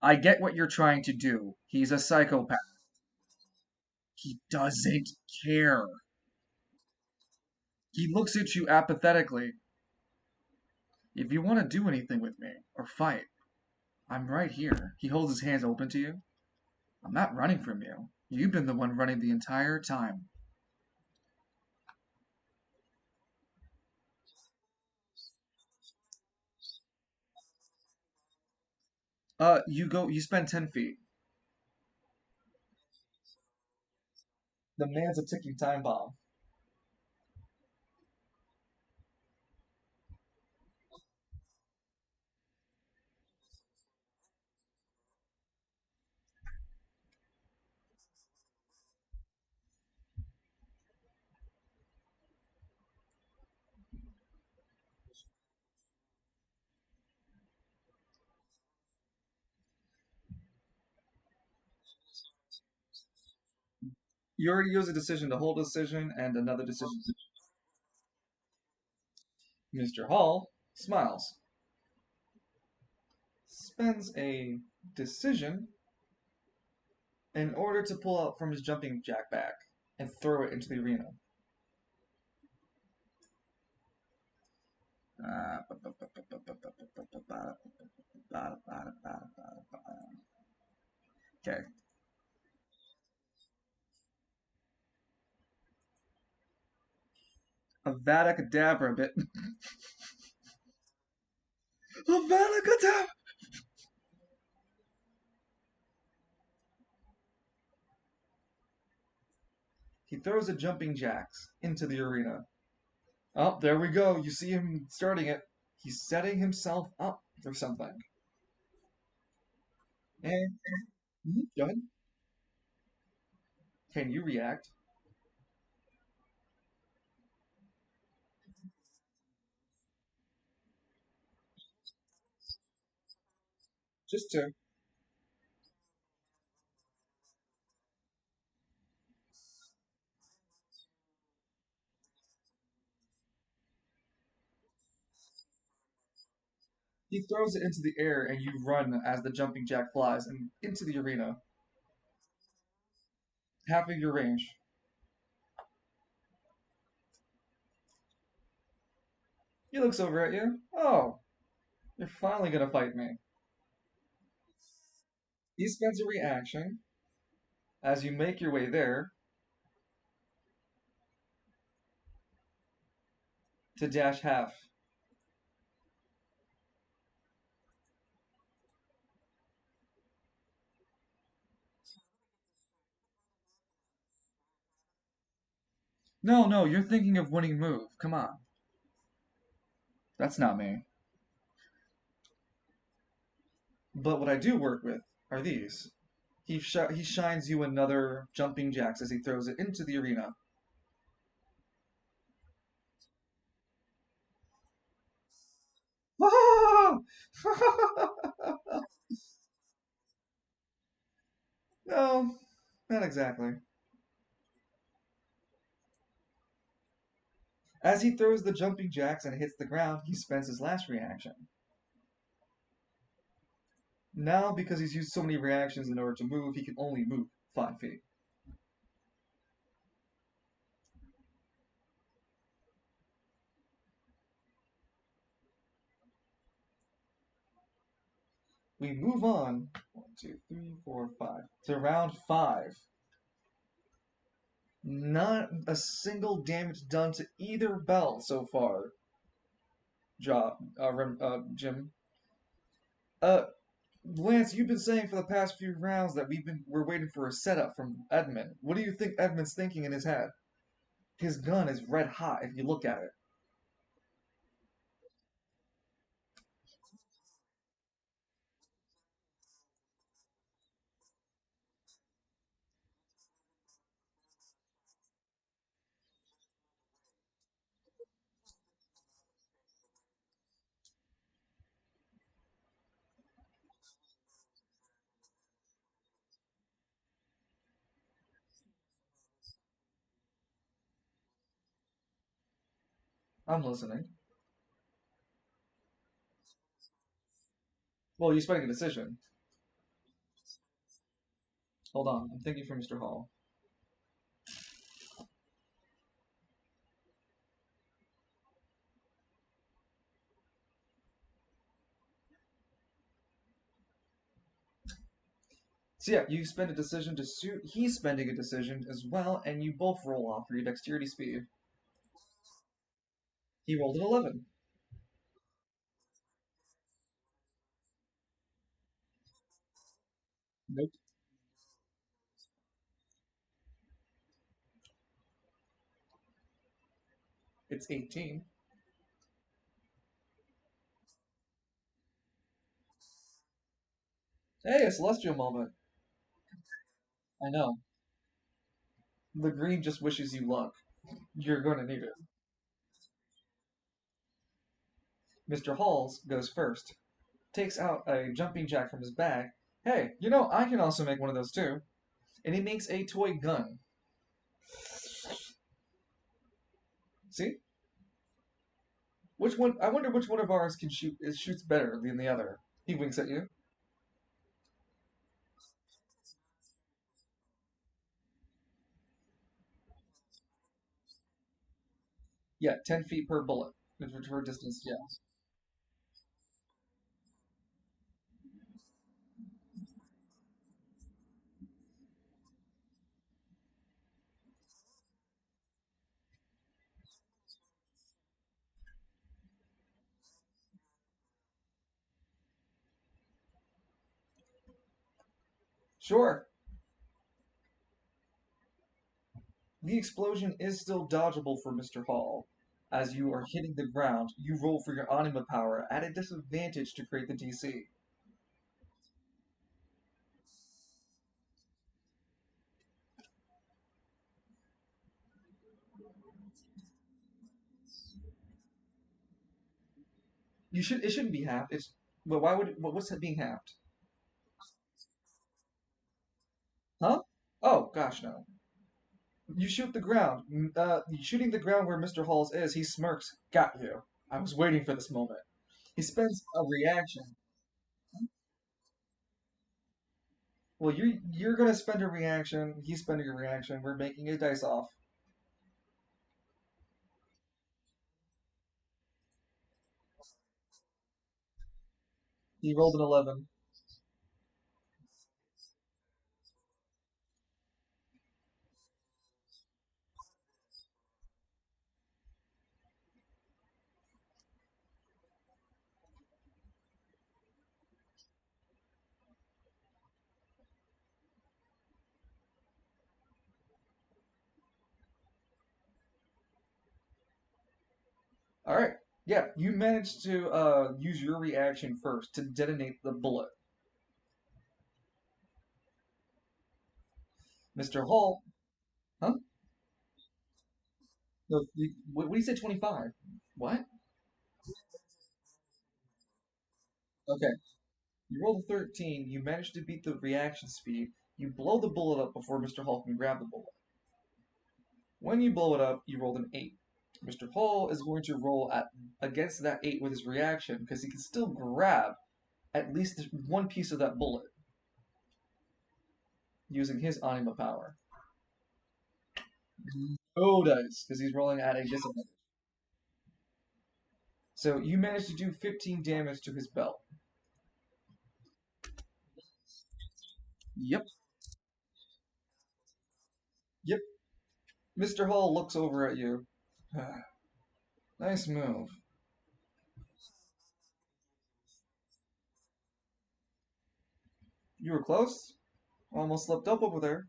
I get what you're trying to do. He's a psychopath. He doesn't care. He looks at you apathetically. If you want to do anything with me or fight, I'm right here. He holds his hands open to you. I'm not running from you. You've been the one running the entire time. You spend 10 feet. The man's a ticking time bomb. You already used a decision to hold a decision and another decision. Mr. Hall smiles, spends a decision in order to pull out from his jumping jack bag and throw it into the arena. Okay. Avada Kedavra a bit. Avada Kedavra! He throws the jumping jacks into the arena. Oh, there we go. You see him starting it. He's setting himself up for something. And go ahead. Can you react? Just to. He throws it into the air, and you run as the jumping jack flies and into the arena. Half of your range. He looks over at you. Oh, you're finally gonna fight me. He spends a reaction as you make your way there to dash half. No, no, you're thinking of winning move. Come on. That's not me. But what I do work with are these. He shines you another jumping jacks as he throws it into the arena. No, not exactly. As he throws the jumping jacks and hits the ground, he spends his last reaction. Now, because he's used so many reactions in order to move, he can only move 5 feet. We move on, 1, 2, 3, 4, 5, to round 5. Not a single damage done to either bell so far. Jim. Uh, Lance, you've been saying for the past few rounds that we're waiting for a setup from Edmund. What do you think Edmund's thinking in his head? His gun is red hot if you look at it. I'm listening. Well, you're making a decision. Hold on, I'm thinking for Mr. Hall. So yeah, you spend a decision to shoot. He's spending a decision as well, and you both roll off for your dexterity speed. He rolled an 11. Nope. It's 18. Hey, a celestial moment. I know. The green just wishes you luck. You're going to need it. Mr. Halls goes first, takes out a jumping jack from his bag. Hey, I can also make one of those too. And he makes a toy gun. See? Which one? I wonder which one of ours can shoot. It shoots better than the other. He winks at you. Yeah, 10 feet per bullet. For distance, yeah. Sure. The explosion is still dodgeable for Mr. Hall. As you are hitting the ground, you roll for your anima power at a disadvantage to create the DC. It shouldn't be halved. It's But why would what's it being halved? Huh? Oh gosh, no. You shoot the ground. Shooting the ground where Mr. Halls is, he smirks. Got you. I was waiting for this moment. He spends a reaction. Well, you're gonna spend a reaction. He's spending a reaction. We're making a dice off. He rolled an 11. All right. Yeah, you managed to use your reaction first to detonate the bullet. Mr. Hall, huh? No, what do you say? 25? What? Okay. You rolled a 13. You managed to beat the reaction speed. You blow the bullet up before Mr. Hall can grab the bullet. When you blow it up, you rolled an 8. Mr. Hall is going to roll at against that 8 with his reaction because he can still grab at least one piece of that bullet using his anima power. No dice because he's rolling at a disadvantage. So you managed to do 15 damage to his belt. Yep, yep. Mr. Hall looks over at you. Nice move. You were close. Almost slipped up over there.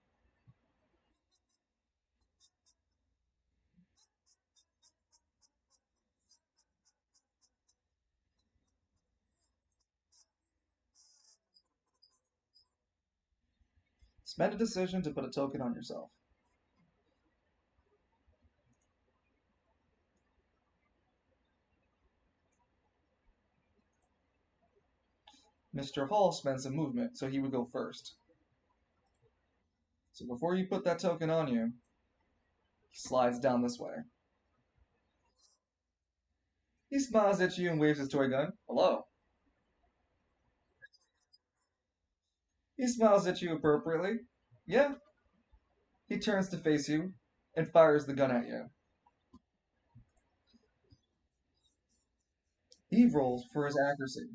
Spend a decision to put a token on yourself. Mr. Hall spends a movement, so he would go first. So before you put that token on you, he slides down this way. He smiles at you and waves his toy gun. Hello. He smiles at you appropriately. Yeah. He turns to face you and fires the gun at you. He rolls for his accuracy.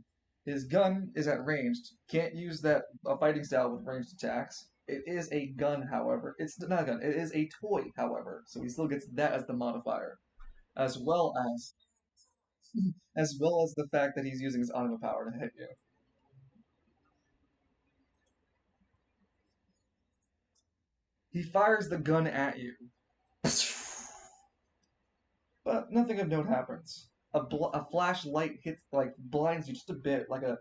His gun is at ranged. Can't use that fighting style with ranged attacks. It is a gun, however. It's not a gun. It is a toy, however. So he still gets that as the modifier, as well as as well as the fact that he's using his anima power to hit you. He fires the gun at you, but nothing of note happens. A flashlight hits like blinds you just a bit, like a.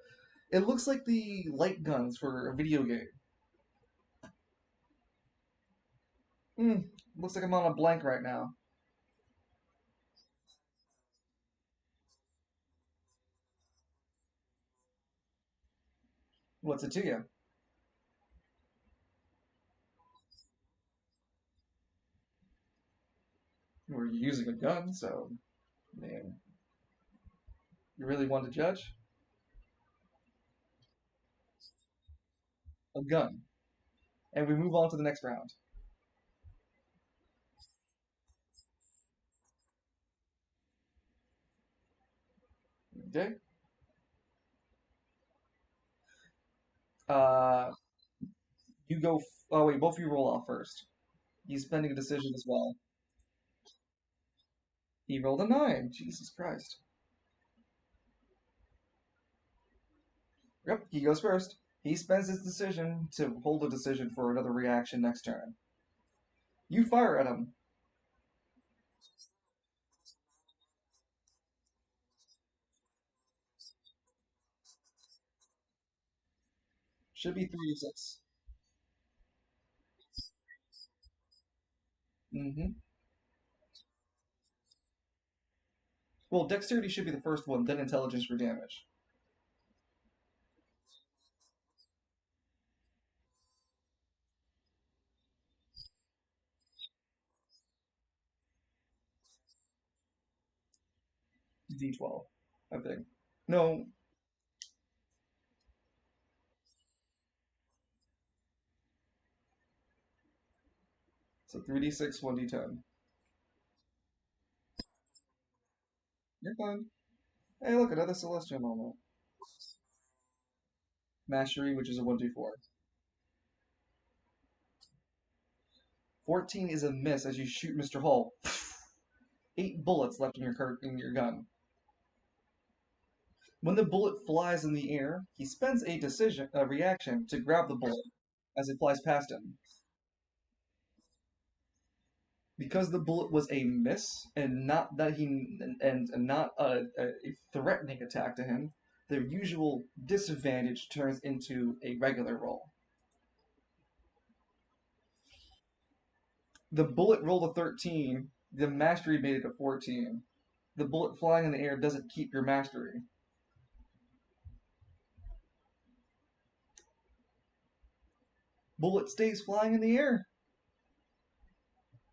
It looks like the light guns for a video game. Looks like I'm on a blank right now. What's it to you? We're using a gun, so man, you really want to judge? A gun, and we move on to the next round. Okay. Uh, you go. Oh wait, both of you roll off first. He's spending a decision as well. He rolled a 9. Jesus Christ. Yep, he goes first. He spends his decision to hold a decision for another reaction next turn. You fire at him. Should be 3d6. Mm-hmm. Well, dexterity should be the first one, then intelligence for damage. D12, I think. No, so 3d6, 1d10. You're fine. Hey, look, another celestial moment. Mastery, which is a 1d4. 14 is a miss as you shoot Mr. Hall. 8 bullets left in your gun. When the bullet flies in the air, he spends a reaction to grab the bullet as it flies past him. Because the bullet was a miss and not that he and not a threatening attack to him, the usual disadvantage turns into a regular roll. The bullet rolled a 13. The mastery made it a 14. The bullet flying in the air doesn't keep your mastery. Bullet stays flying in the air,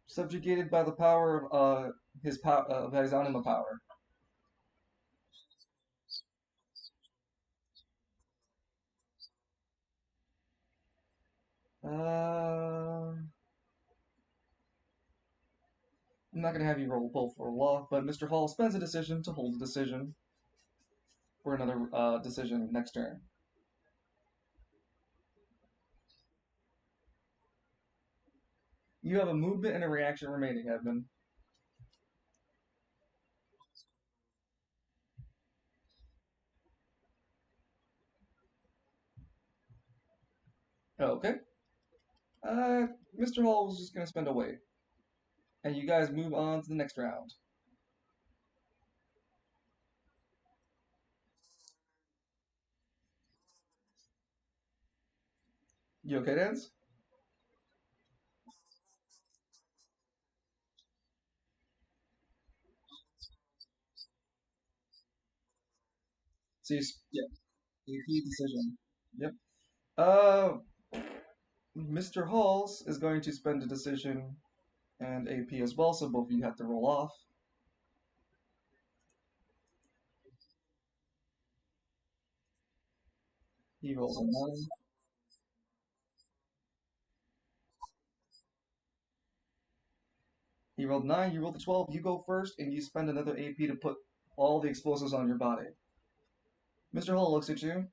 subjugated by the power of his anima power. I'm not gonna have you roll both for law, but Mr. Hall spends a decision to hold a decision for another decision next turn. You have a movement and a reaction remaining, Edmund. Okay. Uh, Mr. Hall was just gonna spend a wait, and you guys move on to the next round. You okay, Dance? So yeah, AP decision. Yep. Uh, Mr. Halls is going to spend a decision and AP as well, so both of you have to roll off. He rolls a 9. He rolled 9, you rolled a 12. You go first, and you spend another AP to put all the explosives on your body. Mr. Hall looks at you.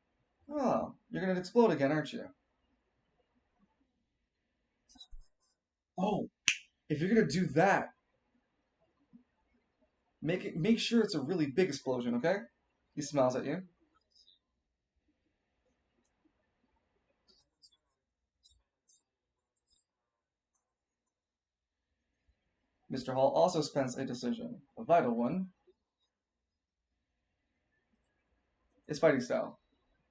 Oh, you're gonna explode again, aren't you? Oh, if you're gonna do that, make sure it's a really big explosion, okay? He smiles at you. Mr. Hall also spends a decision, a vital one. It's fighting style.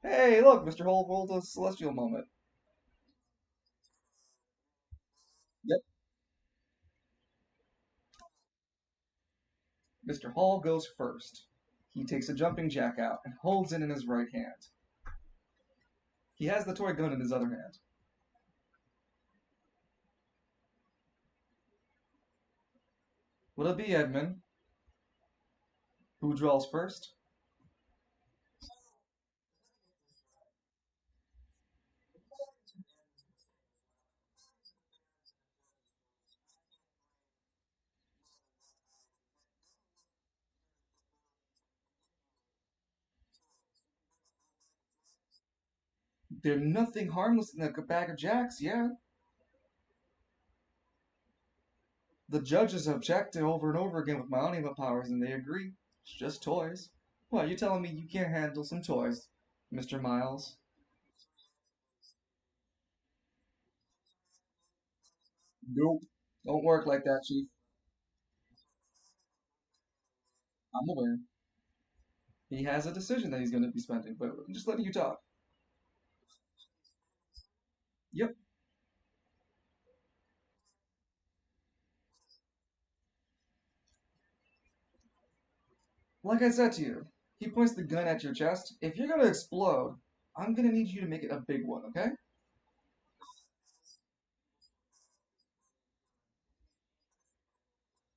Hey, look, Mr. Hall rolled a celestial moment. Yep. Mr. Hall goes first. He takes a jumping jack out and holds it in his right hand. He has the toy gun in his other hand. Will it be Edmund who draws first? There's nothing harmless in a bag of jacks, yeah. The judges objected over and over again with my anima powers, and they agree. It's just toys. What, you telling me you can't handle some toys, Mr. Miles? Nope. Don't work like that, Chief. I'm aware. He has a decision that he's going to be spending, but I'm just letting you talk. Yep. Like I said to you, he points the gun at your chest. If you're going to explode, I'm going to need you to make it a big one, okay?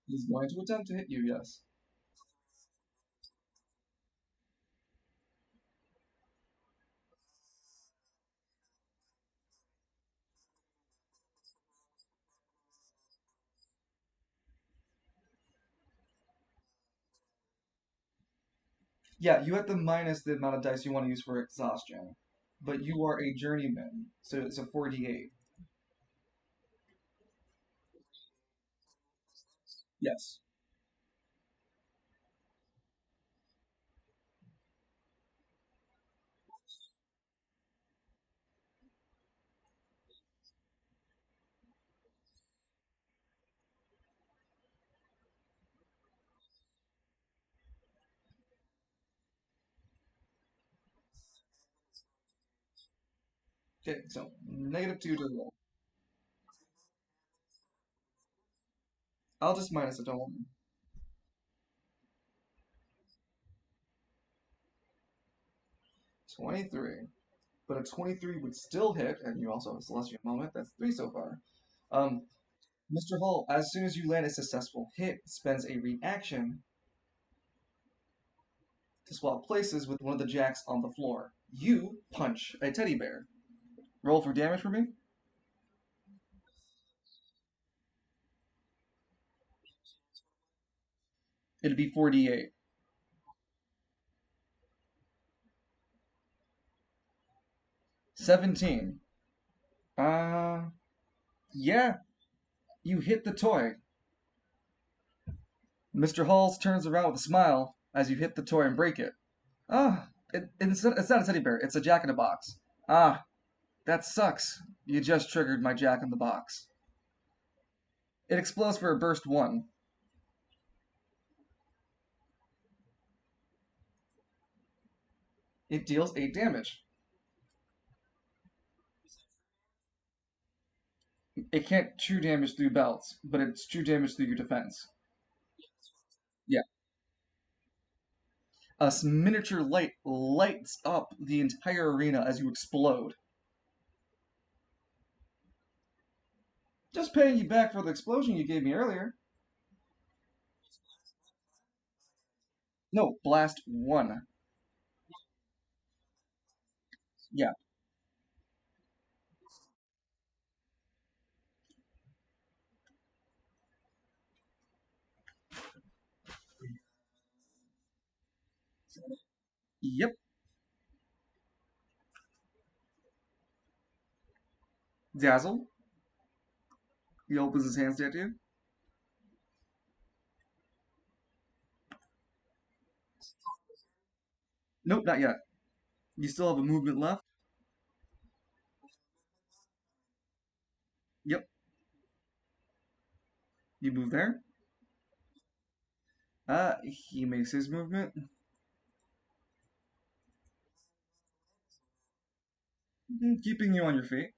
He's going to attempt to hit you, yes. Yeah, you have to minus the amount of dice you want to use for exhaustion. But you are a journeyman, so it's a 4d8. Yes. Okay, so -2 to the roll. I'll just minus it, don't worry. 23. But a 23 would still hit, and you also have a celestial moment. That's 3 so far. Um, Mr. Hall, as soon as you land a successful hit, spends a reaction to swap places with one of the jacks on the floor. You punch a teddy bear. Roll for damage for me. It'd be 4d8. 17. Uh, yeah, you hit the toy. Mr. Halls turns around with a smile as you hit the toy and break it. Ah, it's not a teddy bear, it's a jack in a box. Ah, that sucks. You just triggered my jack in the box. It explodes for a burst 1. It deals 8 damage. It can't true damage through belts, but it's true damage through your defense. Yeah. A miniature light lights up the entire arena as you explode. Just paying you back for the explosion you gave me earlier. No, blast 1. Yeah. Yep. Dazzle. He opens his hands at you. Nope, not yet. You still have a movement left. Yep. You move there. He makes his movement, keeping you on your feet.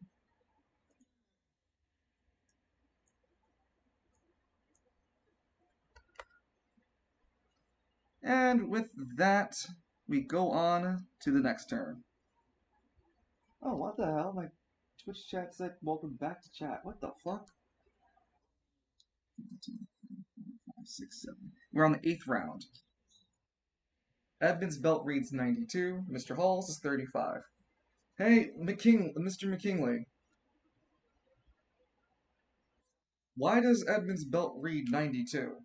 And with that, we go on to the next turn. Oh, what the hell? My Twitch chat said, welcome back to chat. What the fuck? 5, 6, 7. We're on the 8th round. Edmund's belt reads 92. Mr. Hall's is 35. Hey, Mr. McKinley, why does Edmund's belt read 92?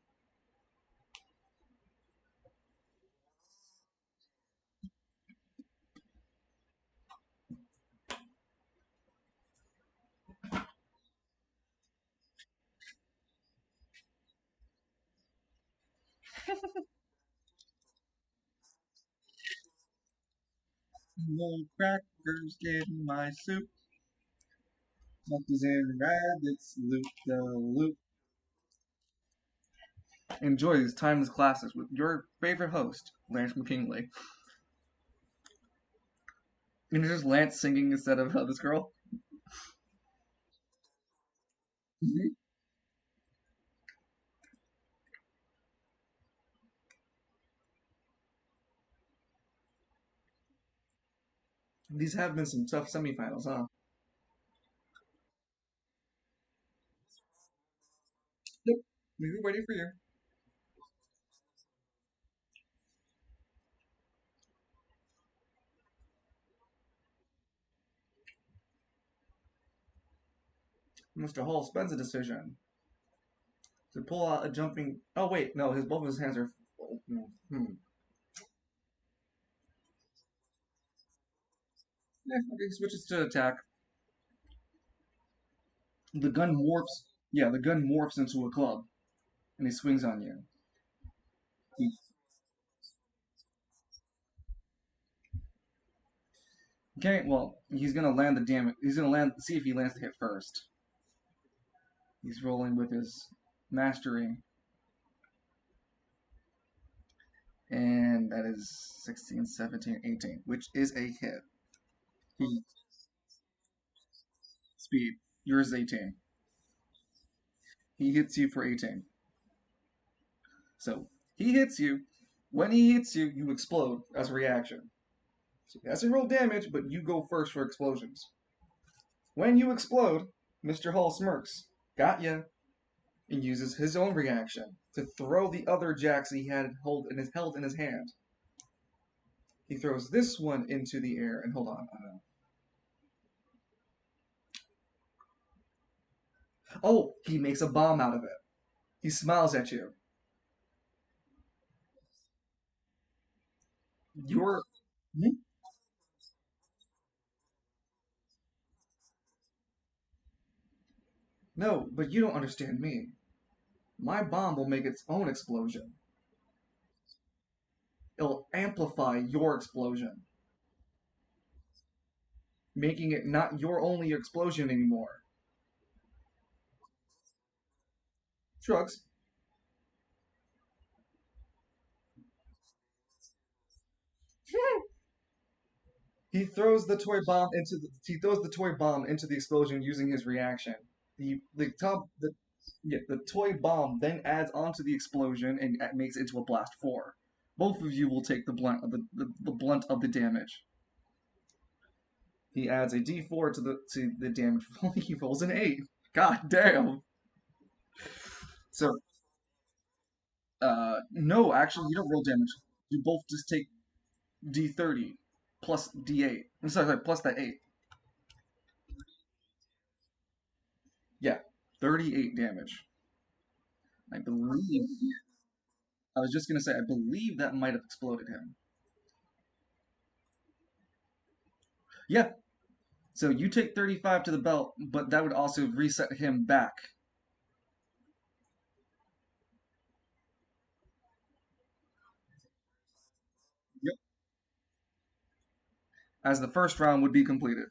No crackers in my soup. Monkeys and rabbits loop the loop. Enjoy these timeless classes with your favorite host, Lance McKinley. And it's just Lance singing instead of this girl. Mhm. These have been some tough semifinals, huh? Nope. We're waiting for you. Mr. Hall spends a decision to pull out a jumping. Oh wait, no, his both of his hands are. Hmm. Yeah, okay, he switches to attack. The gun morphs. Yeah, the gun morphs into a club, and he swings on you. He- Okay, well, he's gonna land the damage. He's gonna land. See if he lands the hit first. He's rolling with his mastery, and that is 16, 17, 18, which is a hit. He speed. Yours is 18. He hits you for 18. So he hits you. When he hits you, you explode as a reaction. So he hasn't rolled damage, but you go first for explosions. When you explode, Mr. Hall smirks. Got ya. and uses his own reaction to throw the other jacks he had held in his hand. He throws this one into the air, and hold on. Oh, he makes a bomb out of it. He smiles at you. You're. Hmm? No, but you don't understand me. My bomb will make its own explosion. It'll amplify your explosion, making it not your only explosion anymore. Shrugs. He throws the toy bomb into the explosion using his reaction. The toy bomb then adds onto the explosion and makes it into a blast four. Both of you will take the blunt of the damage. He adds a D4 to the damage. He rolls an 8. God damn. So no, actually you don't roll damage. You both just take D30 plus D8. I'm sorry, plus that 8. Yeah, 38 damage. I believe. I was just gonna say, I believe that might have exploded him. Yeah. So you take 35 to the belt, but that would also reset him back. Yep. As the first round would be completed.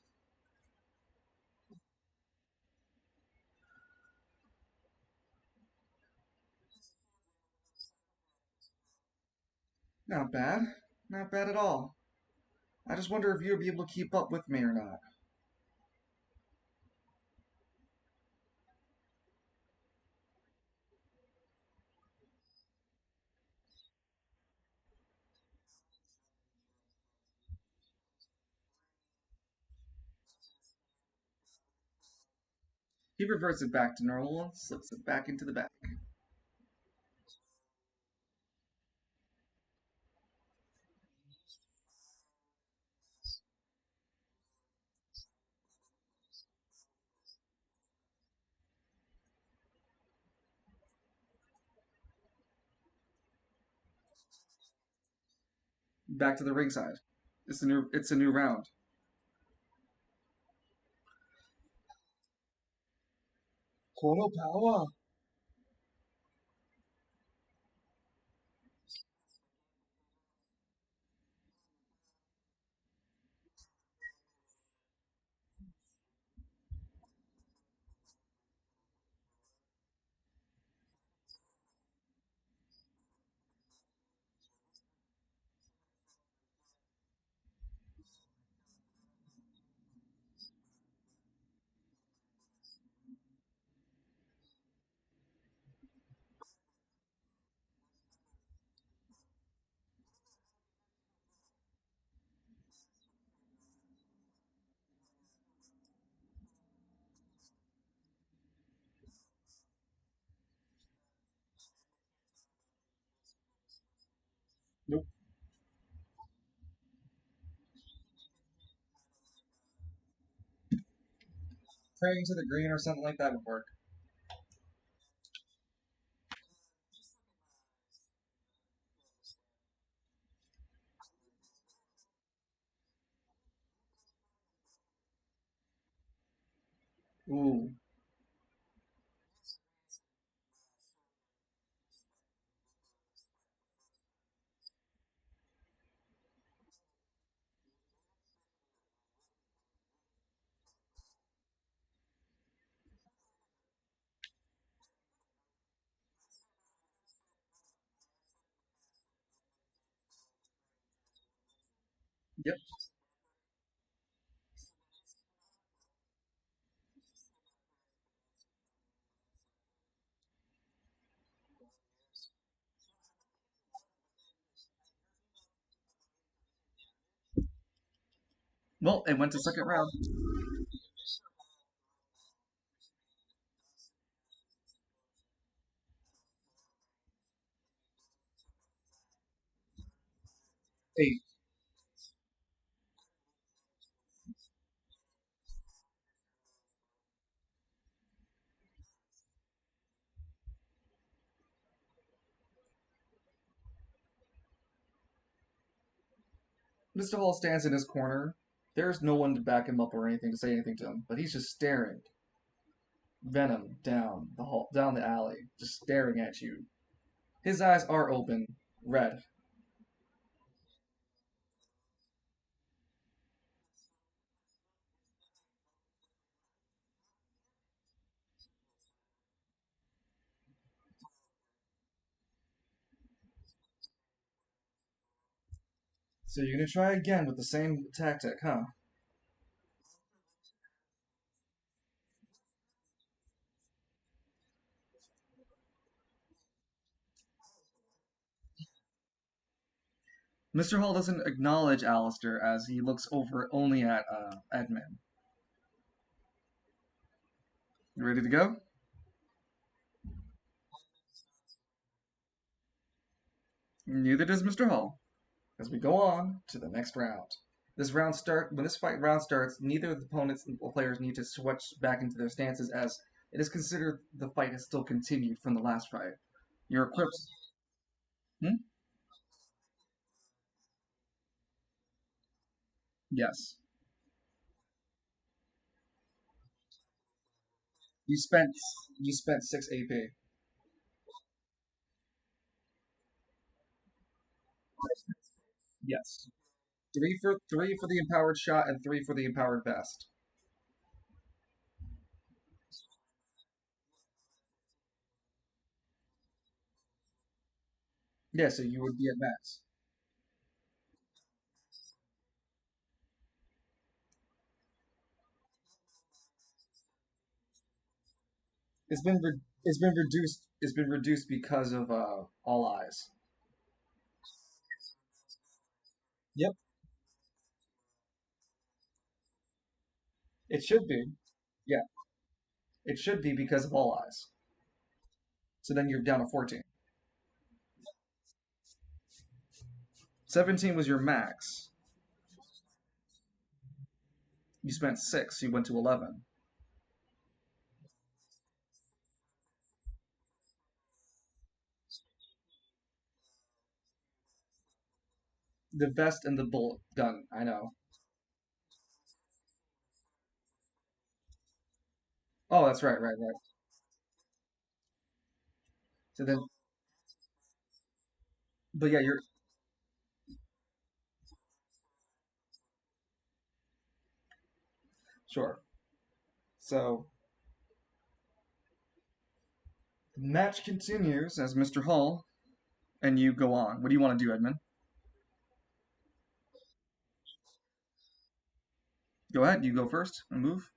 Not bad. Not bad at all. I just wonder if you'll be able to keep up with me or not. He reverts it back to normal and slips it back into the bag. Back to the ringside. It's a new round. Kono power. Nope. Praying to the green or something like that would work. Ooh. Yep. Well, it went to second round. 8. Mr. Hall stands in his corner. There's no one to back him up or anything to say anything to him, but he's just staring venom down the hall, down the alley, just staring at you. His eyes are open, red. So you're gonna try again with the same tactic, huh? Mr. Hall doesn't acknowledge Alistair as he looks over only at Edmund. You ready to go? Neither does Mr. Hall. As we go on to the next round. When this fight round starts, neither of the opponents and players need to switch back into their stances as it is considered the fight has still continued from the last fight. You're equipped. Hmm? Yes. You spent you spent 6 AP. Yes. Three for the empowered shot and 3 for the empowered vest. Yeah, so you would be at max. It's been reduced because of all eyes. Yep. It should be. Yeah, it should be because of all eyes. So then you're down to 14. 17 was your max. You spent 6, you went to 11. The vest and the bullet gun, I know. Oh, that's right. So then, but yeah, you're sure. So the match continues as Mr. Hull and you go on. What do you want to do, Edmund? Go ahead, you go first and move.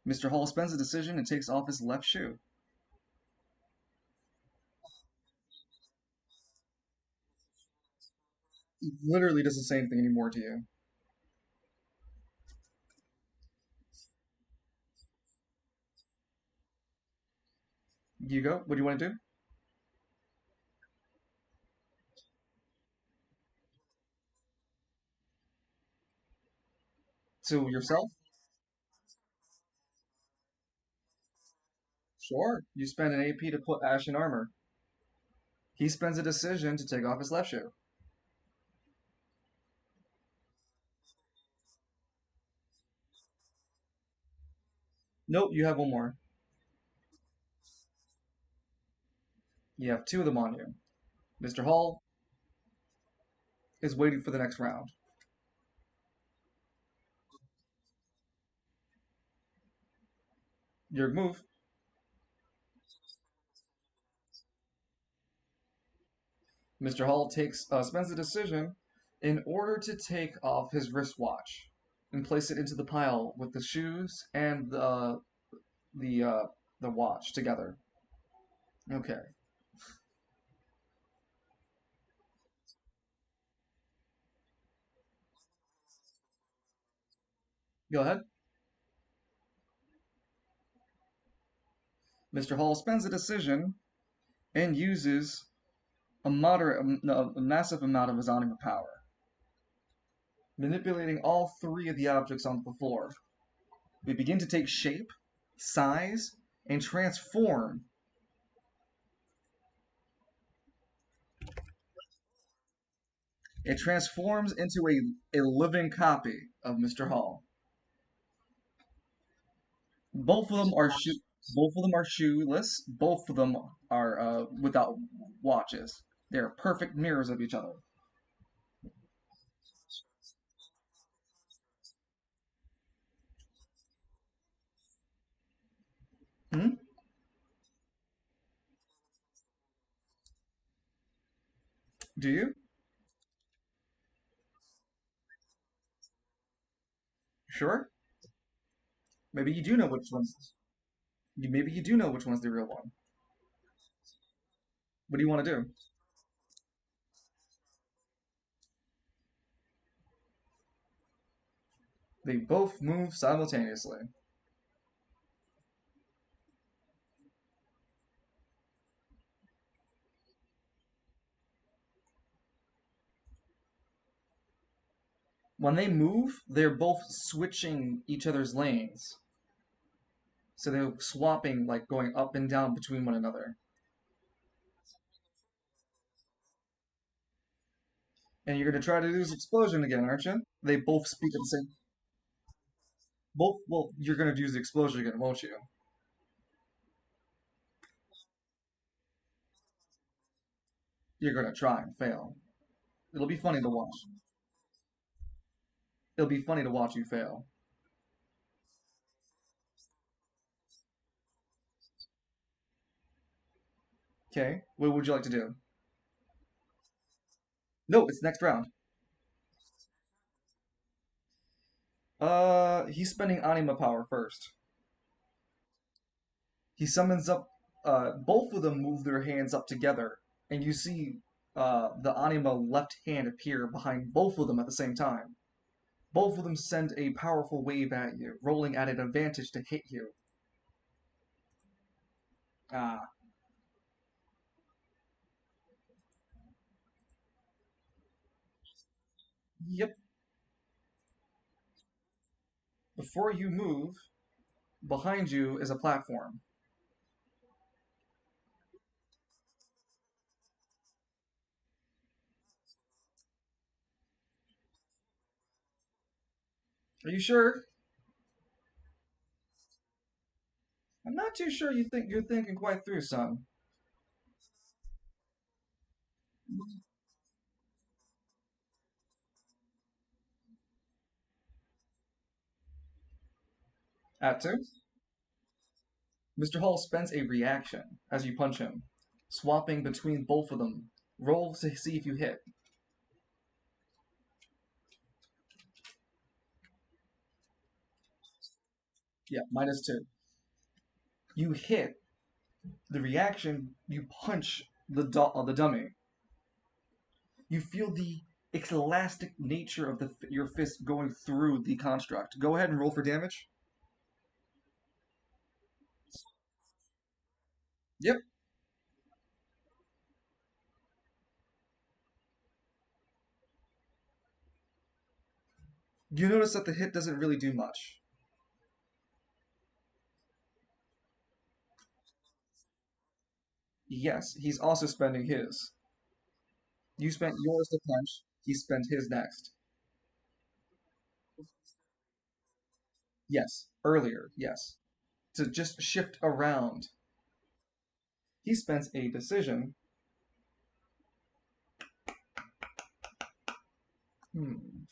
Mr. Hull spends a decision and takes off his left shoe. He literally doesn't say anything anymore to you. You go. What do you want to do? To yourself? Sure. You spend an AP to put Ash in armor. He spends a decision to take off his left shoe. Nope, you have one more. You have 2 of them on you. Mr. Hall is waiting for the next round. Your move. Mr. Hall takes spends a decision in order to take off his wristwatch and place it into the pile with the shoes and the uh, the watch together. Okay. Go ahead. Mr. Hall spends a decision and uses no, a massive amount of his anima power, manipulating all three of the objects on the floor. They begin to take shape, size, and transform. It transforms into a living copy of Mr. Hall. Both of them are shoe. Both of them are shoeless. Both of them are without watches. They're perfect mirrors of each other. Hmm? Do you? Sure. Maybe you do know which ones. Maybe you do know which one's the real one. What do you want to do? They both move simultaneously. When they move, they're both switching each other's lanes. So they're swapping, like going up and down between one another. And you're gonna try to do this explosion again, aren't you? They both speak at the same. Both. Well, you're gonna use the explosion again, won't you? You're gonna try and fail. It'll be funny to watch. It'll be funny to watch you fail. Okay. What would you like to do? No, it's next round. He's spending anima power first. He summons up. Both of them move their hands up together, and you see the anima left hand appear behind both of them at the same time. Both of them send a powerful wave at you, rolling at an advantage to hit you. Ah, yep. Before you move, behind you is a platform. Are you sure? I'm not too sure you think you're thinking quite through, son. At two, Mr. Hall spends a reaction as you punch him, swapping between both of them. Roll to see if you hit. Yeah, -2. You hit the reaction. You punch the dummy. You feel the elastic nature of your fist going through the construct. Go ahead and roll for damage. Yep. You notice that the hit doesn't really do much. Yes, he's also spending his. You spent yours to punch. He spent his next. Yes, earlier. Yes, to just shift around. He spends a decision. Hmm.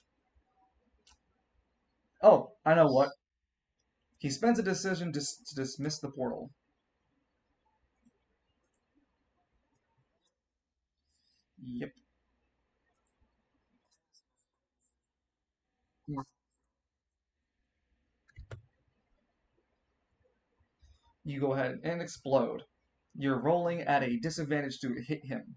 Oh, I know what. He spends a decision to dismiss the portal. Yep. You go ahead and explode. You're rolling at a disadvantage to hit him.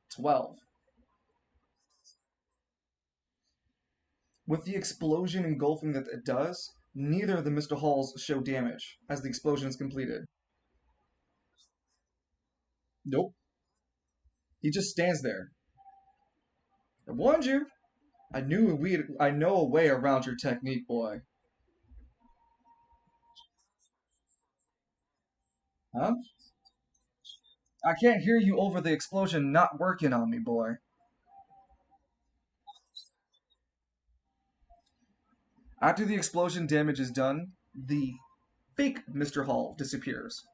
$12. With the explosion engulfing that it does, neither of the Mr. Halls show damage as the explosion is completed. Nope. He just stands there. I warned you. I know a way around your technique, boy. Huh? I can't hear you over the explosion not working on me, boy. After the explosion damage is done, the fake Mr. Hall disappears.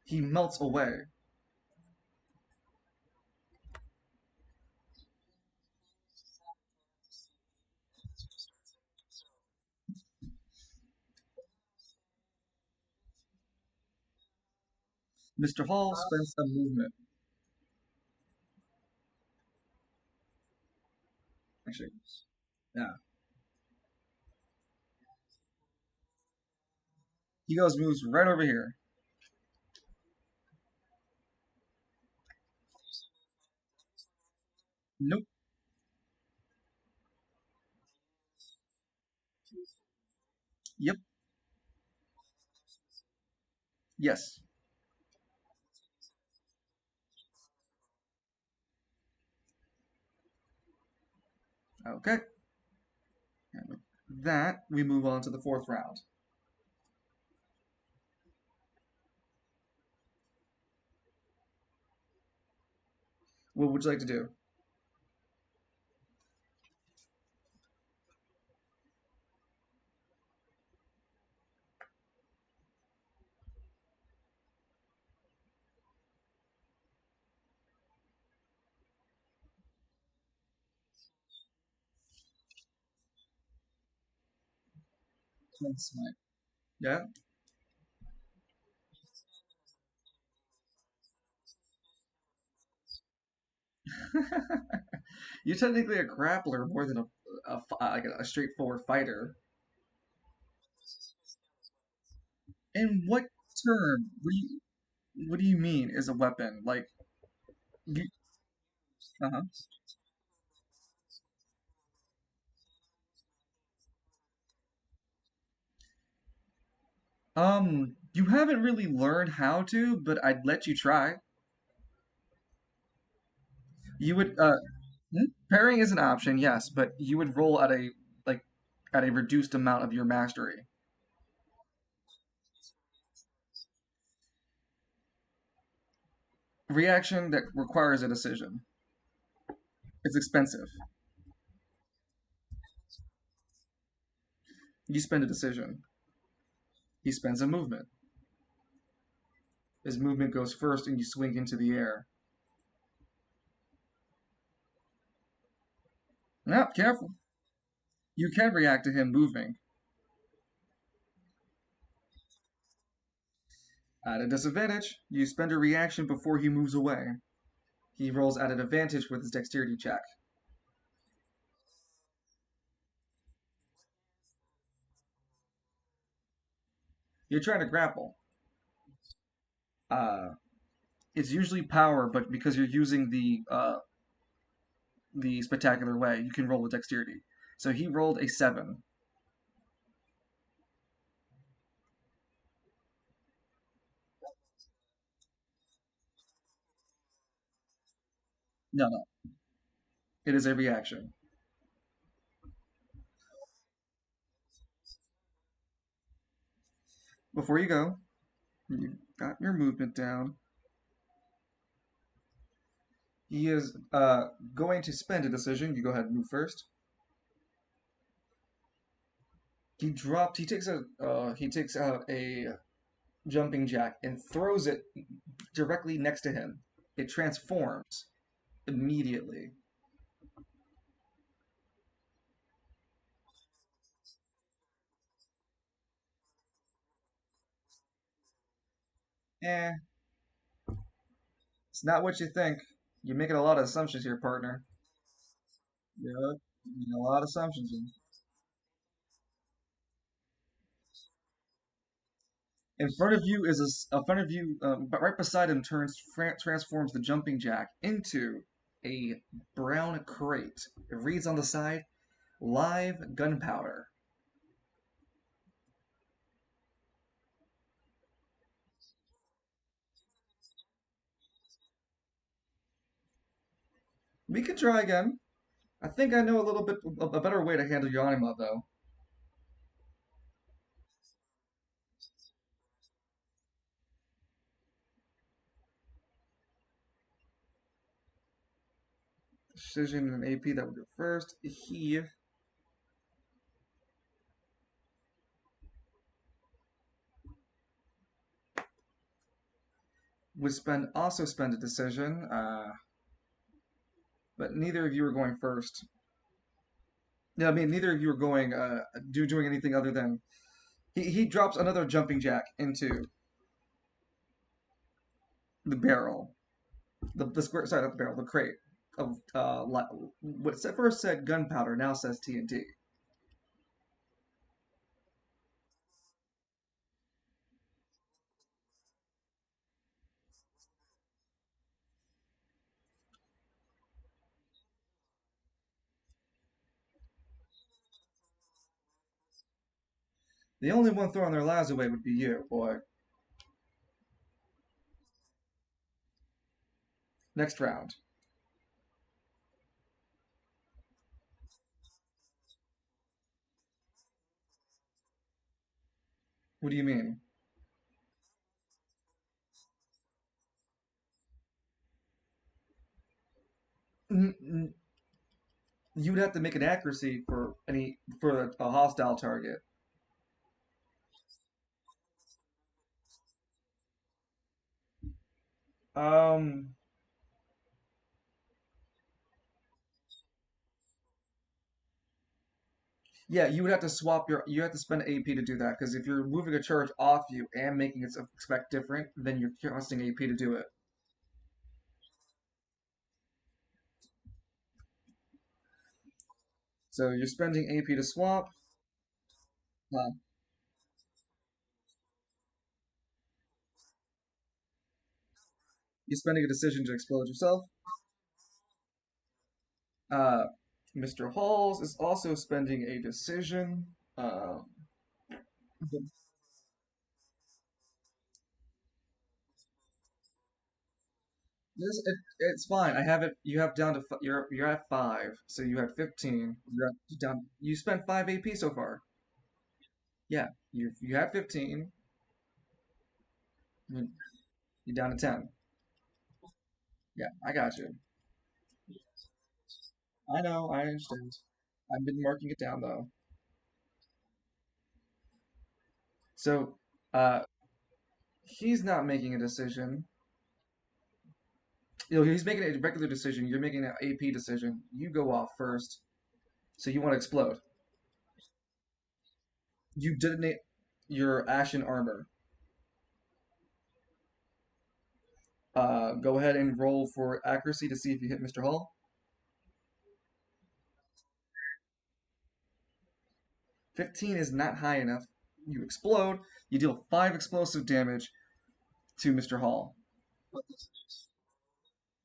He melts away. Mr. Hall spends a movement. Actually, yeah. He goes, moves right over here. Nope. Yep. Yes. Okay. And with that, we move on to the fourth round. What would you like to do? Twin smite. Yeah. You're technically a grappler more than like a straightforward fighter. In what term? What do you mean is a weapon? Like, you, uh-huh. You haven't really learned how to, but I'd let you try. You would, Parrying is an option, yes, but you would roll at like, at a reduced amount of your mastery. Reaction that requires a decision. It's expensive. You spend a decision. He spends a movement. His movement goes first, and you swing into the air. Now, careful. You can react to him moving. At a disadvantage, you spend a reaction before he moves away. He rolls at an advantage with his dexterity check. You're trying to grapple. Uh, it's usually power, but because you're using the spectacular way, you can roll with dexterity. So he rolled a 7. No, no, it is a reaction. Before you go, you got your movement down. He is going to spend a decision. You go ahead and move first. He dropped. He takes out a jumping jack and throws it directly next to him. It transforms immediately. Eh, it's not what you think. You're making a lot of assumptions here, partner. Yeah, a lot of assumptions. In front of you is a front of you, but right beside him transforms the jumping jack into a brown crate. It reads on the side, "Live gunpowder." We could try again. I think I know a little bit a better way to handle your anima, though. Decision and AP that would go first. He would spend a decision, but neither of you are going first. Yeah, I mean, neither of you are going doing anything other than he drops another jumping jack into the barrel, the square side of the barrel, the crate of what first said gunpowder now says TNT. The only one throwing their lives away would be you, boy. Next round. What do you mean? You would have to make an accuracy for a hostile target. Um, yeah, you would have to you have to spend AP to do that because if you're moving a charge off you and making it expect different, then you're costing AP to do it. So you're spending AP to swap. Uh, you're spending a decision to explode yourself. Uh, Mr. Halls is also spending a decision. It's fine. I have it. You have down to you're at five, so you had 15. You're down. You spent five AP so far. Yeah, you had 15. You- You're down to 10. Yeah, I got you. I know. I understand. I've been marking it down though. So, he's not making a decision. He's making a regular decision. You're making an AP decision. You go off first. So you want to explode. You detonate your ashen armor. Go ahead and roll for accuracy to see if you hit Mr. Hall. 15 is not high enough. You explode. You deal 5 explosive damage to Mr. Hall.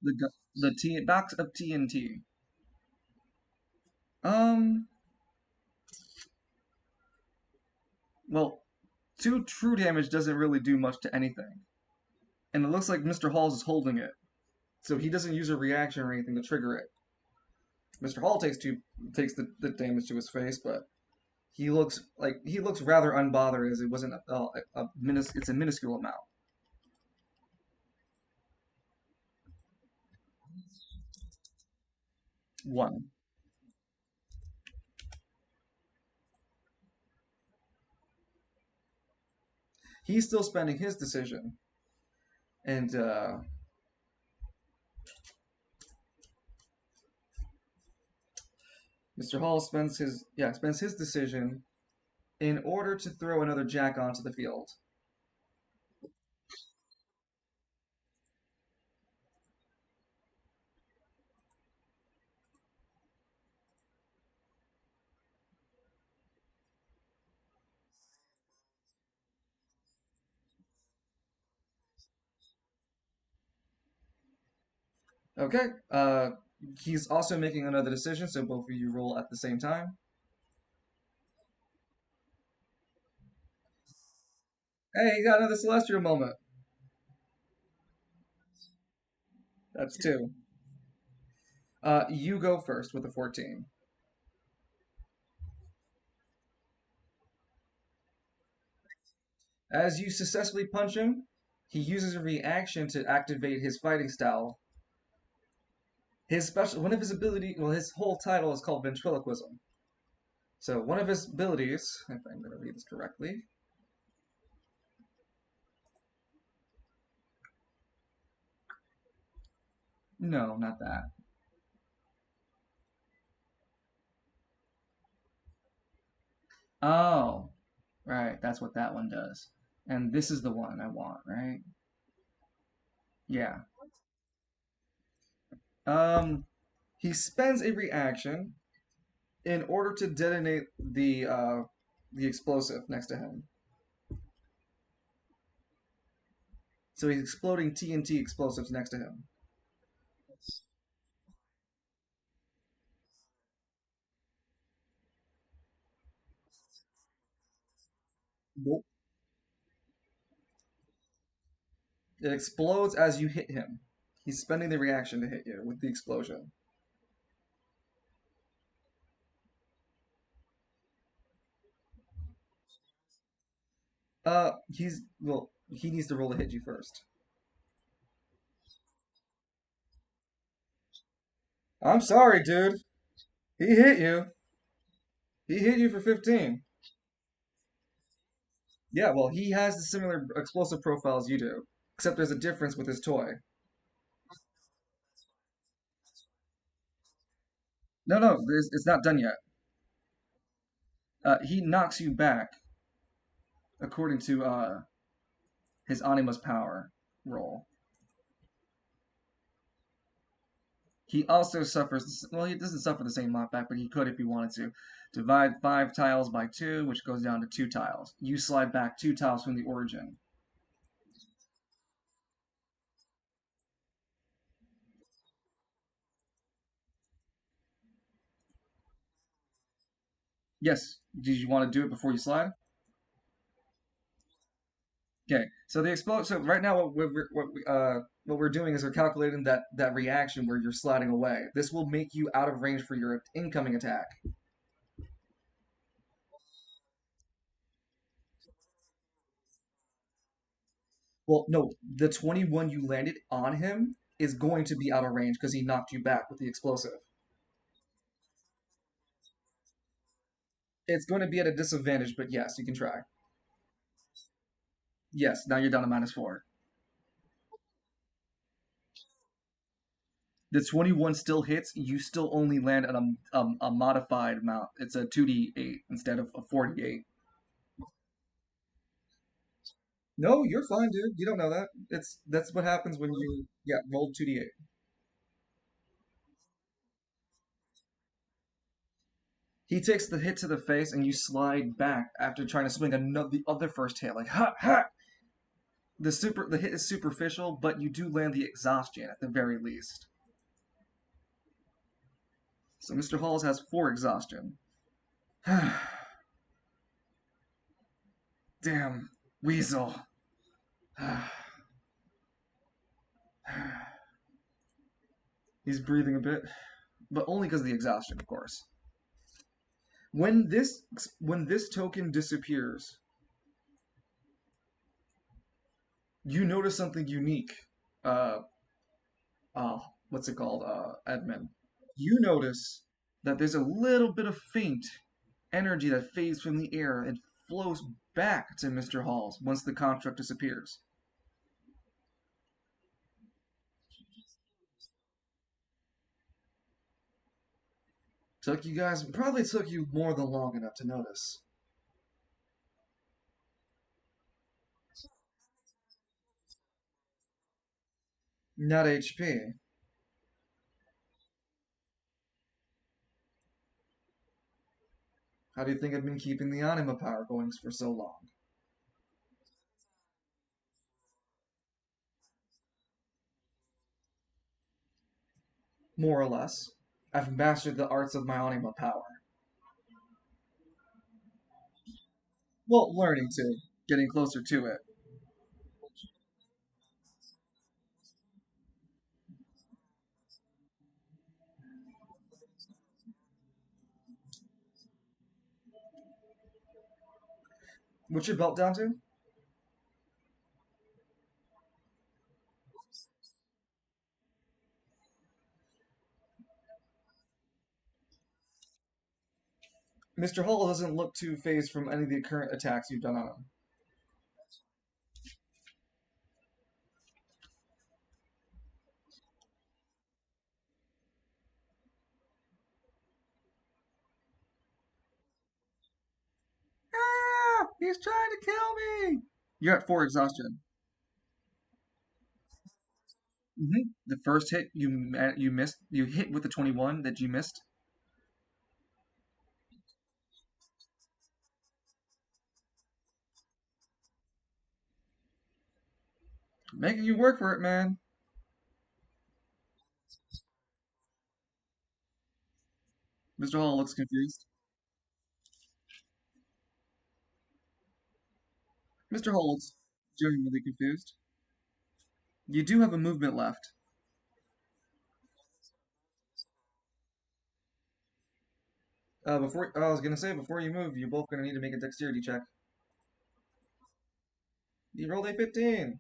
The box of TNT. Um, well, 2 true damage doesn't really do much to anything. And it looks like Mr. Hall's is holding it. So he doesn't use a reaction or anything to trigger it. Mr. Hall takes the damage to his face, but he looks rather unbothered as it wasn't it's a minuscule amount. One. He's still spending his decision, and Mr. Hall spends his decision in order to throw another jack onto the field. Okay. He's also making another decision, so both of you roll at the same time. Hey, you got another celestial moment. That's two. You go first with a 14. As you successfully punch him, he uses a reaction to activate his fighting style. One of his ability, well, his whole title is called ventriloquism. So one of his abilities, if I'm going to read this correctly, no, not that. Oh, right, that's what that one does. And this is the one I want, right? Yeah. Um, he spends a reaction in order to detonate the explosive next to him. So he's exploding TNT explosives next to him. Nope. It explodes as you hit him. He's spending the reaction to hit you with the explosion. He needs to roll to hit you first. I'm sorry, dude. He hit you. He hit you for 15. Yeah, well, he has the similar explosive profile as you do, except there's a difference with his toy. No, no, it's not done yet. He knocks you back according to his Anima's power roll. He also suffers. Well, he doesn't suffer the same knockback, but he could if he wanted to. Divide 5 tiles by 2, which goes down to 2 tiles. You slide back 2 tiles from the origin. Yes. Did you want to do it before you slide? Okay. So the explode. So right now, what we're doing is we're calculating that reaction where you're sliding away. This will make you out of range for your incoming attack. Well, no, the 21 you landed on him is going to be out of range because he knocked you back with the explosive. It's going to be at a disadvantage, but yes, you can try. Yes, now you're down to -4. The 21 still hits. You still only land at a modified amount. It's a 2d8 instead of a 48. No, you're fine, dude. You don't know that. That's what happens when you roll 2d8. He takes the hit to the face, and you slide back after trying to swing the other first hit. Like ha ha. The hit is superficial, but you do land the exhaustion at the very least. So Mr. Halls has 4 exhaustion. Damn weasel. He's breathing a bit, but only because of the exhaustion, of course. When this token disappears, you notice something unique. Uh, what's it called? Admin. You notice that there's a little bit of faint energy that fades from the air and flows back to Mr. Halls once the construct disappears. Probably took you more than long enough to notice. Not HP. How do you think I've been keeping the anima power going for so long? More or less. I've mastered the arts of my anima power. Well, learning to, getting closer to it. What's your belt down to? Mr. Hall doesn't look too phased from any of the current attacks you've done on him. Ah! He's trying to kill me! You're at 4 exhaustion. The first hit you missed. You hit with the 21 that you missed. Making you work for it, man. Mr. Hall looks confused. Mr. Hall looks genuinely confused. You do have a movement left. Before I was gonna say before you move, you're both gonna need to make a dexterity check. You rolled a 15.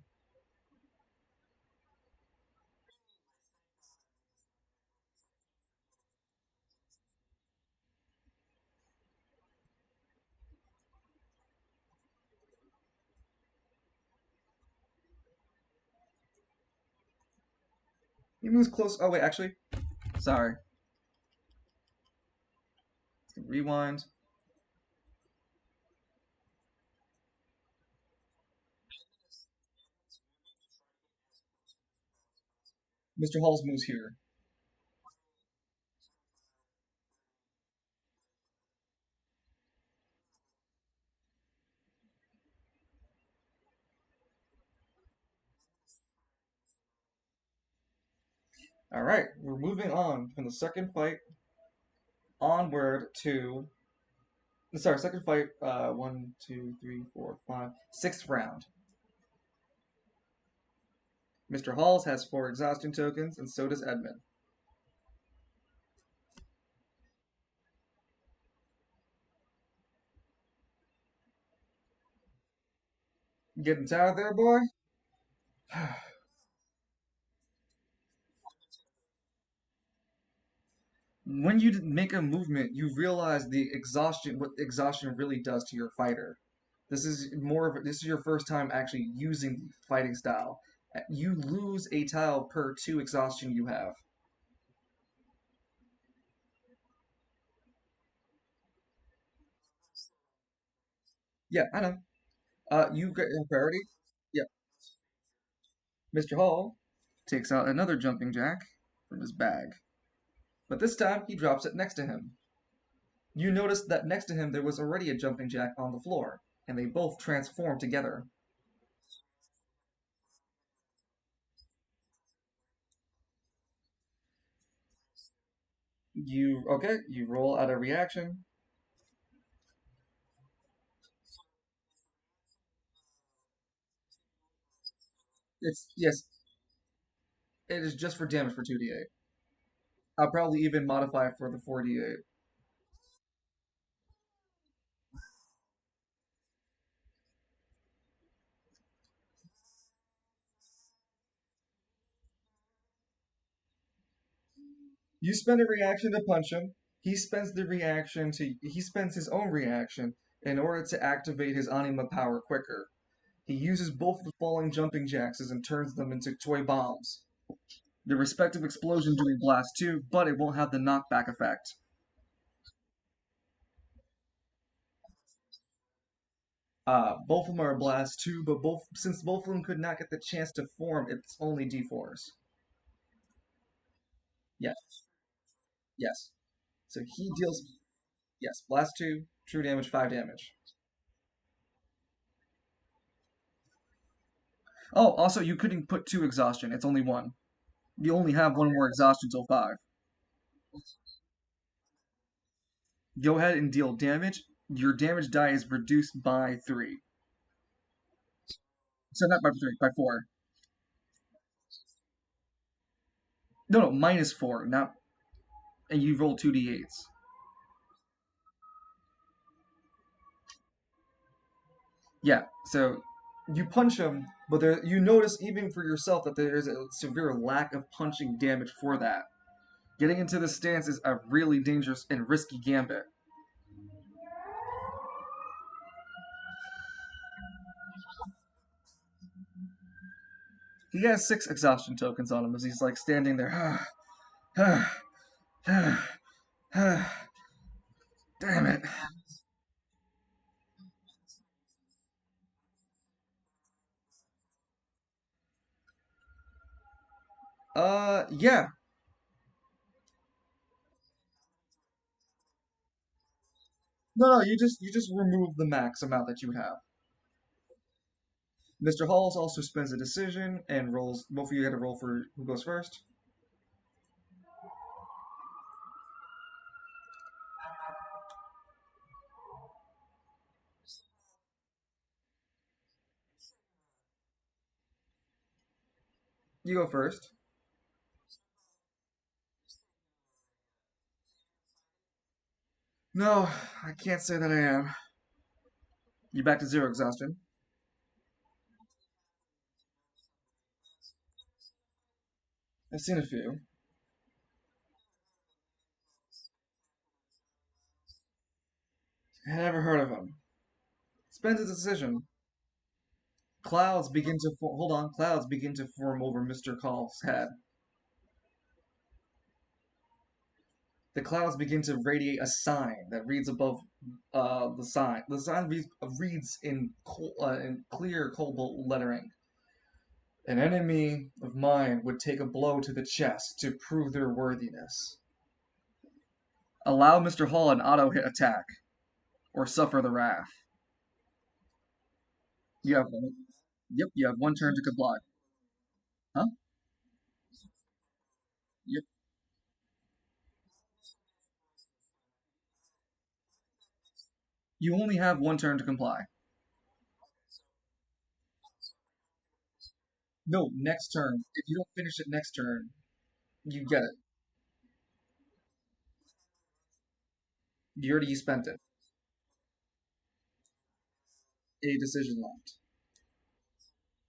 He moves close. Oh wait, actually, sorry. Rewind. Mr. Hall's moves here. All right, we're moving on from the second fight onward to sorry, second fight. One, two, three, four, five, sixth round. Mr. Halls has 4 exhaustion tokens, and so does Edmund. Getting tired there, boy? When you make a movement, you realize the exhaustion, what exhaustion really does to your fighter. This is your first time actually using the fighting style. You lose a tile per 2 exhaustion you have. Yeah, I know. You get a priority. Yeah, Mr. Hall takes out another jumping jack from his bag, but this time he drops it next to him. You notice that next to him there was already a jumping jack on the floor, and they both transform together. You okay? You roll out a reaction. It's yes, it is just for damage for 2d8. I'll probably even modify it for the 4d8. You spend a reaction to punch him. He spends his own reaction in order to activate his anima power quicker. He uses both the falling jumping jacks and turns them into toy bombs. The respective explosion doing blast 2, but it won't have the knockback effect. Both of them are blast 2, but both since both of them could not get the chance to form, it's only D4s. Yes, yes. So he deals yes, blast 2, true damage, 5 damage. Oh, also you couldn't put 2 exhaustion. It's only one. You only have one more exhaustion till 5. Go ahead and deal damage. Your damage die is reduced by 3. So not by 3, by 4. No, no, minus 4. Not, and you roll 2d8s. Yeah, so you punch him, but there, you notice even for yourself that there is a severe lack of punching damage for that. Getting into this stance is a really dangerous and risky gambit. He has 6 exhaustion tokens on him as he's like standing there. Damn it. Yeah. No, no, you just remove the max amount that you would have. Mr. Halls also spends a decision and rolls. Both of you get a roll for who goes first. You go first. No, I can't say that I am. You back to 0 exhaustion. I've seen a few. I never heard of him. Spends a decision. Clouds begin to hold on. Clouds begin to form over Mr. Call's head. The clouds begin to radiate a sign that reads above the sign. The sign reads in clear cobalt lettering. An enemy of mine would take a blow to the chest to prove their worthiness. Allow Mr. Hall an auto hit attack, or suffer the wrath. You have Yep, you have 1 turn to comply. Huh? Yep. You only have 1 turn to comply. No, next turn. If you don't finish it next turn, you get it. You already spent it. A decision left.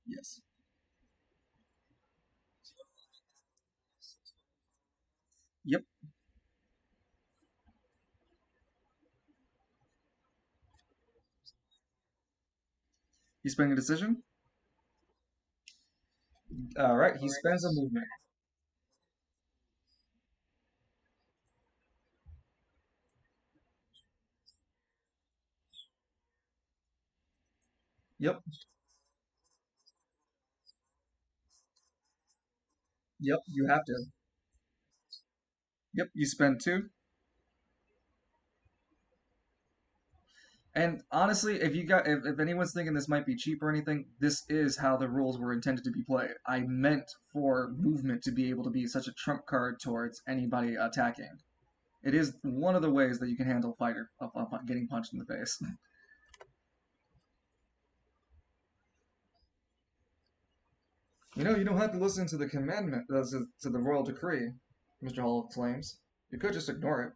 Yes. Yep. You spending a decision? Alright, he spends a movement. Yep. Yep, you have to. Yep, you spend 2. And honestly, if anyone's thinking this might be cheap or anything, this is how the rules were intended to be played. I meant for movement to be able to be such a trump card towards anybody attacking. It is one of the ways that you can handle a fighter of getting punched in the face. You don't have to listen to the commandment, to the royal decree, Mr. Hall exclaims. You could just ignore it.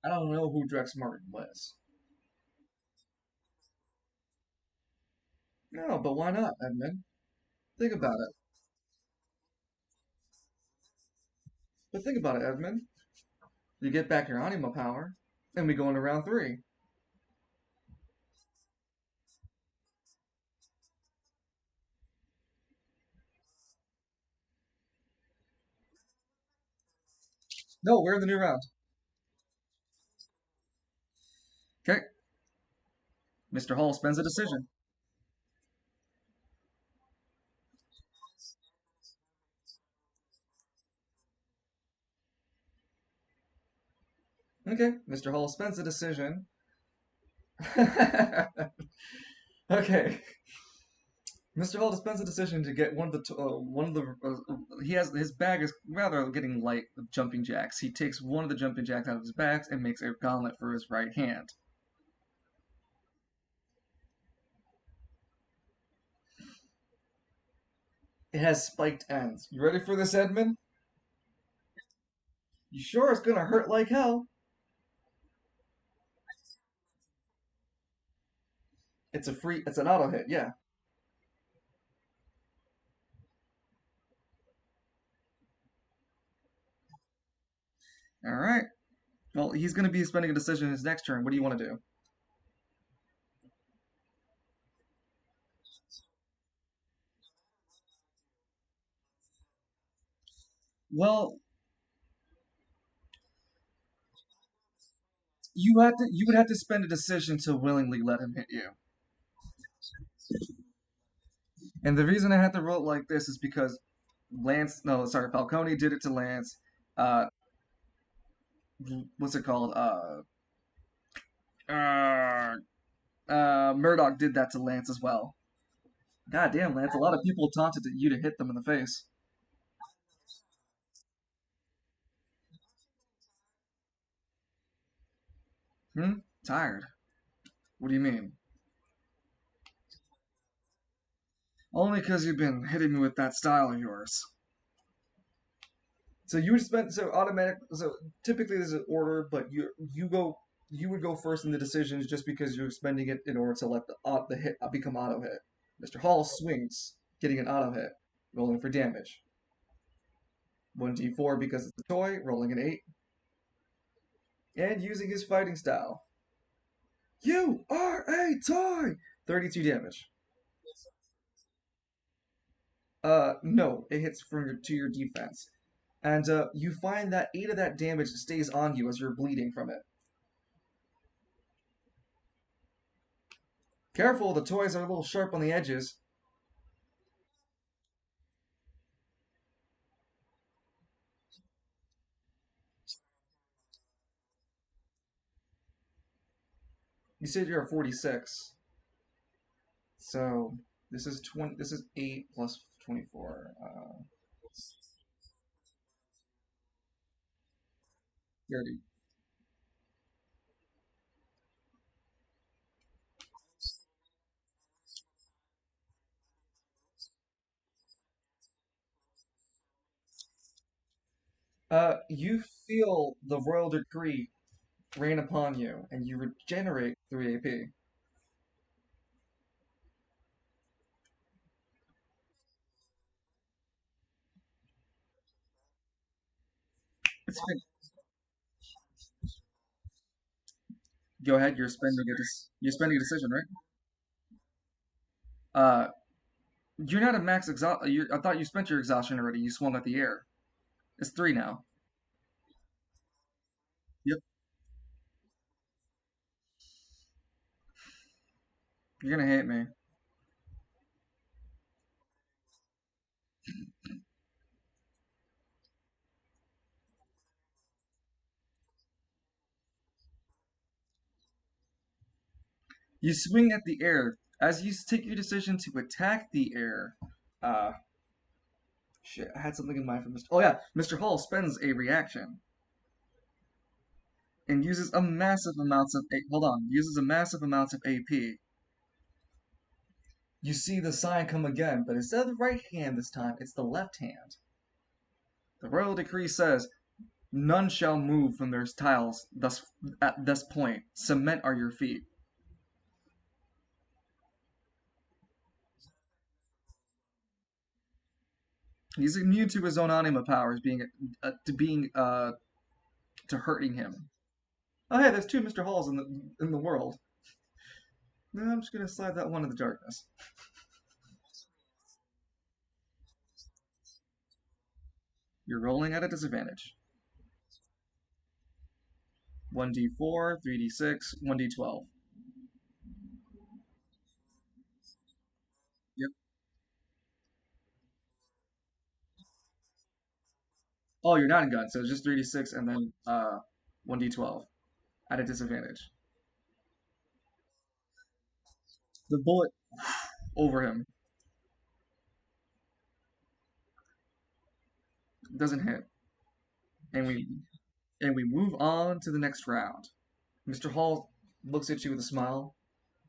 I don't know who Drex Martin was. No, but why not, Edmund? Think about it. But think about it, Edmund. You get back your anima power, and we go into round 3. No, we're in the new round. Okay, Mr. Hall spends a decision. Okay, Mr. Hall spends a decision. Okay, Mr. Hall dispenses a decision to get one of the he has his bag is rather getting light with jumping jacks. He takes one of the jumping jacks out of his bags and makes a gauntlet for his right hand. It has spiked ends. You ready for this, Edmund? You sure it's gonna hurt like hell? It's an auto hit, yeah. All right. Well, he's gonna be spending a decision his next turn. What do you want to do? Well, you would have to spend a decision to willingly let him hit you. And the reason I had to roll it like this is because Falcone did it to Lance. Uh, what's it called? Uh, Murdoch did that to Lance as well. God damn, Lance! A lot of people taunted you to hit them in the face. Hmm. Tired? What do you mean? Only because you've been hitting me with that style of yours. So you would spend so automatic. So typically there's an order, but you would go first in the decisions just because you're spending it in order to let the hit become auto hit. Mr. Hall swings, getting an auto hit, rolling for damage. 1d4 because it's a toy, rolling an 8, and using his fighting style. You are a toy! 32 damage. No, it hits to your defense. And you find that 8 of that damage stays on you as you're bleeding from it. Careful, the toys are a little sharp on the edges. You said you're a 46. So this is 20. This is 8 plus 24. 30. You feel the royal decree rain upon you, and you regenerate 3 AP. It's fine. Go ahead. You're spending a decision, right? Uh, you're not at max exhaust. I thought you spent your exhaustion already. You swung at the air. It's 3 now. Yep. You're gonna hate me. You swing at the air. As you take your decision to attack the air, uh, shit, I had something in mind for Mr. Oh yeah, Mr. Hall spends a reaction and uses a massive amounts of hold on, uses a massive amounts of AP. You see the sign come again, but instead of the right hand this time, it's the left hand. The royal decree says, "None shall move from their tiles. Thus, at this point, cement are your feet." He's immune to his own anima powers being to hurting him. Oh hey, there's 2 Mr. Halls in the world. No, I'm just gonna slide that one in the darkness. You're rolling at a disadvantage. 1d4, 3d6, 1d12. Yep. Oh, you're not in gun, so it's just 3d6 and then 1d12 at a disadvantage. The bullet over him. Doesn't hit. And we move on to the next round. Mr. Hall looks at you with a smile.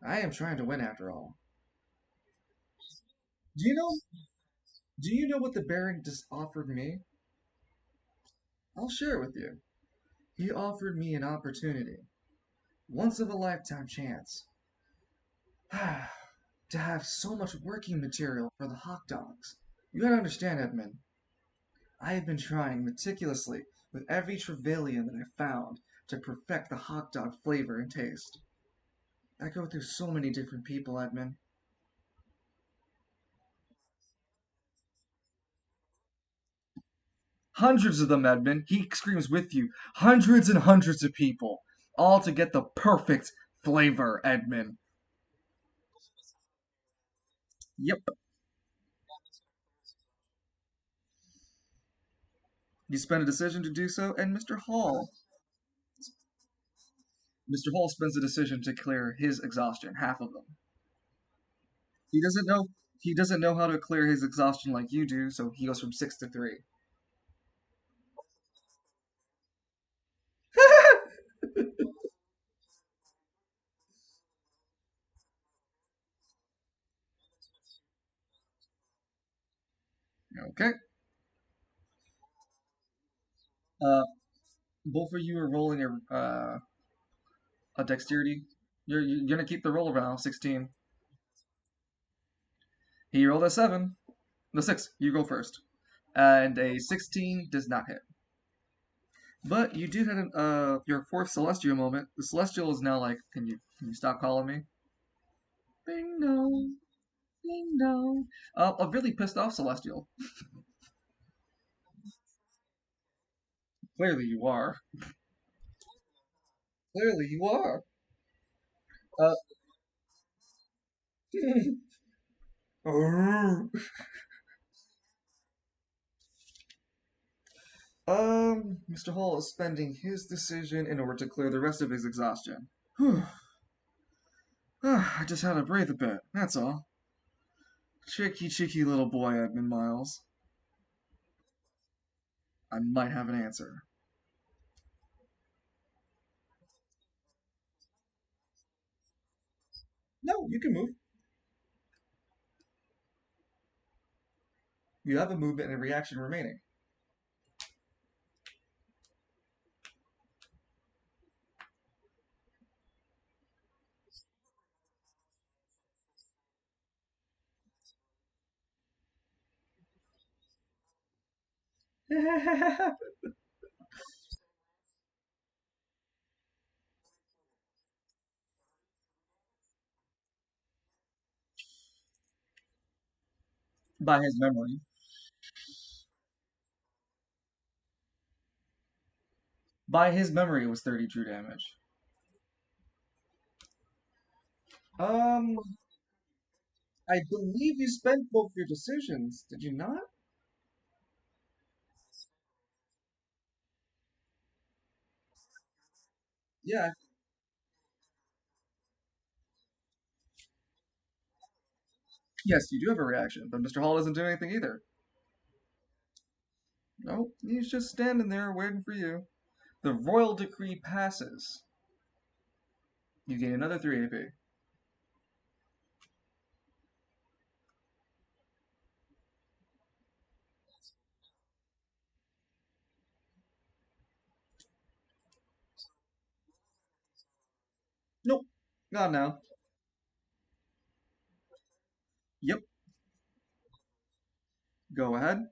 I am trying to win after all. Do you know do you know what the Baron just offered me? I'll share it with you. He offered me an opportunity, once of a lifetime chance, to have so much working material for the hot dogs. You gotta understand, Edmund. I have been trying meticulously with every Trevelyan that I found to perfect the hot dog flavor and taste. I go through so many different people, Edmund. Hundreds of them, Edmund. He screams with you. Hundreds and hundreds of people. All to get the perfect flavor, Edmund. Yep. You spend a decision to do so, and Mr. Hall spends a decision to clear his exhaustion, half of them. He doesn't know he doesn't know how to clear his exhaustion like you do, so he goes from 6 to 3. Okay. Uh, both of you are rolling a dexterity. You're gonna keep the roll around 16. He rolled a 7. The 6. You go first. And a 16 does not hit. But you did have your fourth celestial moment. The celestial is now like, can you stop calling me? Ding dong, ding dong. A really pissed off celestial. Clearly you are. Clearly you are. Uh, Mr. Hall is spending his decision in order to clear the rest of his exhaustion. Whew. I just had to breathe a bit, that's all. Cheeky, cheeky little boy, Edmund Miles. I might have an answer. No, you can move. You have a movement and a reaction remaining. By his memory. By his memory, it was 30 true damage. Um, I believe you spent both your decisions, did you not? Yeah. Yes, you do have a reaction, but Mr. Hall doesn't do anything either. Nope, he's just standing there waiting for you. The royal decree passes. You gain another 3 AP. Nope, not now. Yep, go ahead.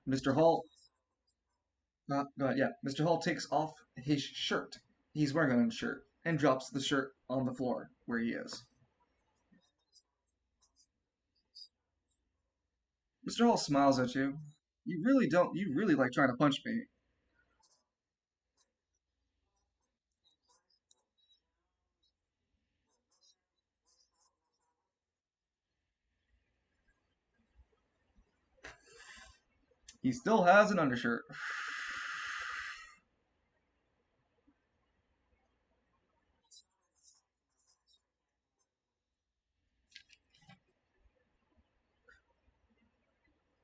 Mr. Hall, go ahead, yeah. Mr. Hall takes off his shirt. He's wearing an shirt and drops the shirt on the floor where he is. Mr. Hall smiles at you. You really like trying to punch me. He still has an undershirt.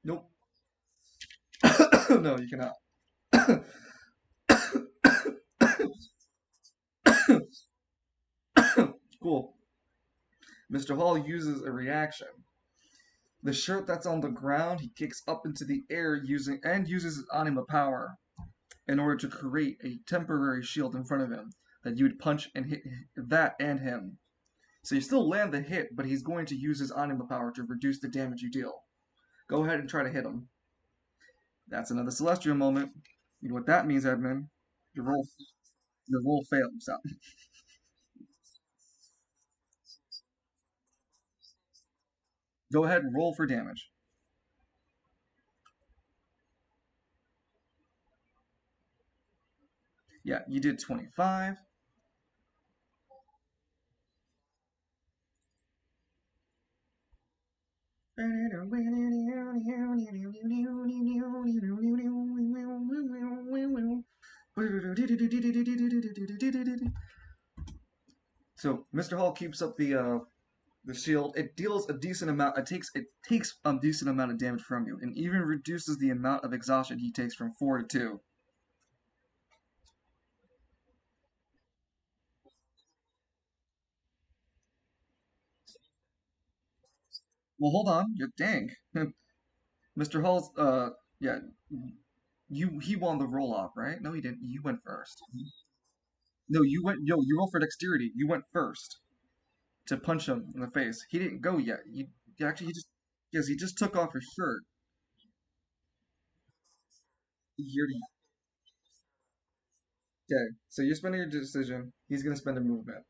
Nope. No, you cannot. Cool. Mr. Hall uses a reaction. The shirt that's on the ground, he kicks up into the air uses his anima power in order to create a temporary shield in front of him that you would punch and hit that and him. So you still land the hit, but he's going to use his anima power to reduce the damage you deal. Go ahead and try to hit him. That's another celestial moment. You know what that means, Edmund? Your roll, your roll fails. Out. Go ahead and roll for damage. Yeah, you did 25. So Mr. Hall keeps up the shield. It deals a decent amount. It takes a decent amount of damage from you, and even reduces the amount of exhaustion he takes from 4 to 2. Well, hold on. You dang. Mr. Hall's yeah, he won the roll off, right? No, he didn't. You went first. No, you went. No, you rolled for dexterity. You went first to punch him in the face. He didn't go yet. You actually he just yes he just took off his shirt. You're, okay, so you're spending your decision. He's gonna spend a movement.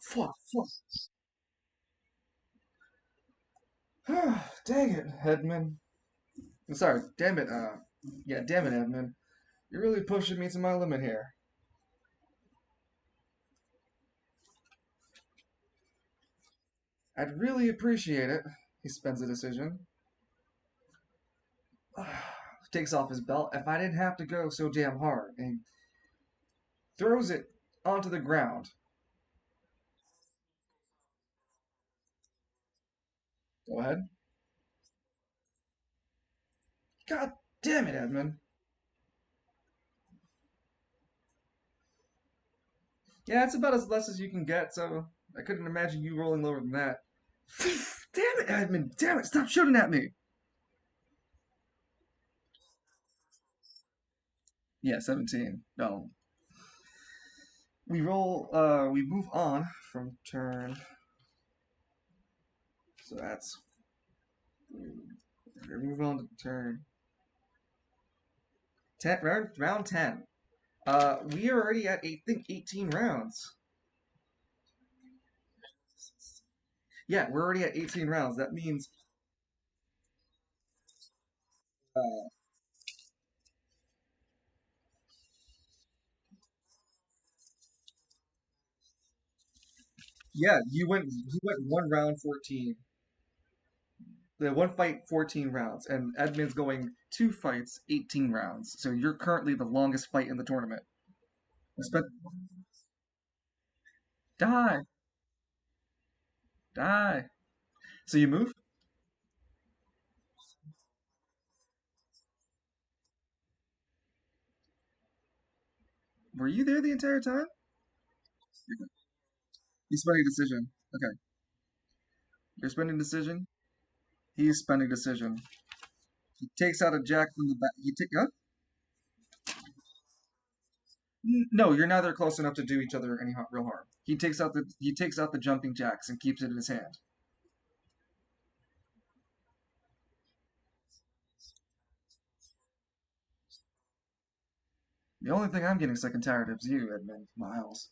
Fuck, fuck. Dang it, Edmund. I'm sorry. Damn it. Yeah, damn it, Edmund. You're really pushing me to my limit here. I'd really appreciate it. He spends a decision. Takes off his belt. If I didn't have to go so damn hard, and throws it onto the ground. Go ahead. God damn it, Edmund. Yeah, it's about as less as you can get, so I couldn't imagine you rolling lower than that. Damn it, Edmund. Damn it, stop shooting at me. Yeah, 17. No. We move on from turn. So that's, we move on to turn 10, round 10. We are already at, I think, 18 rounds. Yeah, we're already at 18 rounds. That means, uh, yeah, you went one round 14. The one fight 14 rounds, and Edmund's going two fights 18 rounds. So you're currently the longest fight in the tournament. Spent die, die. So you move? Were you there the entire time? He's spending decision. Okay, you're spending decision. He's spending decision. He takes out a jack from the back. You take huh? No, you're neither close enough to do each other any real harm. He takes out the jumping jacks and keeps it in his hand. The only thing I'm getting sick and tired of is you, Edmund Miles.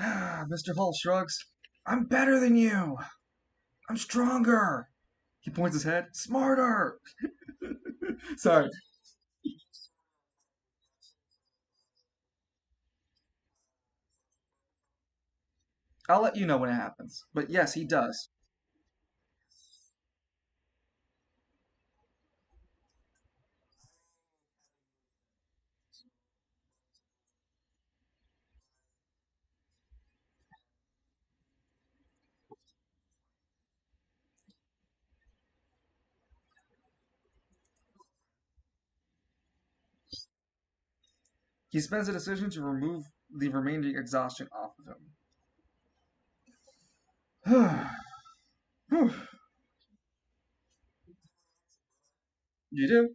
Mr. Hall shrugs. I'm better than you. I'm stronger. He points his head. Smarter. Sorry. I'll let you know when it happens. But yes, he does. He spends a decision to remove the remaining exhaustion off of him. You do.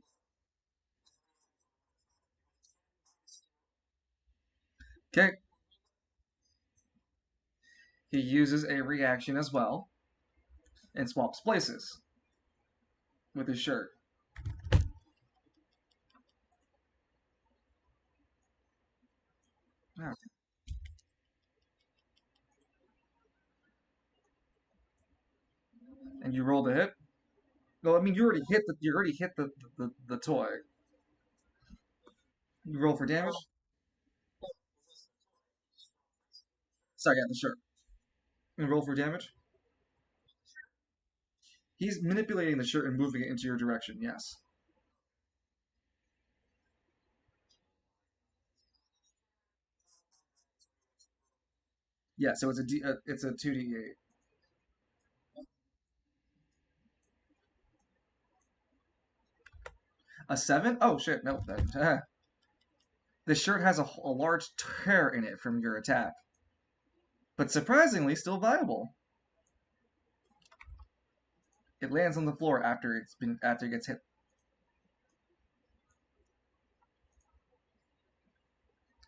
Okay. He uses a reaction as well and swaps places with his shirt. Okay. And you rolled a hit. Well, I mean, you already hit the toy. You roll for damage. Sorry, yeah, the shirt. And roll for damage. He's manipulating the shirt and moving it into your direction. Yes. Yeah. So it's a 2d8. A 7? Oh shit! No, the shirt has a large tear in it from your attack, but surprisingly still viable. It lands on the floor after it gets hit.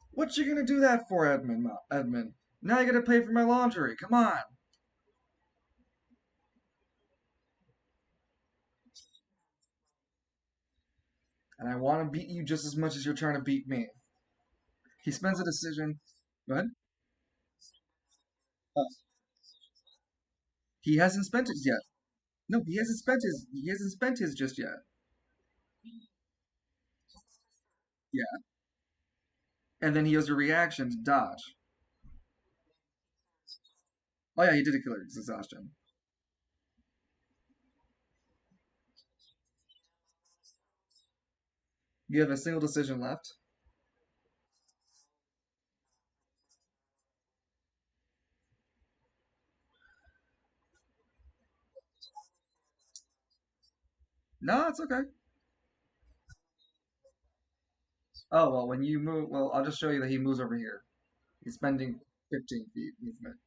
What you gonna do that for, Edmund? Edmund? Now you gotta pay for my laundry. Come on. And I want to beat you just as much as you're trying to beat me. He spends a decision. Go ahead. Oh, he hasn't spent his yet. No, he hasn't spent his. He hasn't spent his just yet. Yeah. And then he has a reaction to dodge. Oh yeah, he did a killer exhaustion. You have a single decision left. No, it's okay. Oh well, when you move, well, I'll just show you that he moves over here. He's spending 15 feet movement.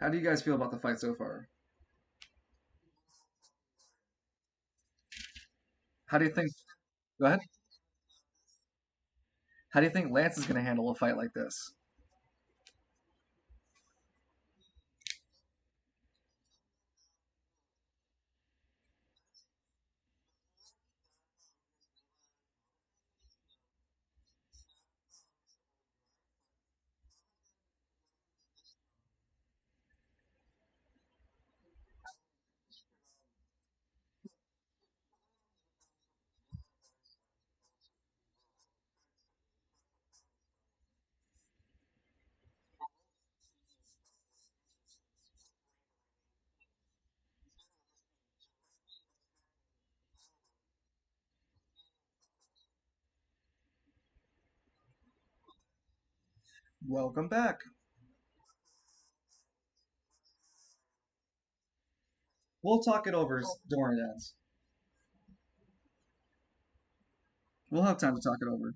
How do you guys feel about the fight so far? How do you think? Go ahead. How do you think Lance is going to handle a fight like this? Welcome back. We'll talk it over during it ends. We'll have time to talk it over.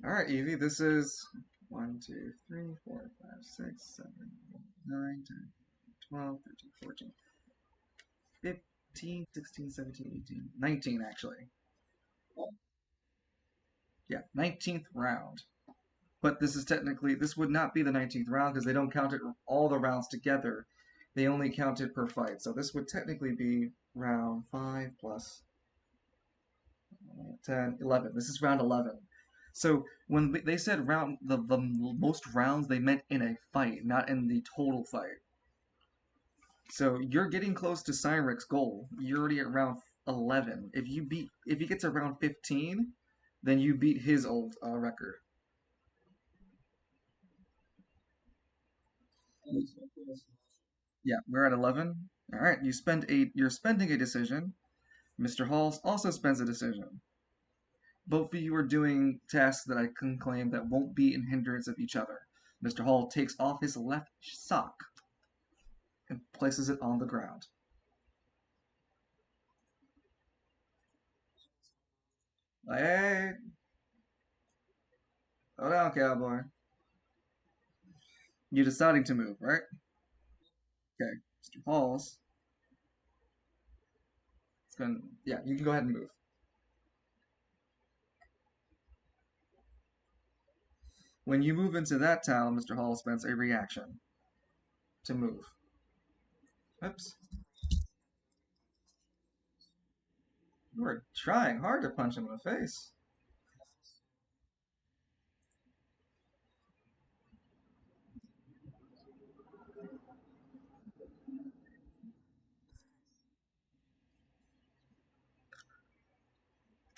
All right, Evie, this is 1, 2, 3, 4, 5, 6, 7, 8, 9, 10, 12, 13, 14, 15, 16, 17, 18, 19, actually. Yeah, 19th round. But this would not be the 19th round because they don't count it all the rounds together. They only count it per fight. So this would technically be round 5 plus 10, 11. This is round 11. So when they said the most rounds, they meant in a fight, not in the total fight. So you're getting close to Cyric's goal. You're already at round 11. If you get to round 15, then you beat his old record. Yeah, we're at 11. All right, you're spending a decision. Mr. Halls also spends a decision. Both of you are doing tasks that I can claim that won't be in hindrance of each other. Mr. Hall takes off his left sock and places it on the ground. Like, hey, hold on, cowboy. You're deciding to move, right? Okay, Mr. Halls. It's going. Yeah, you can go ahead and move. When you move into that town, Mr. Hall spends a reaction to move. Oops. You are trying hard to punch him in the face.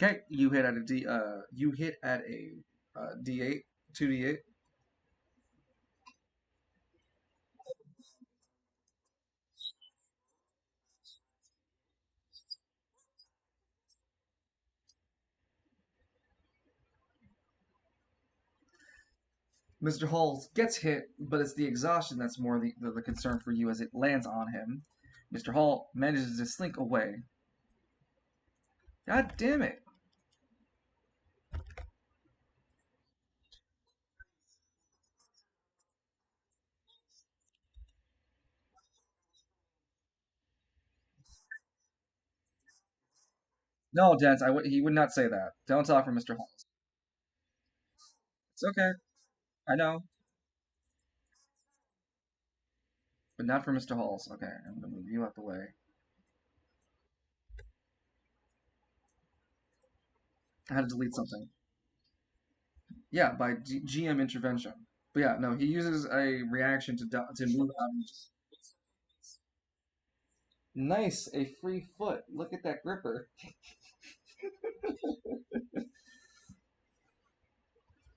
Okay, you hit at a D. You hit at a D8, 2D8. Mr. Hall gets hit, but it's the exhaustion that's more the concern for you as it lands on him. Mr. Hall manages to slink away. God damn it! No, gents, he would not say that. Don't talk for Mr. Hall. It's okay. I know, but not for Mr. Halls. Okay, I'm gonna move you out the way. I had to delete something. Yeah, by GM intervention. But yeah, no, he uses a reaction to move out. Nice, a free foot. Look at that gripper.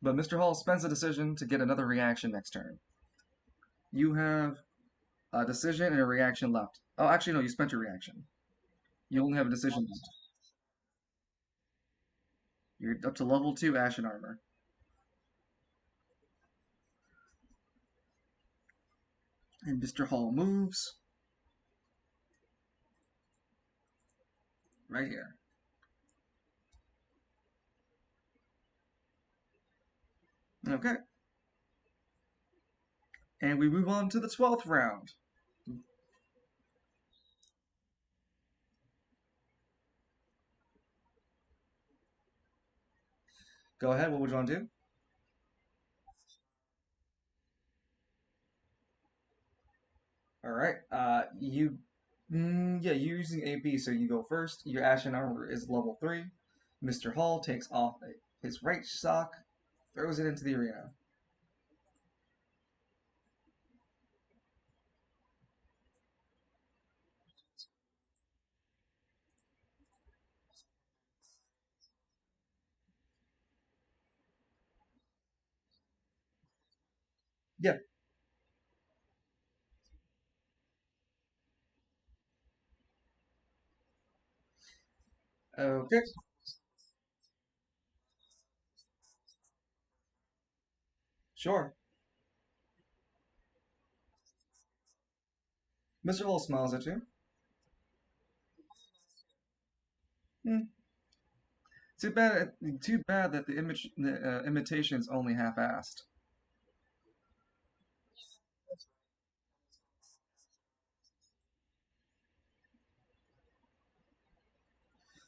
But Mr. Hall spends a decision to get another reaction next turn. You have a decision and a reaction left. Oh, actually, no, you spent your reaction. You only have a decision left. You're up to level 2 Ashen Armor. And Mr. Hall moves right here. Okay. And we move on to the 12th round. Go ahead, what would you want to do? All right. Yeah, you're using AP, so you go first. Your Ashen Armor is level 3. Mr. Hall takes off his right sock, throws it into the arena. Yeah. Okay. Sure. Mr. Hall smiles at you. Hmm. Too bad. Too bad that the imitation's only half-assed.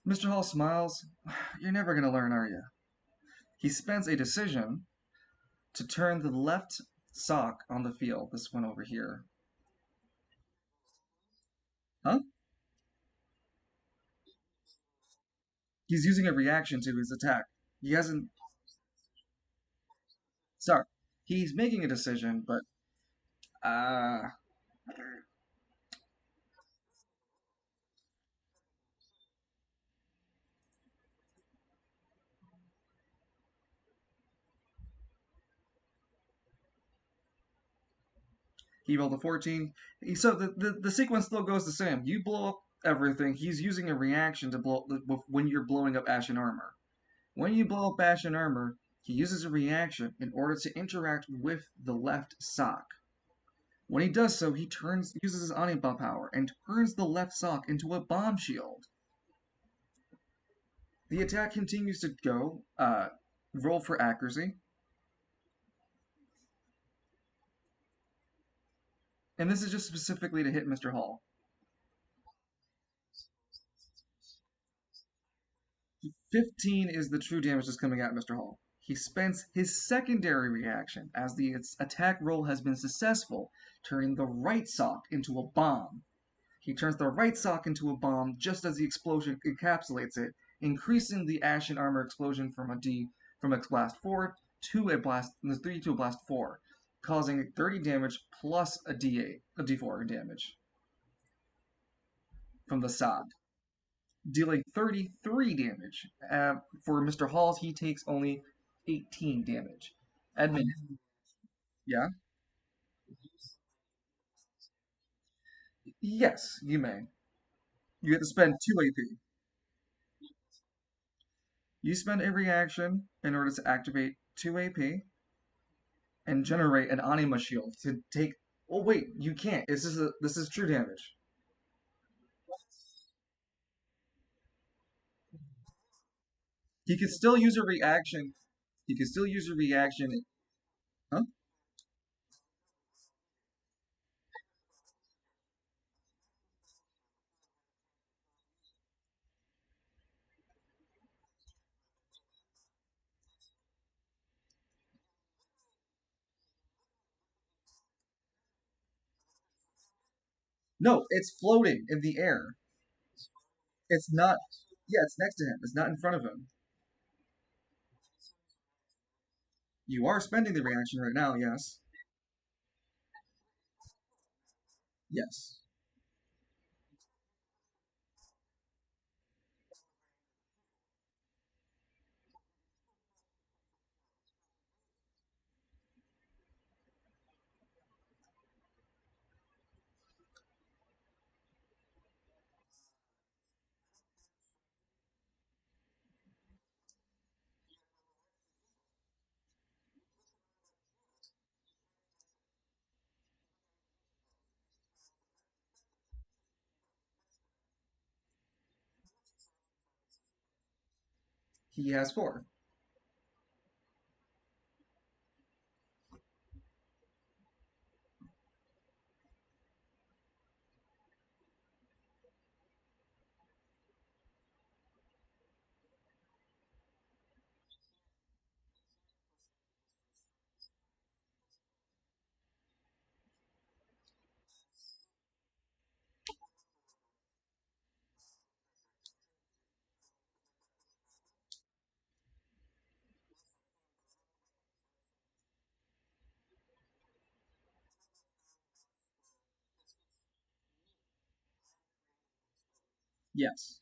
Mr. Hall smiles. You're never gonna learn, are you? He spends a decision to turn the left sock on the field. This one over here. Huh? He's using a reaction to his attack. He hasn't. Sorry. He's making a decision, but uh, he rolled a 14. So the sequence still goes the same. You blow up everything. He's using a reaction to blow when you're blowing up Ashen Armor. When you blow up Ash in armor, he uses a reaction in order to interact with the left sock. When he does so, he uses his Anima power and turns the left sock into a bomb shield. The attack continues to go. Roll for accuracy. And this is just specifically to hit Mr. Hall. 15 is the true damage that's coming at Mr. Hall. He spends his secondary reaction as the attack roll has been successful, turning the right sock into a bomb. He turns the right sock into a bomb just as the explosion encapsulates it, increasing the Ashen Armor explosion from a blast 4 to a blast 3 to a blast 4, causing 30 damage plus a D8, a D4 damage from the sock, dealing 33 damage. For Mr. Halls, he takes only 18 damage. Edmund, yeah? Yes, you may. You have to spend 2 AP. You spend a reaction in order to activate 2 AP and generate an Anima shield to take. Oh wait, you can't. This is true damage. He can still use a reaction. He can still use a reaction. Huh? No, it's floating in the air. It's not. Yeah, it's next to him. It's not in front of him. You are spending the reaction right now. Yes. Yes. He has 4. Yes.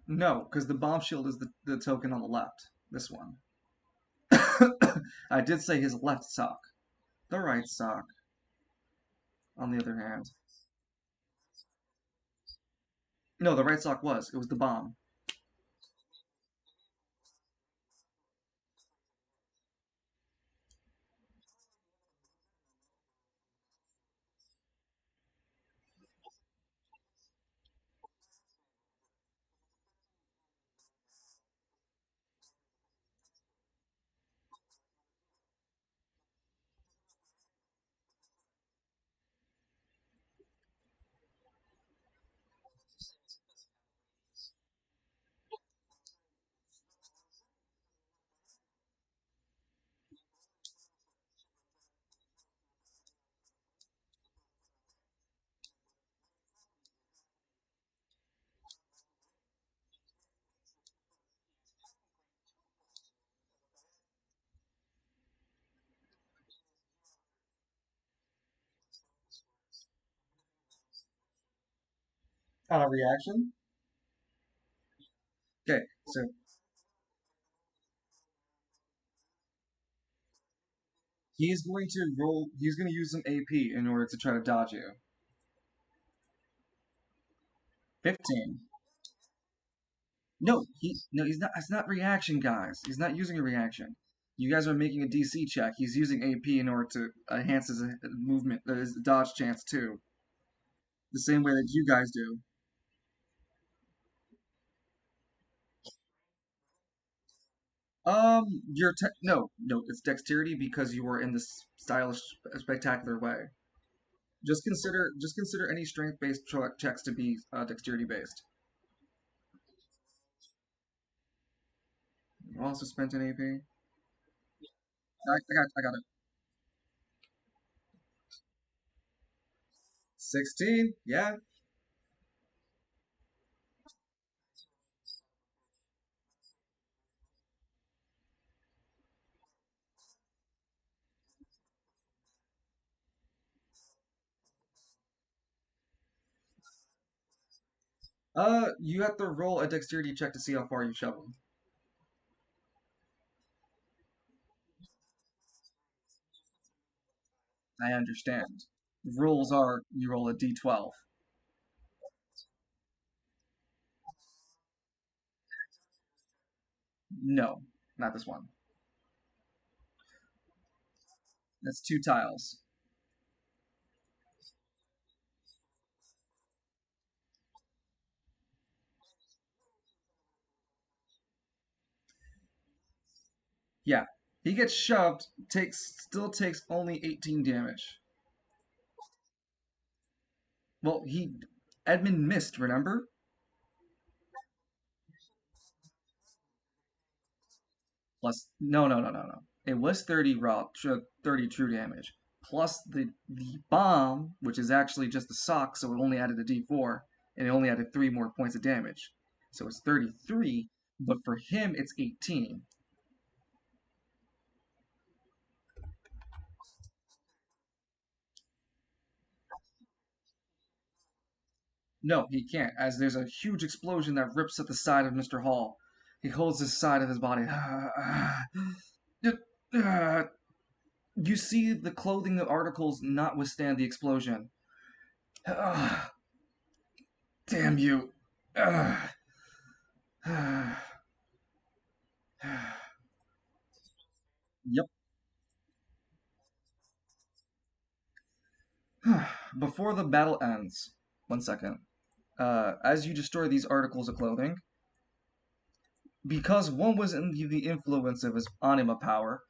No, because the bomb shield is the token on the left. This one. I did say his left sock. The right sock, on the other hand. No, the right sock was. It was the bomb. On a reaction? Okay, so he's going to use some AP in order to try to dodge you. 15. No, he's not. It's not reaction, guys. He's not using a reaction. You guys are making a DC check. He's using AP in order to enhance his movement, his dodge chance too, the same way that you guys do. No, it's dexterity because you were in this stylish, spectacular way. Just consider any strength-based checks to be dexterity-based. You also spent an AP. I got it. 16. Yeah. You have to roll a dexterity check to see how far you shove him. I understand. Rules are you roll a d12. No, not this one. That's two tiles. Yeah. He gets shoved, still takes only 18 damage. Well, he Edmund missed, remember? Plus no. It was 30 30 true damage. Plus the bomb, which is actually just a sock, so it only added a d4, and it only added 3 more points of damage. So it's 33, but for him it's 18. No, he can't, as there's a huge explosion that rips at the side of Mr. Hall. He holds his side of his body. You see the clothing articles not withstand the explosion. Damn you. Yep. Before the battle ends, 1 second. As you destroy these articles of clothing, because one was in the influence of his anima power,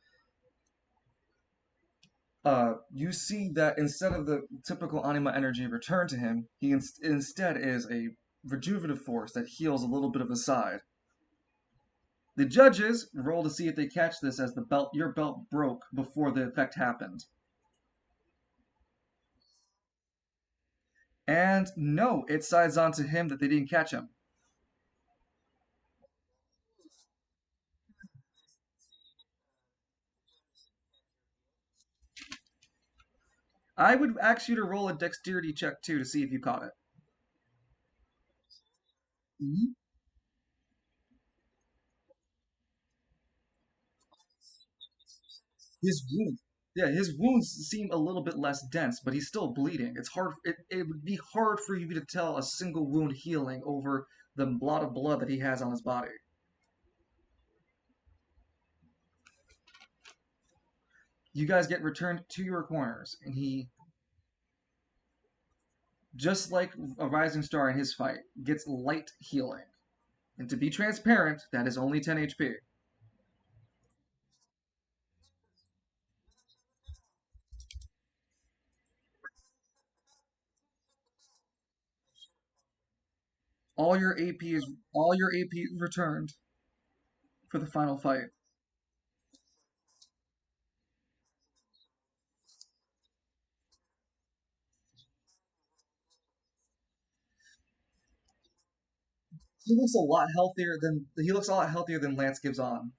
you see that instead of the typical anima energy returned to him, he instead is a rejuvenative force that heals a little bit of the side. The judges roll to see if they catch this as your belt broke before the effect happened. And no, it sides on to him that they didn't catch him. I would ask you to roll a dexterity check too to see if you caught it. Mhm. His wounds, yeah, his wounds seem a little bit less dense, but he's still bleeding. It's hard. It would be hard for you to tell a single wound healing over the lot of blood that he has on his body. You guys get returned to your corners, and he, just like a rising star in his fight, gets light healing. And to be transparent, that is only 10 HP. All your AP is returned for the final fight. He looks a lot healthier than Lance gives on.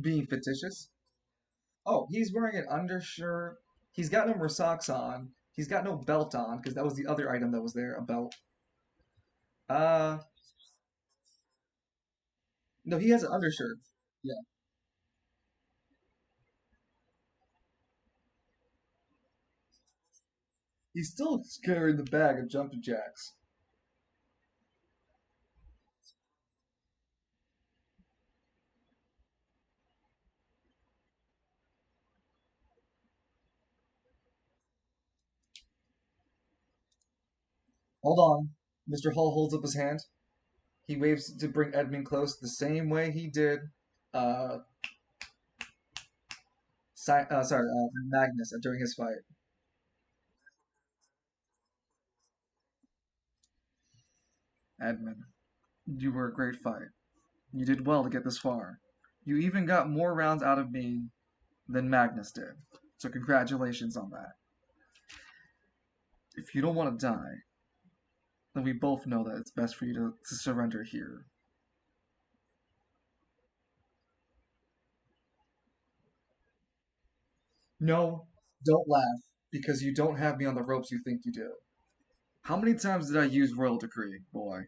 Being fictitious. Oh, he's wearing an undershirt. He's got no more socks on. He's got no belt on because that was the other item that was there, a belt. Uh, no, he has an undershirt. Yeah. He's still carrying the bag of jumping jacks. Hold on. Mr. Hull holds up his hand. He waves to bring Edmund close the same way he did, uh, Magnus during his fight. Edmund, you were a great fight. You did well to get this far. You even got more rounds out of me than Magnus did. So congratulations on that. If you don't want to die, then we both know that it's best for you to surrender here. No, don't laugh, because you don't have me on the ropes you think you do. How many times did I use Royal Decree, boy?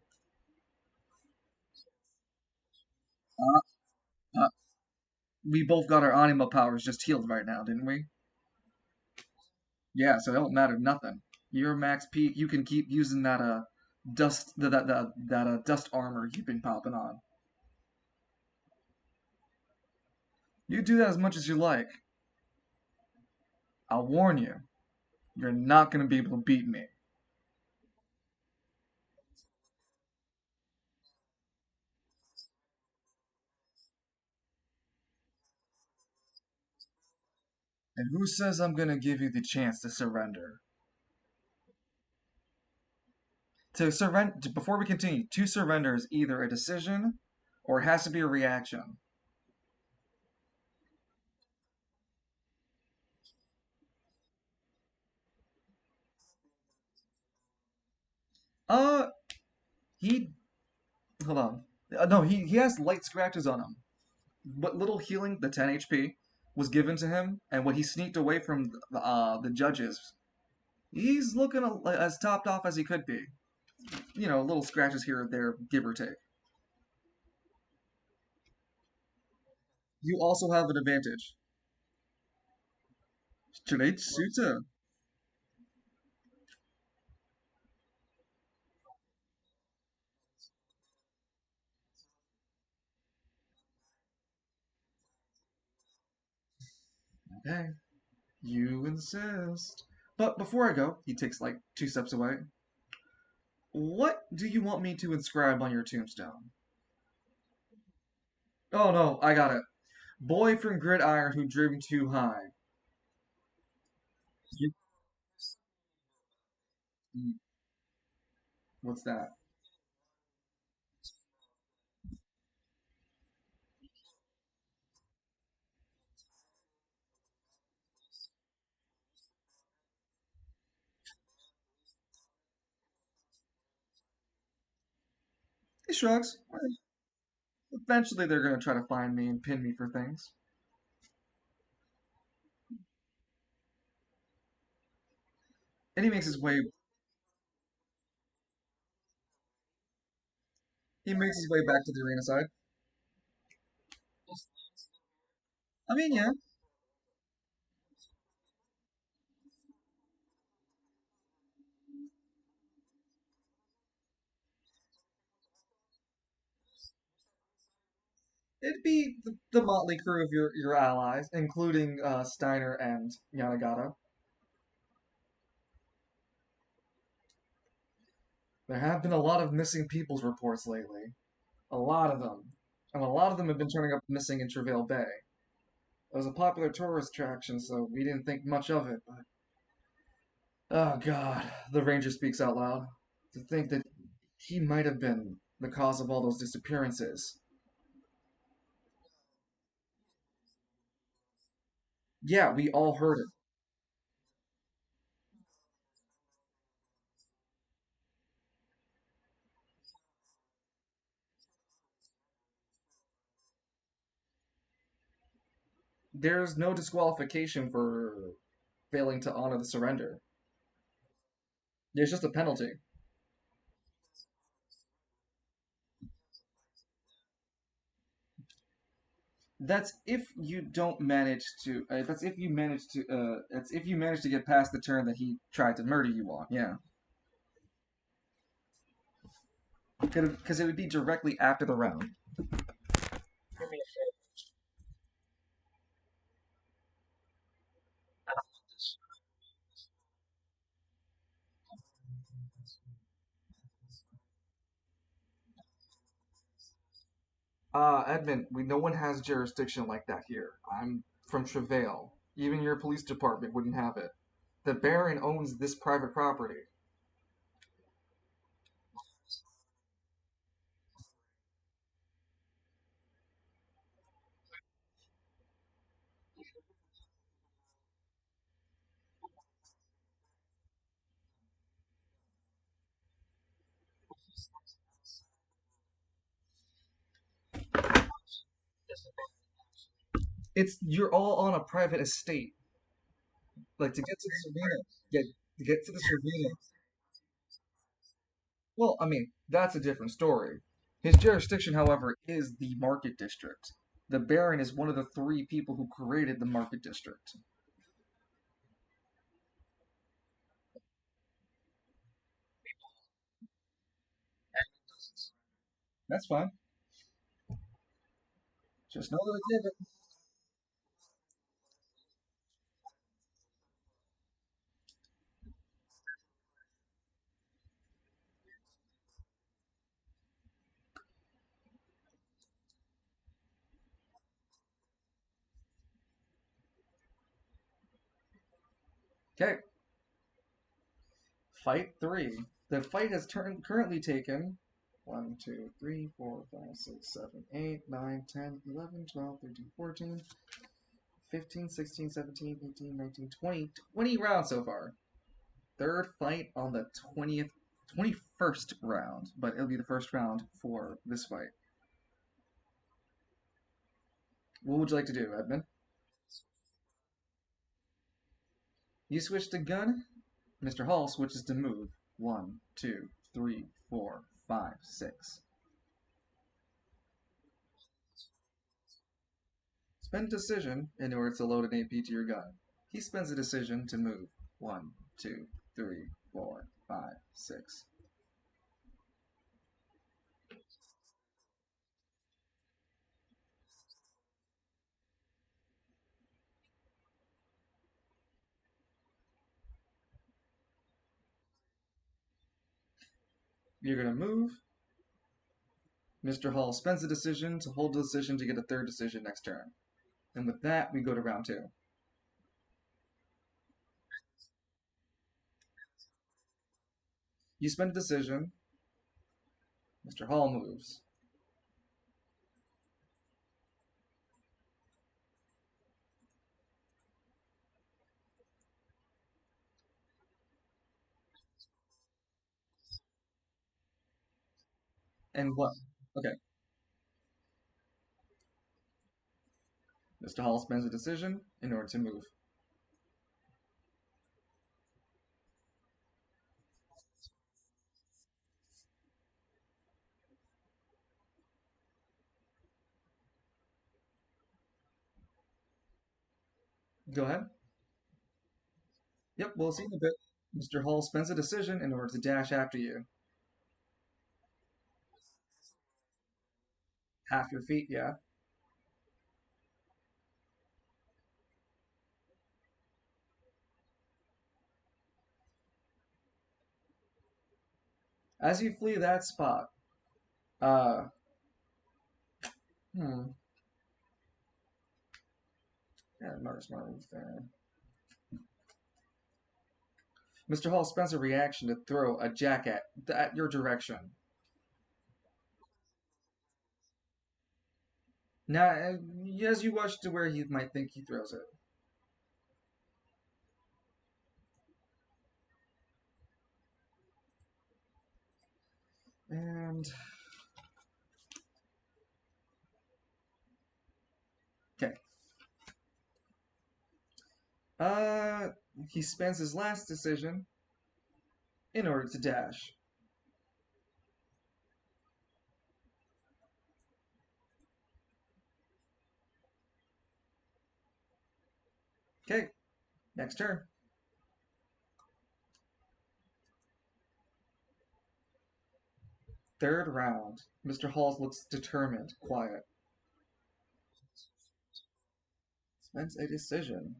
Uh, uh, we both got our anima powers just healed right now, didn't we? Yeah, so it don't matter nothing. You're max peak. You can keep using that dust that dust armor you've been popping on. You do that as much as you like. I'll warn you, you're not gonna be able to beat me. And who says I'm gonna give you the chance to surrender? To surrender before we continue, to surrender is either a decision or it has to be a reaction. Uh, he hold on. No, he has light scratches on him. What little healing, the 10 HP, was given to him, and what he sneaked away from the judges, he's looking as topped off as he could be. You know, little scratches here or there, give or take. You also have an advantage. Straight shooter. Okay, you insist. But before I go, he takes like 2 steps away. What do you want me to inscribe on your tombstone? Oh no, I got it. Boy from Gridiron who dreamed too high. You, what's that? He shrugs. Eventually, they're gonna try to find me and pin me for things. And he makes his way. He makes his way back to the arena side. I mean, yeah, it'd be the motley crew of your allies, including Steiner and Yanagata. There have been a lot of missing peoples reports lately. A lot of them. And a lot of them have been turning up missing in Travail Bay. It was a popular tourist attraction, so we didn't think much of it, but. Oh god, the ranger speaks out loud. To think that he might have been the cause of all those disappearances. Yeah, we all heard it. There's no disqualification for failing to honor the surrender. There's just a penalty. That's if you don't manage to. That's if you manage to. That's if you manage to get past the turn that he tried to murder you on. Yeah, because it would be directly after the round. Edmund, no one has jurisdiction like that here. I'm from Travail. Even your police department wouldn't have it. The Baron owns this private property. It's you're all on a private estate. Like to get to this arena, get to get to this arena. Well, I mean, that's a different story. His jurisdiction, however, is the market district. The Baron is one of the three people who created the market district. That's fine. Just know that I did it. Okay, fight three. The fight has currently taken 1, 2, 3, 4, 5, 6, 7, 8, 9, 10, 11, 12, 13, 14, 15, 16, 17, 18, 19, 20, 20 rounds so far. Third fight on the 21st round, but it'll be the first round for this fight. What would you like to do, Edmund? You switch to gun. Mr. Hall switches to move. One, two, three, four, five, six. Spend decision in order to load an AP to your gun. He spends a decision to move. One, two, three, four, five, six. You're gonna move. Mr. Hall spends a decision to hold the decision to get a third decision next turn. And with that, we go to round two. You spend a decision. Mr. Hall moves. And what? Okay. Mr. Hall spends a decision in order to move. Go ahead. Yep, we'll see in a bit. Mr. Hall spends a decision in order to dash after you. Half your feet, yeah. As you flee that spot, uh, hmm, yeah, another smart move there. Mr. Hall spends a reaction to throw a jack at your direction. Now, as you watch to where he might think he throws it. And, okay. Uh, he spends his last decision in order to dash. Okay, next turn. Third round. Mr. Halls looks determined, quiet. Spends a decision.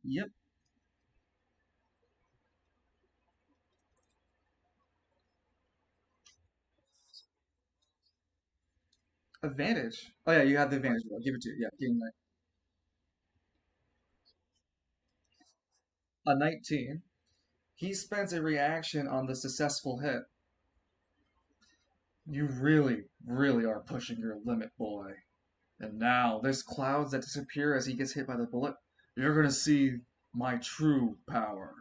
Yep. Advantage. Oh yeah, you have the advantage. I'll give it to you. Yeah, give me a 19. He spends a reaction on the successful hit. You really, really are pushing your limit, boy. And now, there's clouds that disappear as he gets hit by the bullet. You're gonna see my true power.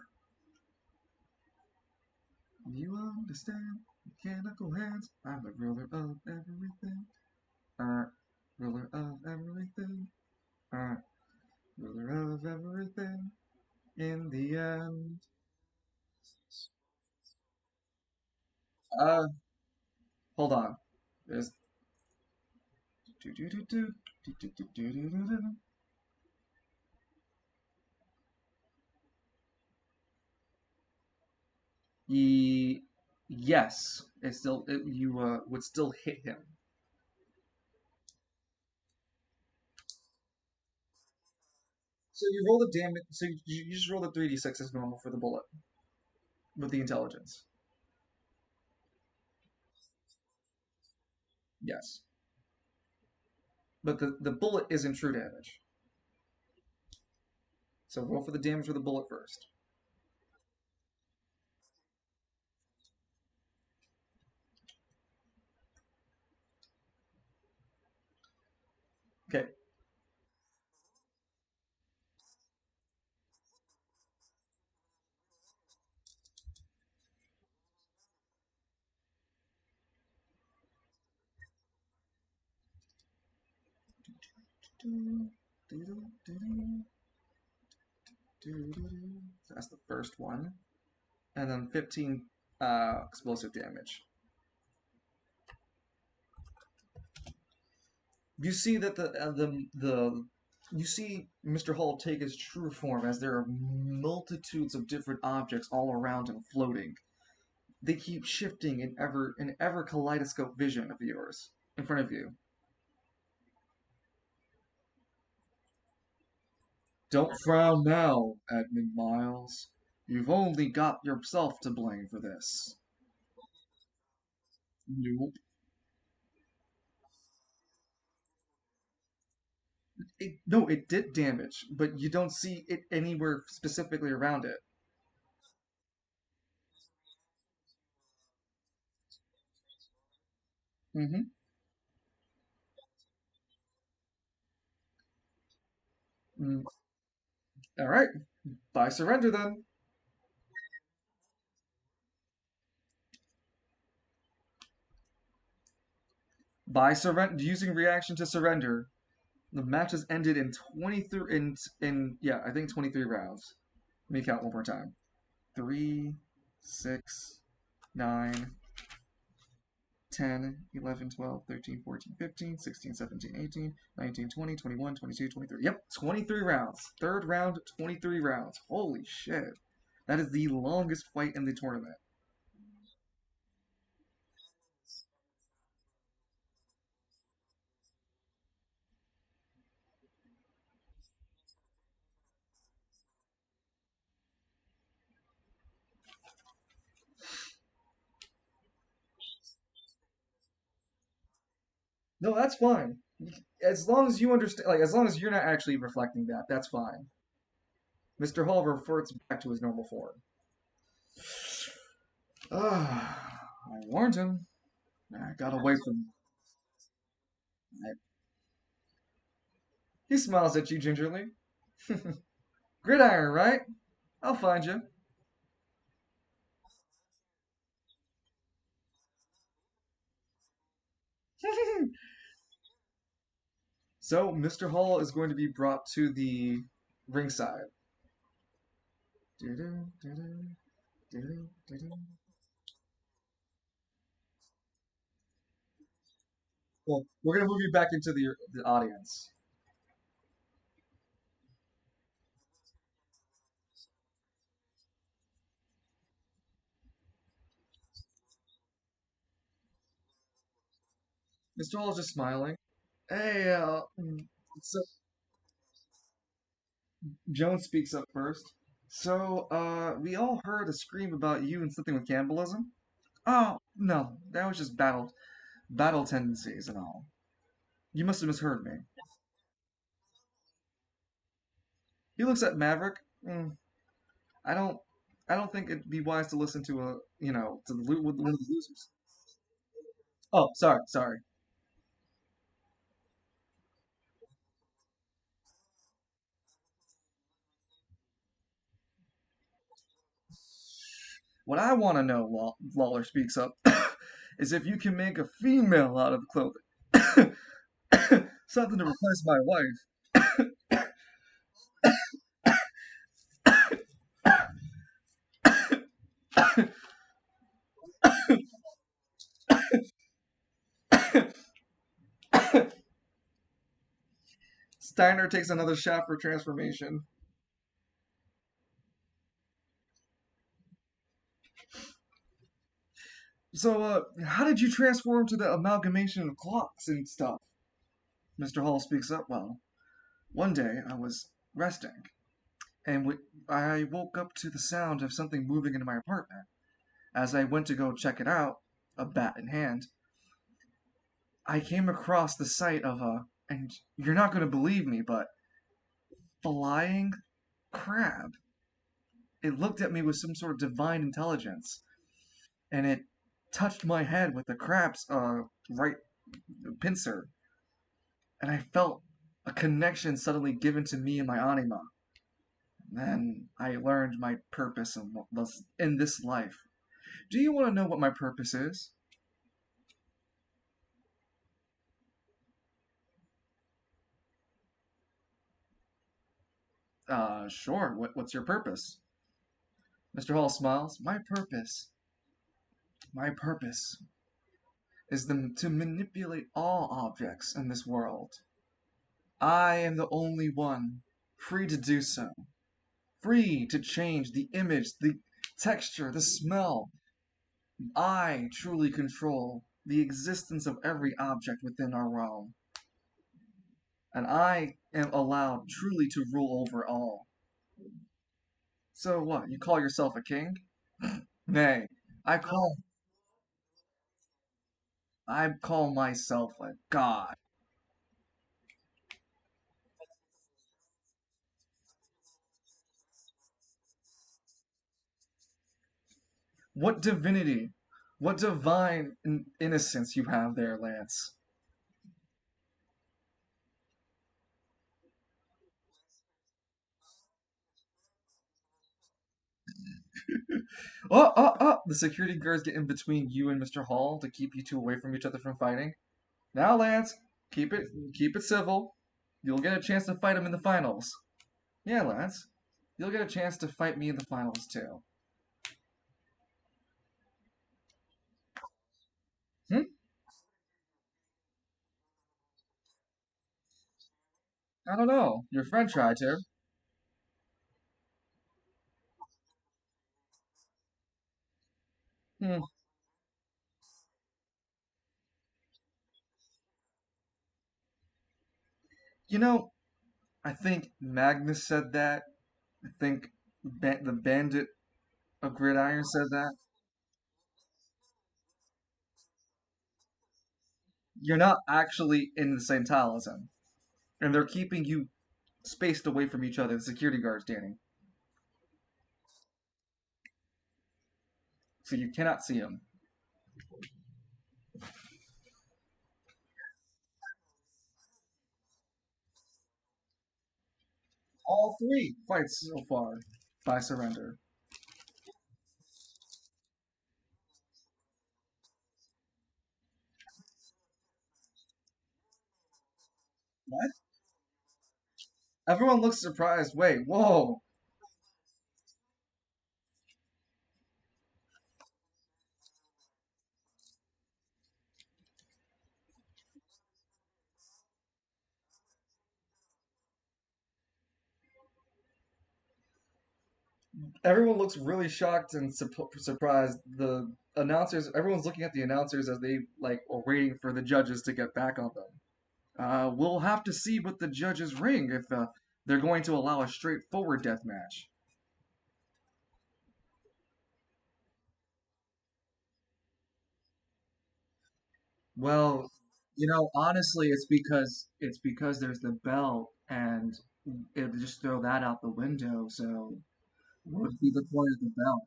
You understand? Mechanical hands. I'm the ruler of everything. Uh, ruler of everything. Uh, ruler of everything. In the end. Uh, hold on. There's. Do do do do do do do do do do do. Yes, you would still hit him. So you roll the damage. So you just roll the 3d6 as normal for the bullet with the intelligence. Yes, but the bullet isn't true damage. So roll for the damage with the bullet first. Okay. So that's the first one, and then 15 explosive damage. You see that the you see Mr. Hall take his true form as there are multitudes of different objects all around him floating. They keep shifting in ever kaleidoscope vision of yours in front of you. Don't frown now, Edmund Miles. You've only got yourself to blame for this. Nope. No, it did damage, but you don't see it anywhere specifically around it. Mm-hmm. Mm. All right. By surrender then. By surrender, using reaction to surrender, the match has ended in 23 in yeah, I think 23 rounds. Let me count one more time. 3, 6, 9, 10, 11, 12, 13, 14, 15, 16, 17, 18, 19, 20, 21, 22, 23. Yep, 23 rounds. Third round, 23 rounds. Holy shit. That is the longest fight in the tournament. No, that's fine. As long as you understand, like, as long as you're not actually reflecting that, that's fine. Mr. Hall reverts back to his normal form. Ah, I warned him. I got away from. I, he smiles at you gingerly. Gridiron, right? I'll find you. So, Mr. Hall is going to be brought to the ringside. Doo-doo, doo-doo, doo-doo, doo-doo. Well, we're going to move you back into the audience. Mr. Hall is just smiling. Hey, so Joan speaks up first. So, we all heard a scream about you and something with cannibalism. Oh, no, that was just battle tendencies and all. You must have misheard me. He looks at Maverick. I don't, I don't think it'd be wise to listen to one of the losers. Oh, sorry. What I want to know, Lawler speaks up, is if you can make a female out of clothing. Something to replace my wife. Steiner takes another shot for transformation. So, how did you transform to the amalgamation of clocks and stuff? Mr. Hall speaks up. Well, one day I was resting, and I woke up to the sound of something moving into my apartment. As I went to go check it out, a bat in hand, I came across the sight of and you're not going to believe me, but flying crab. It looked at me with some sort of divine intelligence, and it touched my head with the crab's right pincer, and I felt a connection suddenly given to me and my anima. Then I learned my purpose in this life. Do you want to know what my purpose is? Sure. What's your purpose? Mr. Hall smiles. My purpose is to manipulate all objects in this world. I am the only one free to do so. Free to change the image, the texture, the smell. I truly control the existence of every object within our realm, and I am allowed truly to rule over all. So what? You call yourself a king? Nay, I call I call myself a god. What divinity, what divine innocence you have there, Lance. Oh! The security guards get in between you and Mr. Hall to keep you two away from each other from fighting. Now, Lance, keep it civil. You'll get a chance to fight him in the finals. Yeah, Lance, you'll get a chance to fight me in the finals too. Hmm? I don't know. Your friend tried to. Hmm. You know, I think Magnus said that. I think the bandit of Gridiron said that. You're not actually in the same tile as him. And they're keeping you spaced away from each other, the security guards, Danny. So you cannot see him. All three fights so far by surrender. What? Everyone looks surprised. Wait, whoa. Everyone looks really shocked and surprised. The announcers, everyone's looking at the announcers as they like are waiting for the judges to get back on them. We'll have to see what the judges ring if they're going to allow a straightforward death match. Well, honestly, it's because there's the belt, and it just throw that out the window. So, what would be the point of the belt?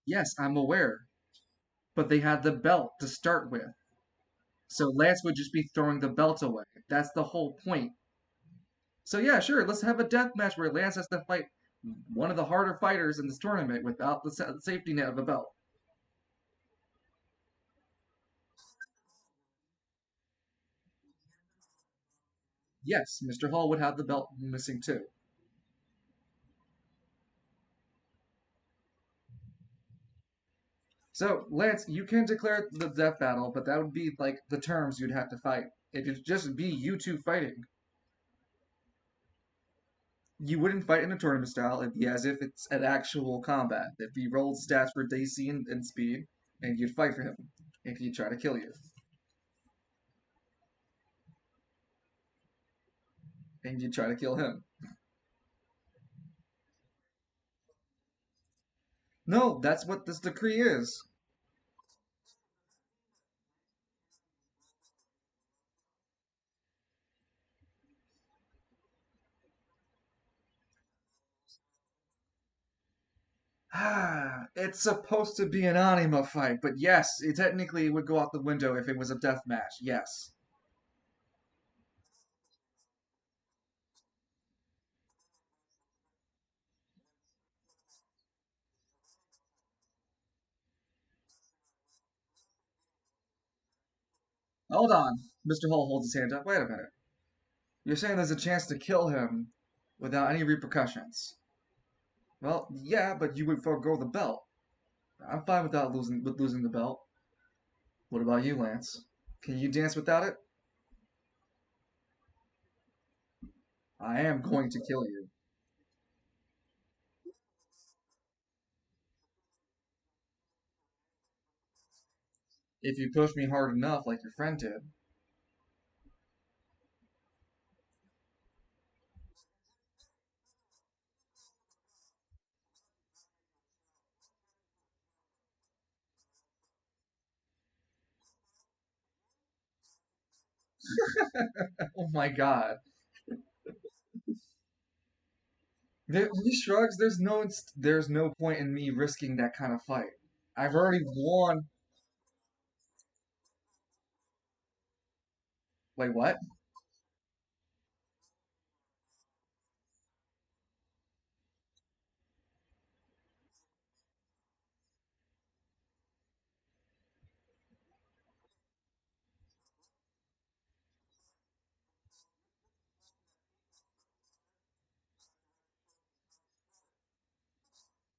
Yes, I'm aware, but they had the belt to start with, so Lance would just be throwing the belt away. That's the whole point. So yeah, sure, let's have a death match where Lance has to fight one of the harder fighters in this tournament without the safety net of a belt. Yes, Mr. Hall would have the belt missing too. So, Lance, you can declare the death battle, but that would be like the terms you'd have to fight. It'd just be you two fighting. You wouldn't fight in a tournament style. It'd be as if it's an actual combat. It'd be rolled stats for DC and speed, and you'd fight for him. And he'd try to kill you. And you'd try to kill him. No, that's what this decree is. Ah, it's supposed to be an anima fight, but yes, it technically would go out the window if it was a death match. Yes. Hold on. Mr. Hall holds his hand up. Wait a minute. You're saying there's a chance to kill him without any repercussions. Well, yeah, but you would forego the belt. I'm fine without losing the belt. What about you, Lance? Can you dance without it? I am going to kill you. If you push me hard enough like your friend did. Oh my god. He shrugs, there's no point in me risking that kind of fight. I've already won. Wait, what?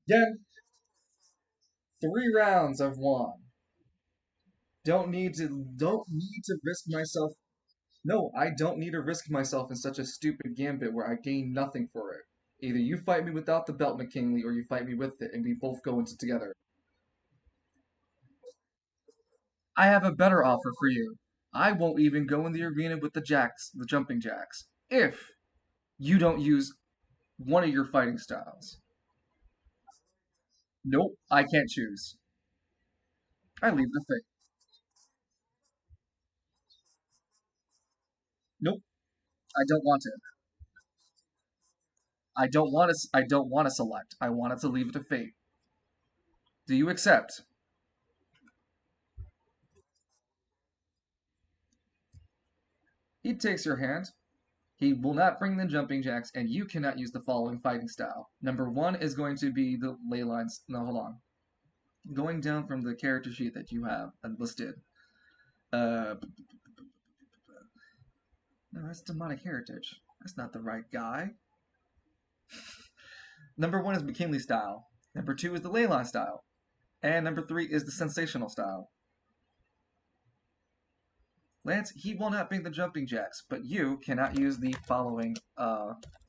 Again, 3 rounds I've won. Don't need to risk myself. No, I don't need to risk myself in such a stupid gambit where I gain nothing for it. Either you fight me without the belt, McKinley, or you fight me with it, and we both go into together. I have a better offer for you. I won't even go in the arena with the jumping jacks, if you don't use one of your fighting styles. Nope, I can't choose. I leave the thing. Nope, I don't want to. I don't want to. I don't want to select. I wanted to leave it to fate. Do you accept? He takes your hand. He will not bring the jumping jacks, and you cannot use the following fighting style. Number one is going to be the ley lines. No, hold on. Going down from the character sheet that you have listed, Uh, no, that's demonic heritage. That's not the right guy. Number one is McKinley style. Number two is the Leyline style. And number three is the sensational style. Lance, he will not bring the jumping jacks, but you cannot use the following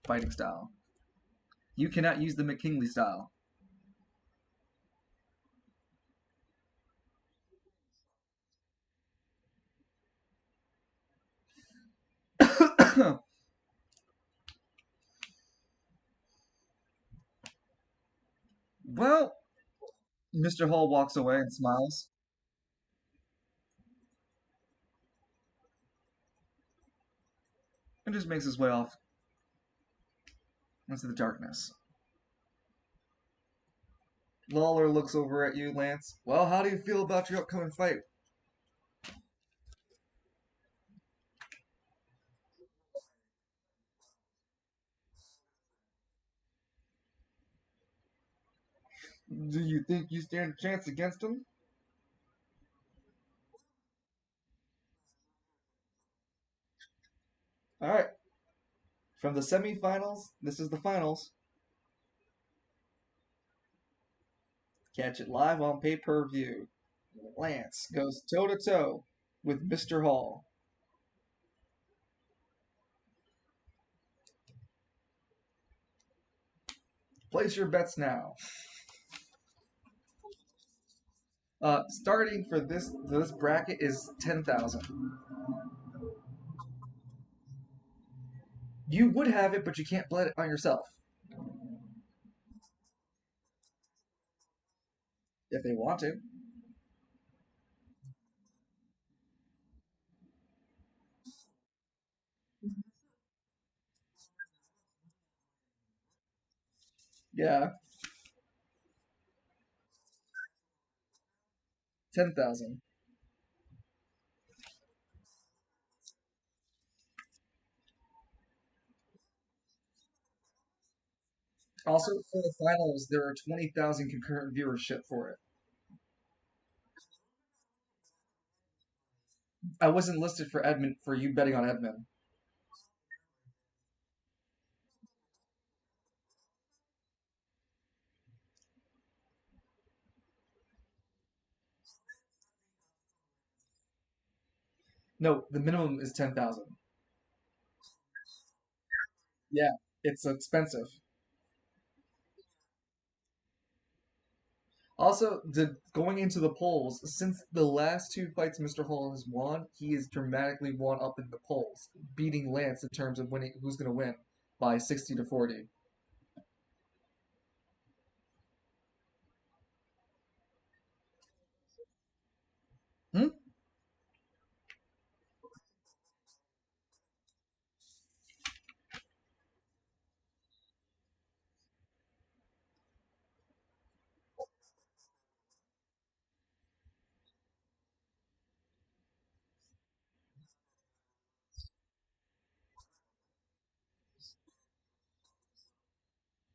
fighting style. You cannot use the McKinley style. Well, Mr. Hall walks away and smiles and just makes his way off into the darkness. Lawler looks over at you, Lance. Well, how do you feel about your upcoming fight? Do you think you stand a chance against him? All right. From the semifinals, this is the finals. Catch it live on pay per view. Lance goes toe to toe with Mr. Hall. Place your bets now. Starting for this bracket is 10,000. You would have it, but you can't bet it on yourself if they want to. Yeah, 10,000. Also, for the finals, there are 20,000 concurrent viewership for it. I wasn't listed for Edmund for you betting on Edmund. No, the minimum is 10,000. Yeah, it's expensive. Also, going into the polls, since the last two fights Mr. Hall has won, he has dramatically won up in the polls, beating Lance in terms of winning who's going to win by 60 to 40. Hmm?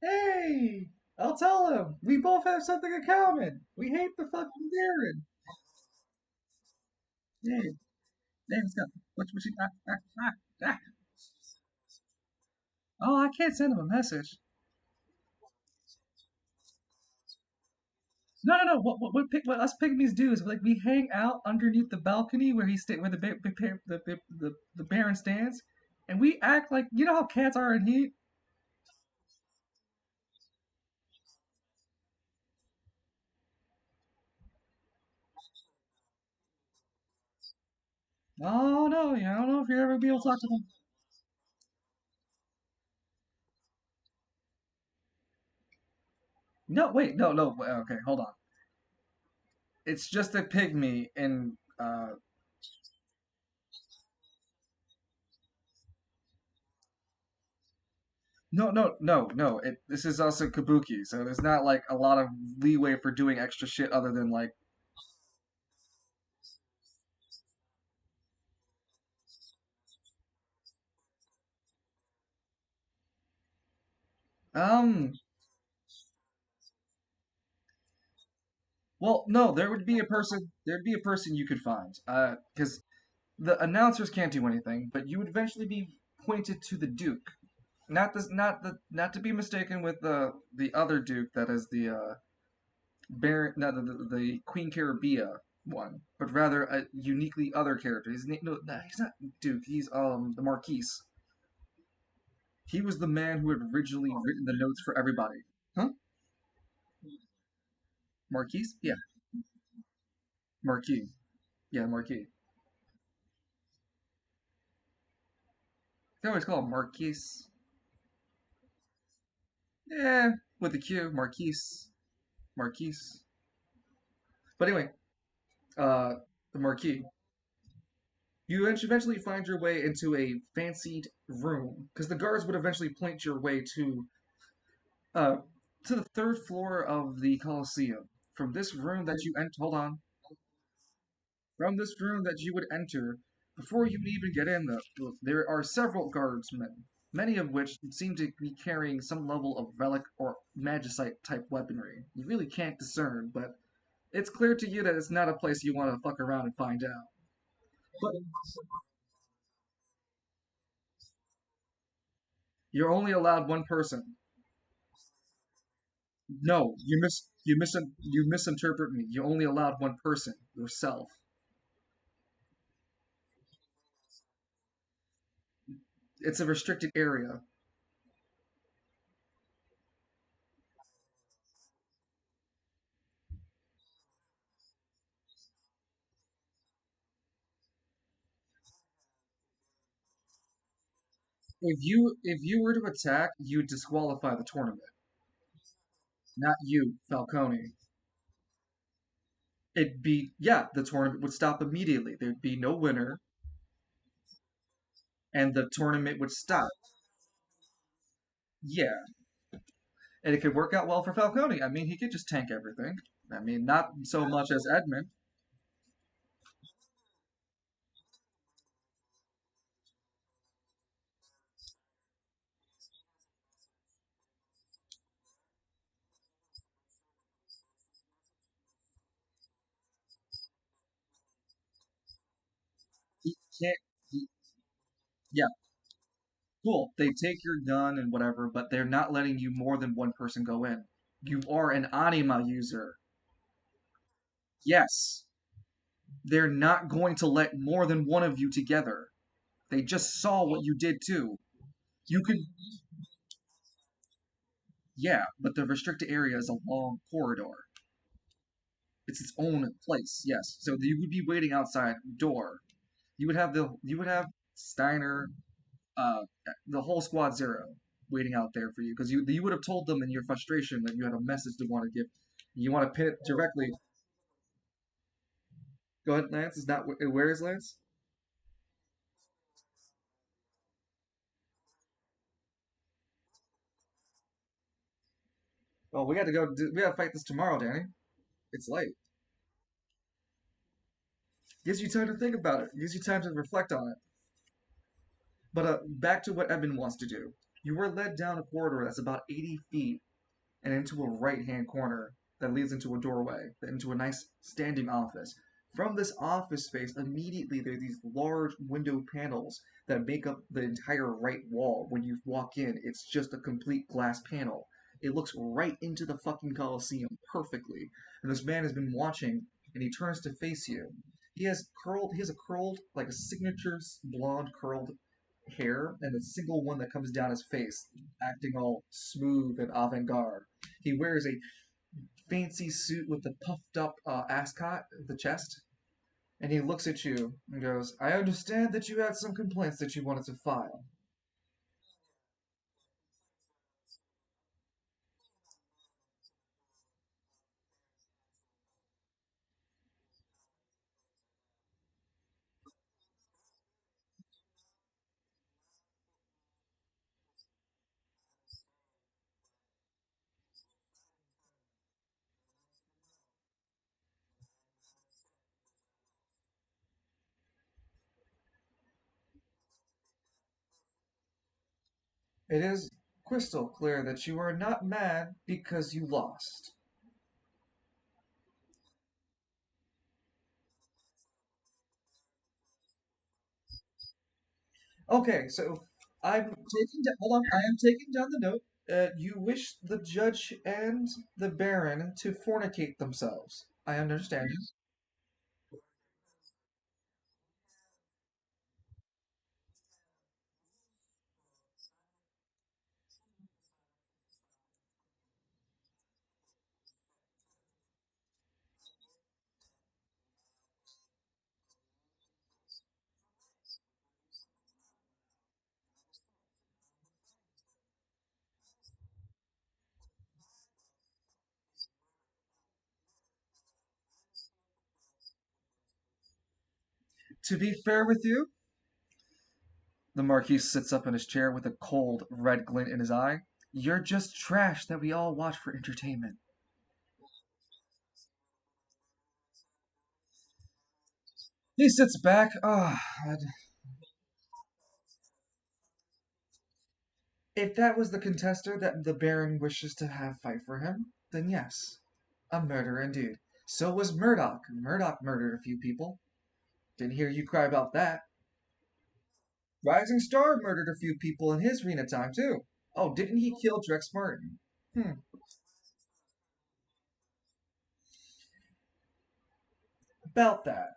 Hey, I'll tell him. We both have something in common. We hate the fucking Darren. Hey, hey, let's go. What you, ah. Oh, I can't send him a message. No, no, no. What us pygmies do is like we hang out underneath the balcony where where the Baron stands, and we act like you know how cats are in heat. Oh no, yeah, I don't know if you're ever be able to talk to them. No, wait, no. Okay, hold on. It's just a pygmy, and no. This is also kabuki, so there's not like a lot of leeway for doing extra shit other than like um Well, no, there would be a person. There'd be a person you could find. Because the announcers can't do anything, but you would eventually be pointed to the Duke. Not to be mistaken with the other Duke that is the Baron, not the Queen Caribia one, but rather a uniquely other character. No, he's not Duke. He's the Marquis. He was the man who had originally written the notes for everybody. Huh? Marquis? Yeah, Marquis. Yeah, Marquis. They always call him Marquis. Yeah, with the Q, Marquis. Marquis. But anyway, uh, the Marquis. You eventually find your way into a fancied room because the guards would eventually point your way uh to the third floor of the Colosseum. From this room that you enter, hold on. From this room that you would enter, before you would even get in, there are several guardsmen, many of which seem to be carrying some level of relic or magicite type weaponry. You really can't discern, but it's clear to you that it's not a place you want to fuck around and find out. But you're only allowed one person. No, you misinterpret me. You only allowed one person, yourself. It's a restricted area. If you were to attack, you'd disqualify the tournament. Not you, Falcone. It'd be yeah, the tournament would stop immediately. There'd be no winner, and the tournament would stop. Yeah, and it could work out well for Falcone. I mean, he could just tank everything. I mean, not so much as Edmund. He can't. He, yeah, cool. They take your gun and whatever, but they're not letting you more than one person go in. You are an anima user. Yes, they're not going to let more than one of you together. They just saw what you did too. You could, yeah, but the restricted area is a long corridor. It's its own place. Yes, so you would be waiting outside door. You would have Steiner, uh, the whole squad zero waiting out there for you because you would have told them in your frustration that you had a message to want to give. You want to pin it directly. Go ahead, Lance. Is not where is Lance? Oh, we got to go. We got to fight this tomorrow, Danny. It's late. Gives you time to think about it. Gives you time to reflect on it. But back to what Evan wants to do. You were led down a corridor that's about 80 feet and into a right hand corner that leads into a doorway, into a nice standing office. From this office space, immediately there are these large window panels that make up the entire right wall. When you walk in, it's just a complete glass panel. It looks right into the fucking Coliseum perfectly. And this man has been watching, and he turns to face you. He has a curled, like a signature blonde curled hair, and a single one that comes down his face, acting all smooth and avant-garde. He wears a fancy suit with the puffed up ascot at the chest, and he looks at you and goes, I understand that you had some complaints that you wanted to file. It is crystal clear that you are not mad because you lost. Okay, so hold on. I am taking down the note. You wish the judge and the baron to fornicate themselves. I understand you. To be fair with you, the Marquis sits up in his chair with a cold, red glint in his eye. You're just trash that we all watch for entertainment. He sits back. If that was the contester that the Baron wishes to have fight for him, then yes. A murder indeed. So was Murdoch. Murdoch murdered a few people. Didn't hear you cry about that. Rising Star murdered a few people in his arena time, too. Oh, didn't he kill Drex Martin? Hmm, about that.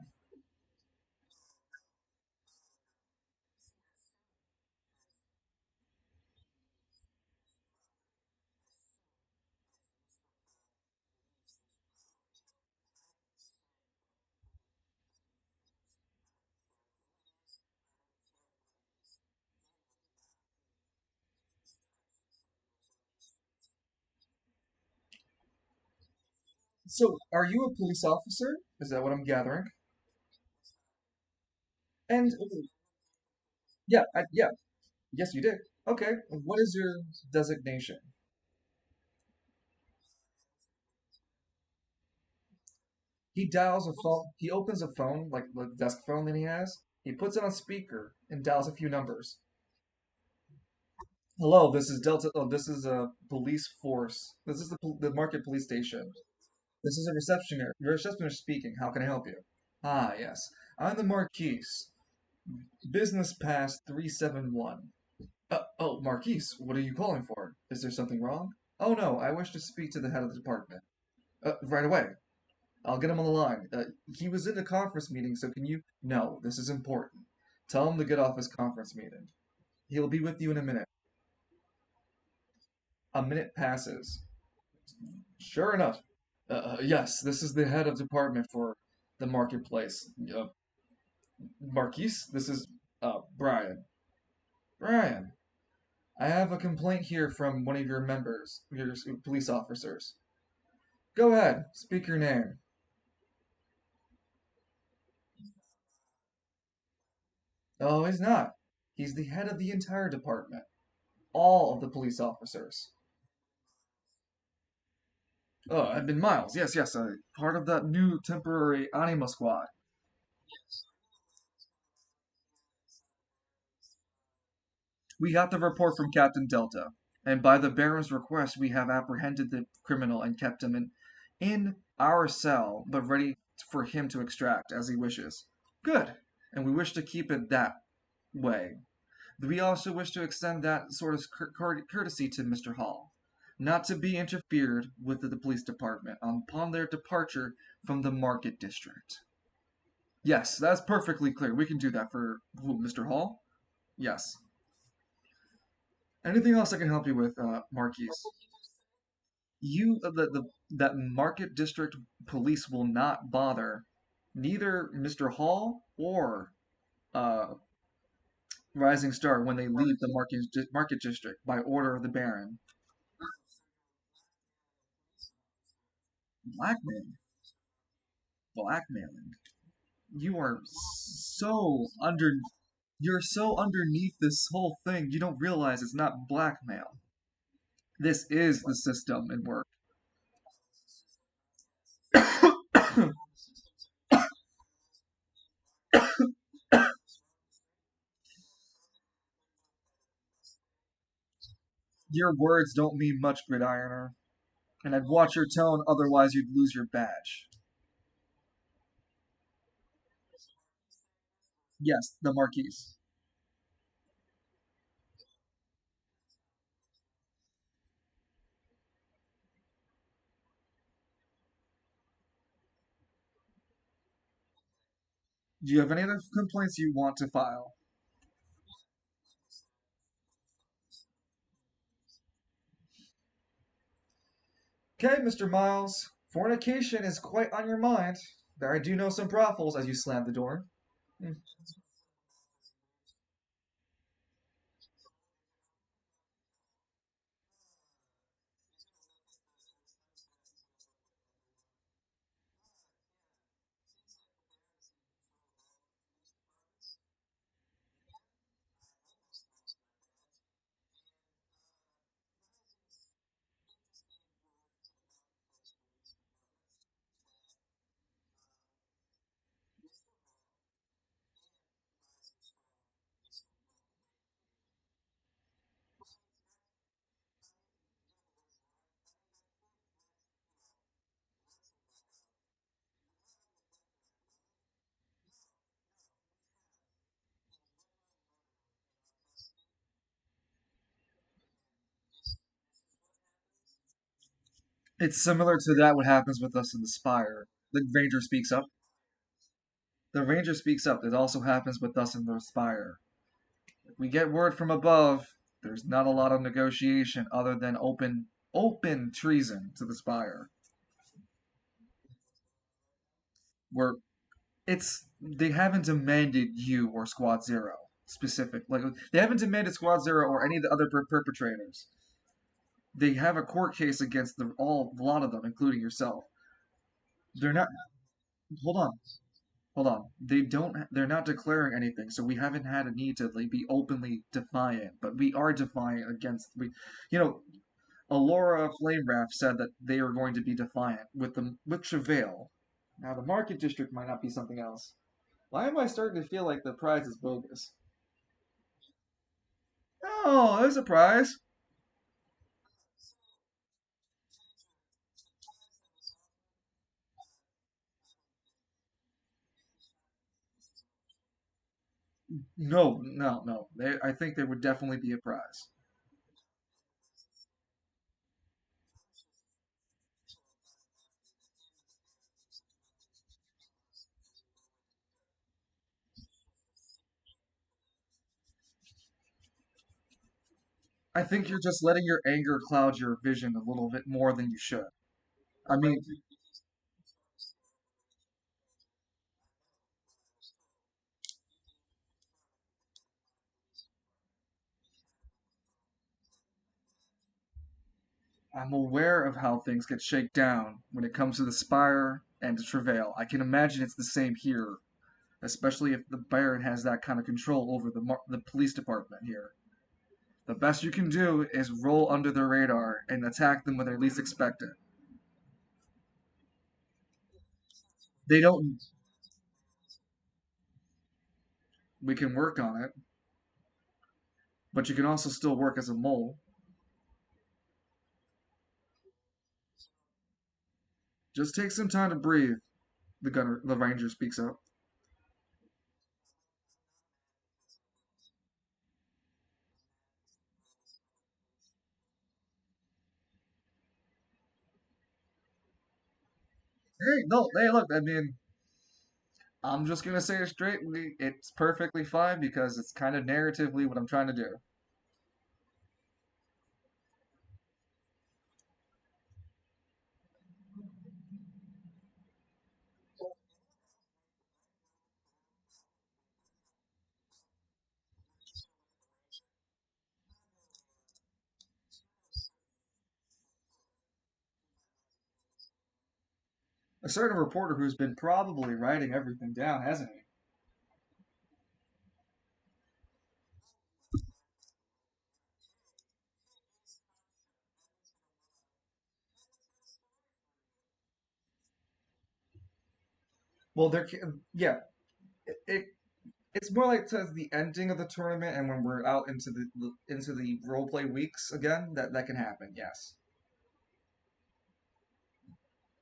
So, are you a police officer? Is that what I'm gathering? And, yeah, yes, you did. Okay, what is your designation? He dials a phone. He opens a phone, like the desk phone that he has. He puts it on speaker and dials a few numbers. Hello, this is Delta. Oh, this is a police force. This is the Market Police Station. This is a receptionist. Receptionist speaking. How can I help you? Ah, yes. I'm the Marquise. Business Pass 371. Oh, Marquise, what are you calling for? Is there something wrong? Oh, no, I wish to speak to the head of the department. Right away. I'll get him on the line. He was in a conference meeting, so can you? No, this is important. Tell him to get off his conference meeting. He'll be with you in a minute. A minute passes. Sure enough. Yes, this is the head of department for the marketplace. Marquise, this is Brian. Brian, I have a complaint here from one of your members, your police officers. Go ahead, speak your name. Oh, he's not. He's the head of the entire department. All of the police officers. Oh, I've been Miles. Yes, yes, part of that new temporary Anima squad. We got the report from Captain Delta, and by the Baron's request, we have apprehended the criminal and kept him in our cell, but ready for him to extract as he wishes. Good, and we wish to keep it that way. We also wish to extend that sort of courtesy to Mr. Hall, not to be interfered with the police department upon their departure from the Market District. Yes, that's perfectly clear. We can do that for Mr. Hall. Yes. Anything else I can help you with, Marquise? That Market District Police will not bother neither Mr. Hall or uh, Rising Star when they leave the Market District by order of the Baron. Blackmail, blackmailing. You are so under. You're so underneath this whole thing. You don't realize it's not blackmail. This is the system in work. Your words don't mean much, Gridironer, and I'd watch your tone, otherwise you'd lose your badge. Yes, the Marquise. Do you have any other complaints you want to file? Okay, Mr. Miles. Fornication is quite on your mind. There I do know some brothels as you slam the door. Hmm. It's similar to that what happens with us in the Spire. The Ranger speaks up. The Ranger speaks up. It also happens with us in the Spire. If we get word from above, there's not a lot of negotiation other than open treason to the Spire. Where they haven't demanded you or Squad Zero specific. Like they haven't demanded Squad Zero or any of the other perpetrators. They have a court case against a lot of them, including yourself. They're not. Hold on, hold on. They don't. They're not declaring anything, so we haven't had a need to like be openly defiant. But we are defiant against you know, Alora Flamewrath said that they are going to be defiant with Travail. Now the Market District might not be something else. Why am I starting to feel like the prize is bogus? Oh, there's a prize. No, no, no. I think there would definitely be a prize. I think you're just letting your anger cloud your vision a little bit more than you should. I mean, I'm aware of how things get shaken down when it comes to the Spire and the Travail. I can imagine it's the same here, especially if the Baron has that kind of control over the police department here. The best you can do is roll under the radar and attack them when they least expect it. They don't. We can work on it, but you can also still work as a mole. Just take some time to breathe. The ranger speaks up. Hey, no, hey, look. I mean, I'm just gonna say it straightly. It's perfectly fine because it's kind of narratively what I'm trying to do. A certain reporter who's been probably writing everything down, hasn't he? Well, yeah. It it's more like towards the ending of the tournament, and when we're out into the role play weeks again, that can happen. Yes.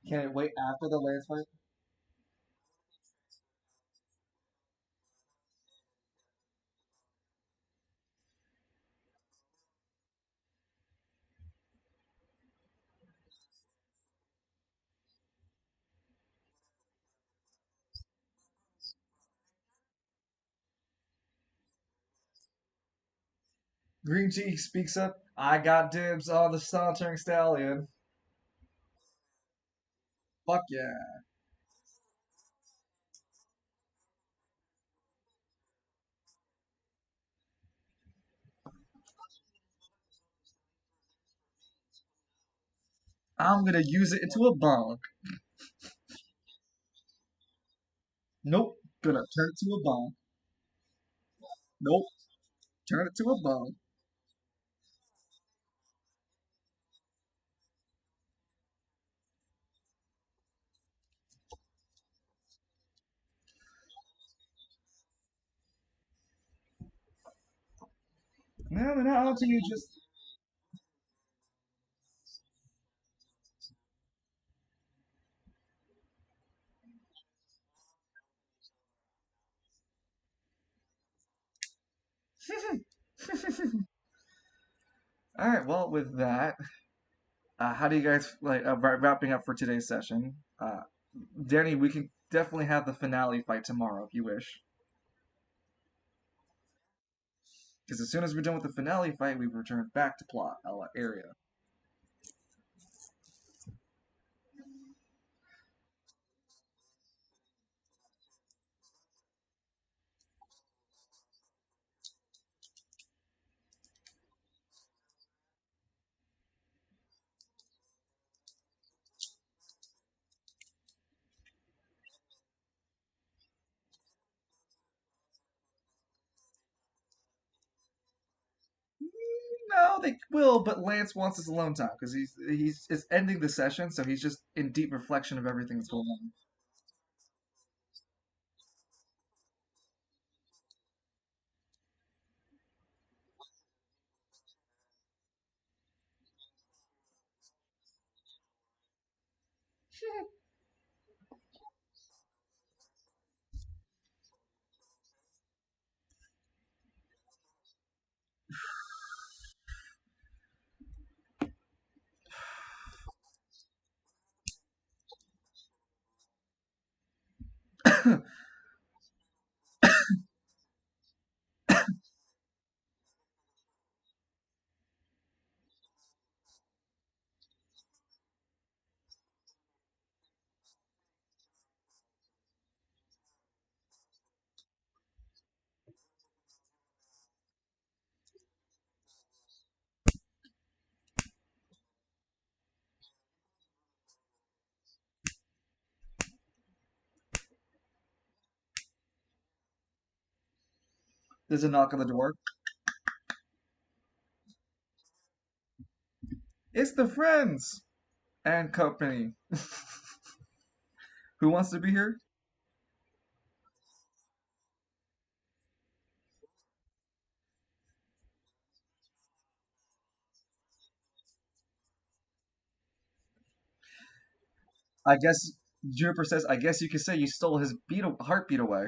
Can it wait after the last fight? Green Cheek speaks up. I got dibs on the sauntering stallion. Fuck yeah. I'm gonna use it into a bong. Nope. Gonna turn it to a bong. Nope. Turn it to a bong. No, no, no. Until you just. All right. Well, with that, how do you guys like wrapping up for today's session? Danny, we can definitely have the finale fight tomorrow if you wish. Because as soon as we're done with the finale fight, we return back to plot area. No, they will, but Lance wants his alone time because he's it's ending the session, so he's just in deep reflection of everything that's going on. There's a knock on the door. It's the friends and company. Who wants to be here? I guess Juniper says. I guess you could say you stole his heartbeat away.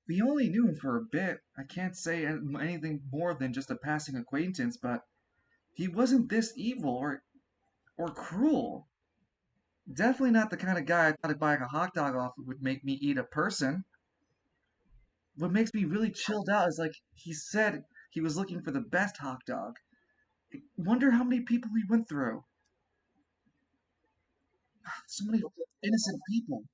We only knew him for a bit. I can't say anything more than just a passing acquaintance, but he wasn't this evil or cruel. Definitely not the kind of guy I thought buying a hot dog off would make me eat a person. What makes me really chilled out is like he said he was looking for the best hot dog. Wonder how many people he went through. So many innocent people.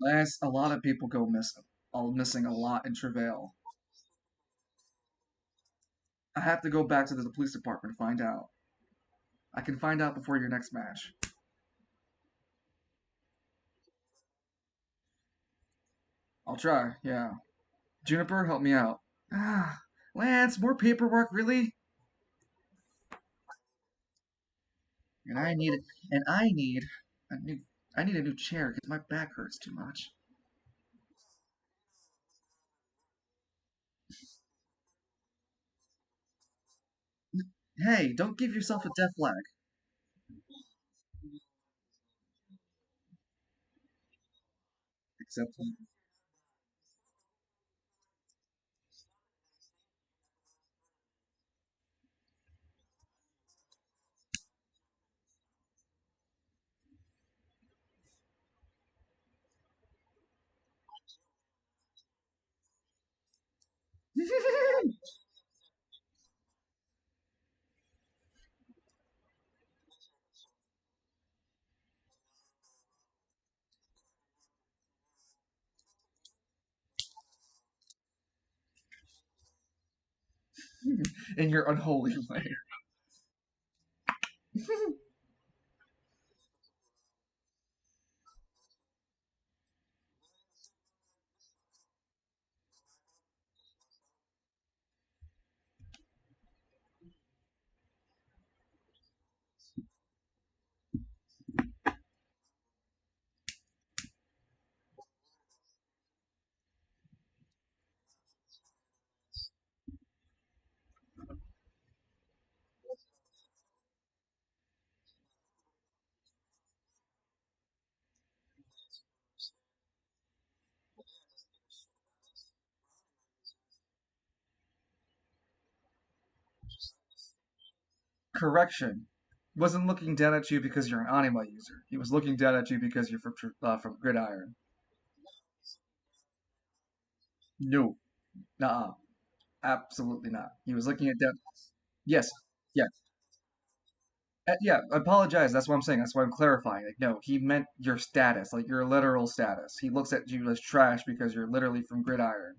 Last, a lot of people go missing. All missing a lot in travail. I have to go back to the police department to find out. I can find out before your next match. I'll try, yeah. Juniper, help me out. Ah, Lance, more paperwork, really? And I need and a new I need a new chair because my back hurts too much. Hey, don't give yourself a death flag. Except in your unholy way. Correction. Wasn't looking down at you because you're an anima user. He was looking down at you because you're from Gridiron. No, nah, absolutely not. He was looking at that. Yes, yeah, yeah. I apologize. That's what I'm saying. That's why I'm clarifying. Like, no, he meant your status, like your literal status. He looks at you as trash because you're literally from Gridiron.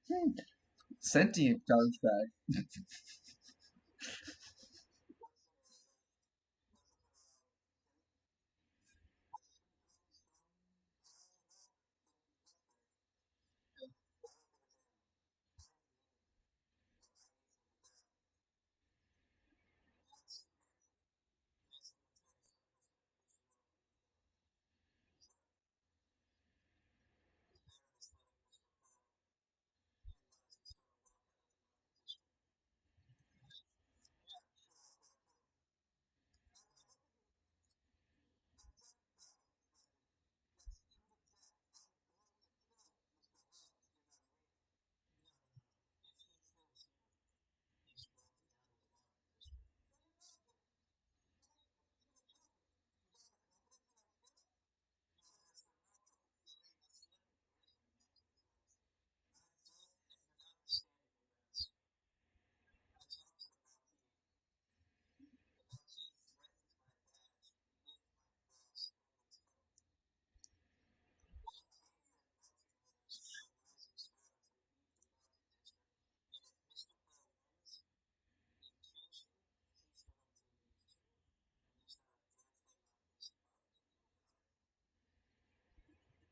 Hmm. Sentient garbage bag.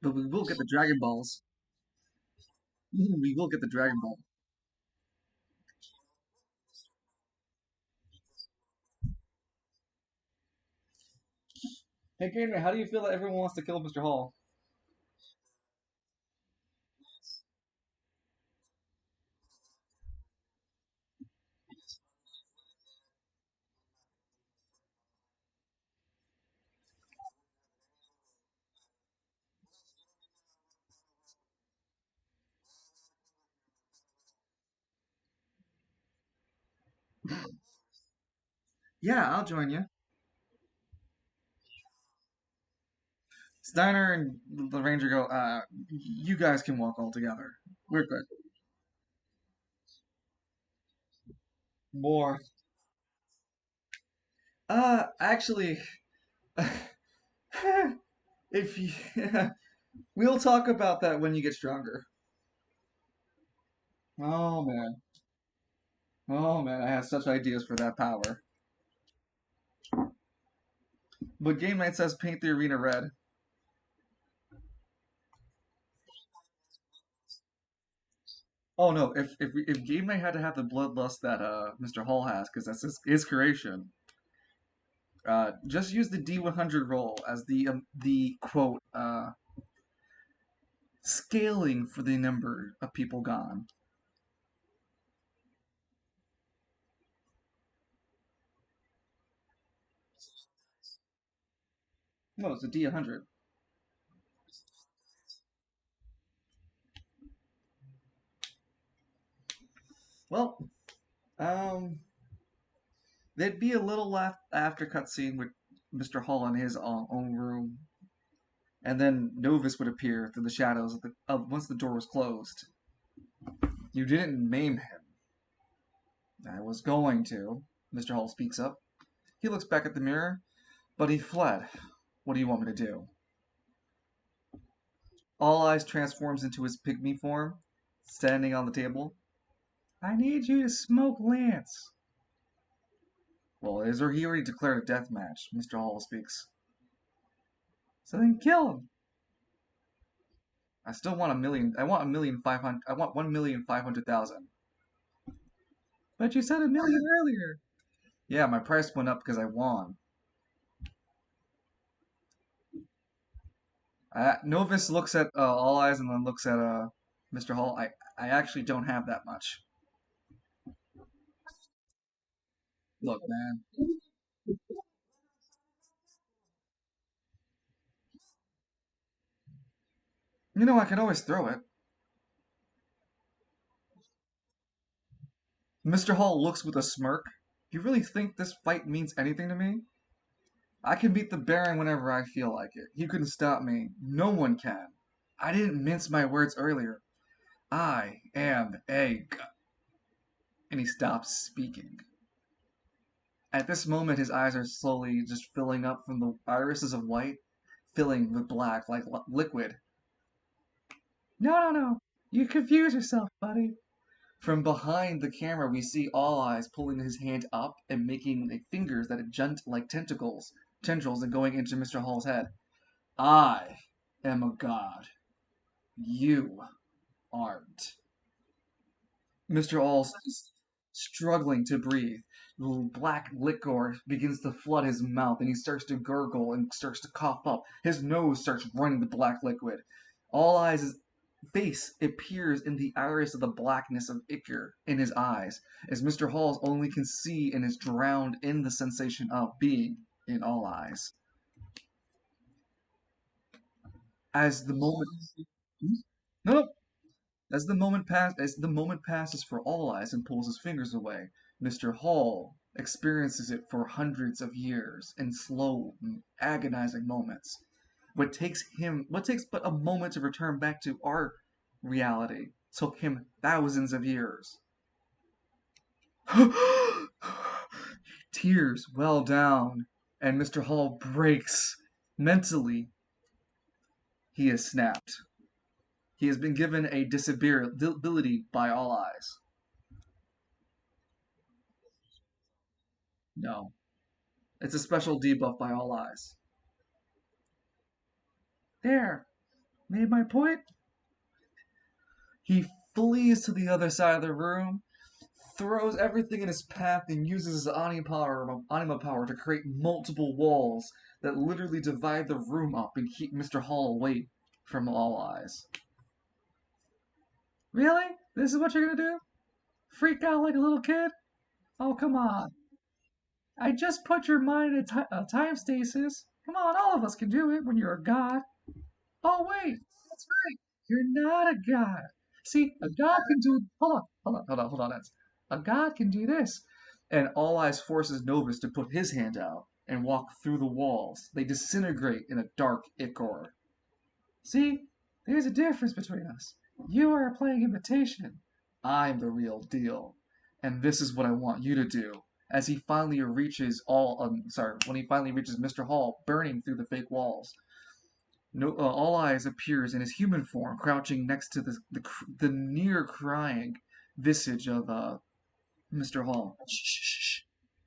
But we will get the Dragon Balls. We will get the Dragon Ball. Hey, Gamer, how do you feel that everyone wants to kill Mr. Hall? Yeah, I'll join you. Steiner and the Ranger go, you guys can walk all together. We're good. More. Actually, if you, we'll talk about that when you get stronger. Oh man. Oh man, I have such ideas for that power. But Game Night says paint the arena red. Oh no, if Game Night had to have the bloodlust that Mr. Hall has, because that's his creation, just use the D100 roll as the quote scaling for the number of people gone. No, it's a D100. Well, um, there'd be a little after cutscene with Mr. Hall in his own room, and then Novus would appear through the shadows once the door was closed. You didn't maim him. I was going to. Mr. Hall speaks up. He looks back at the mirror, but he fled. What do you want me to do? All Eyes transforms into his pygmy form, standing on the table. I need you to smoke Lance. Well, he already declared a death match, Mr. Hall speaks. So then kill him. I still want a million. I want 1,500,000. I want 1,500,000. But you said a million earlier. Yeah, my price went up because I won. Novus looks at All Eyes and then looks at Mr. Hall. I actually don't have that much. Look, man. You know I can always throw it. Mr. Hall looks with a smirk. You really think this fight means anything to me? I can beat the Baron whenever I feel like it. He couldn't stop me. No one can. I didn't mince my words earlier. I am a. And he stops speaking. At this moment, his eyes are slowly just filling up from the irises of white, filling with black like liquid. No, no, no. You confuse yourself, buddy. From behind the camera, we see All Eyes pulling his hand up and making fingers that junt like tendrils, and going into Mr. Hall's head. I am a god. You aren't. Mr. Hall is struggling to breathe. Black liquor begins to flood his mouth, and he starts to gurgle and starts to cough up. His nose starts running the black liquid. All Eyes' face appears in the iris of the blackness of ichor in his eyes, as Mr. Hall's only can see and is drowned in the sensation of being in All Eyes. As the moment, no, no, as the moment passes for All Eyes and pulls his fingers away, Mr. Hall experiences it for hundreds of years in slow, agonizing moments. What takes but a moment to return back to our reality took him thousands of years. Tears well down, and Mr. Hall breaks. Mentally, he is snapped. He has been given a disability by All Eyes. No, it's a special debuff by All Eyes. There, made my point. He flees to the other side of the room, throws everything in his path, and uses his anima power to create multiple walls that literally divide the room up and keep Mr. Hall away from All Eyes. Really? This is what you're gonna do? Freak out like a little kid? Oh, come on. I just put your mind in a time stasis. Come on, all of us can do it when you're a god. Oh, wait, that's right. You're not a god. See, a god can do. Hold on. That's a god can do this. And All Eyes forces Novus to put his hand out and walk through the walls. They disintegrate in a dark ichor. See, there's a difference between us. You are playing imitation. I'm the real deal. And this is what I want you to do. As he finally reaches when he finally reaches Mr. Hall, burning through the fake walls. No, All Eyes appears in his human form, crouching next to the near crying visage of Mr. Hall. Shh, shh, shh, shh.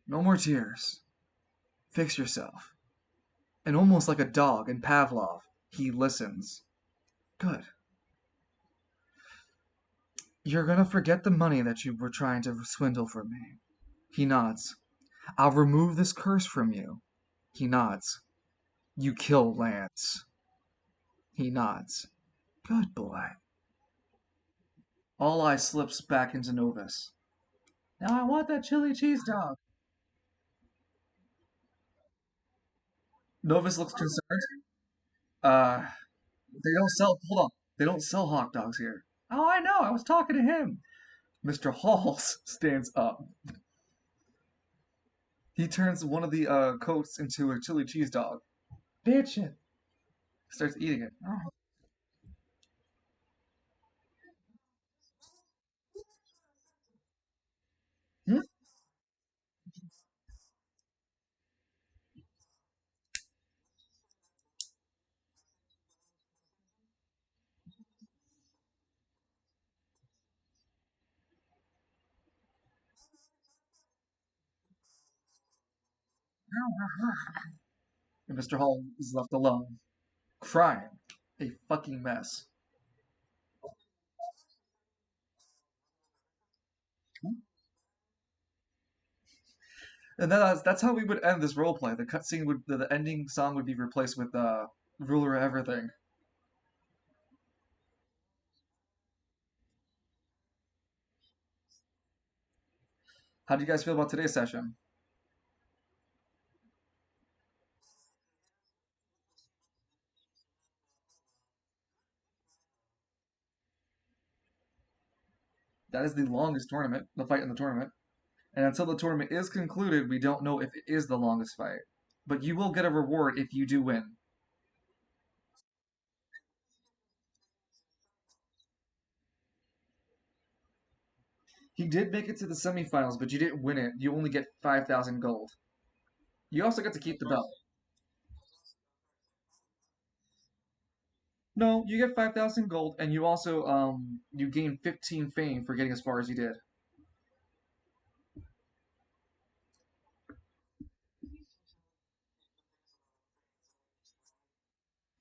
No more tears. Fix yourself. And almost like a dog in Pavlov, he listens. Good. You're gonna forget the money that you were trying to swindle from me. He nods. I'll remove this curse from you. He nods. You kill Lance. He nods. Good boy. All eye slips back into Novus. Now I want that chili cheese dog. Novus looks concerned. Uh, they don't sell. Hold on. They don't sell hot dogs here. Oh, I know. I was talking to him. Mr. Halls stands up. He turns one of the coats into a chili cheese dog. Bitch it. Starts eating it. Oh. Hmm? And Mr. Hall is left alone, crying. A fucking mess. And that's how we would end this roleplay. The cutscene would the ending song would be replaced with Ruler of Everything. How do you guys feel about today's session? That is the longest tournament, the fight in the tournament. And until the tournament is concluded, we don't know if it is the longest fight. But you will get a reward if you do win. He did make it to the semifinals, but you didn't win it. You only get 5,000 gold. You also get to keep the belt. No, you get 5,000 gold, and you also you gain 15 fame for getting as far as you did.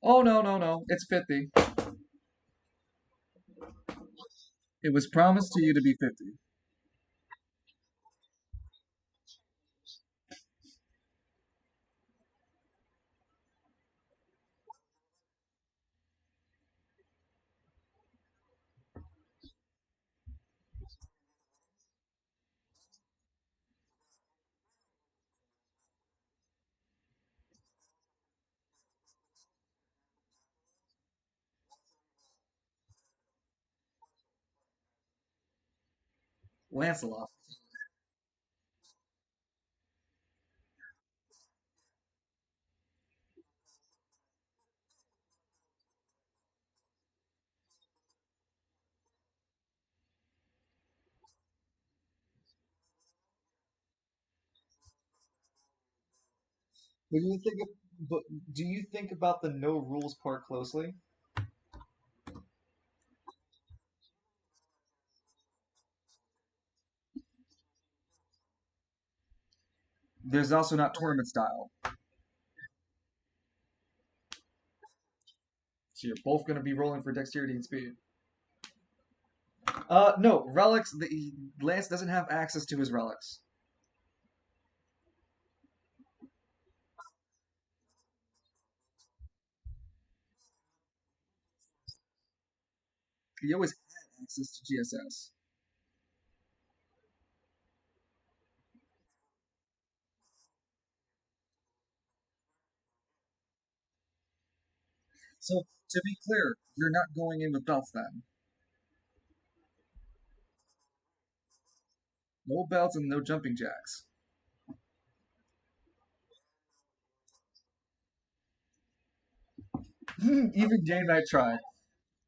Oh no, no, no. It's 50. It was promised to you to be 50. Lancelot. But but do you think about the no rules part closely? There's also not tournament style. So you're both going to be rolling for dexterity and speed. No, relics. Lance doesn't have access to his relics. He always had access to GSS. So to be clear, you're not going in with belts then. No belts and no jumping jacks. Even Jane Knight tried.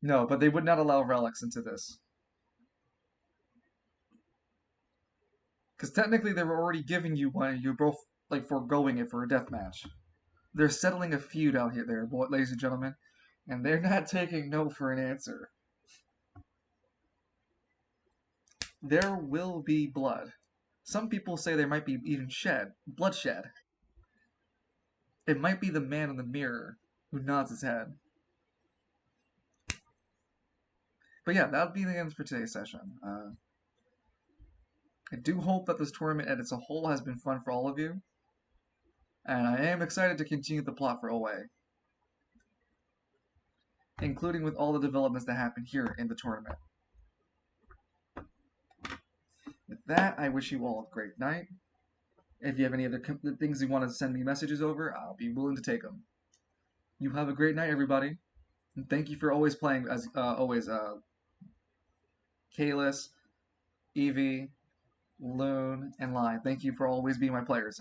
No, but they would not allow relics into this. Because technically they were already giving you one and you're both like foregoing it for a death match. They're settling a feud out here there, ladies and gentlemen. And they're not taking no for an answer. There will be blood. Some people say there might be even bloodshed. It might be the man in the mirror who nods his head. But yeah, that would be the end for today's session. I do hope that this tournament as a whole has been fun for all of you, and I am excited to continue the plot for OA, including with all the developments that happen here in the tournament. With that, I wish you all a great night. If you have any other things you want to send me messages over, I'll be willing to take them. You have a great night, everybody. And thank you for always playing, as always, Kalis, Evie, Loon, and Line. Thank you for always being my players.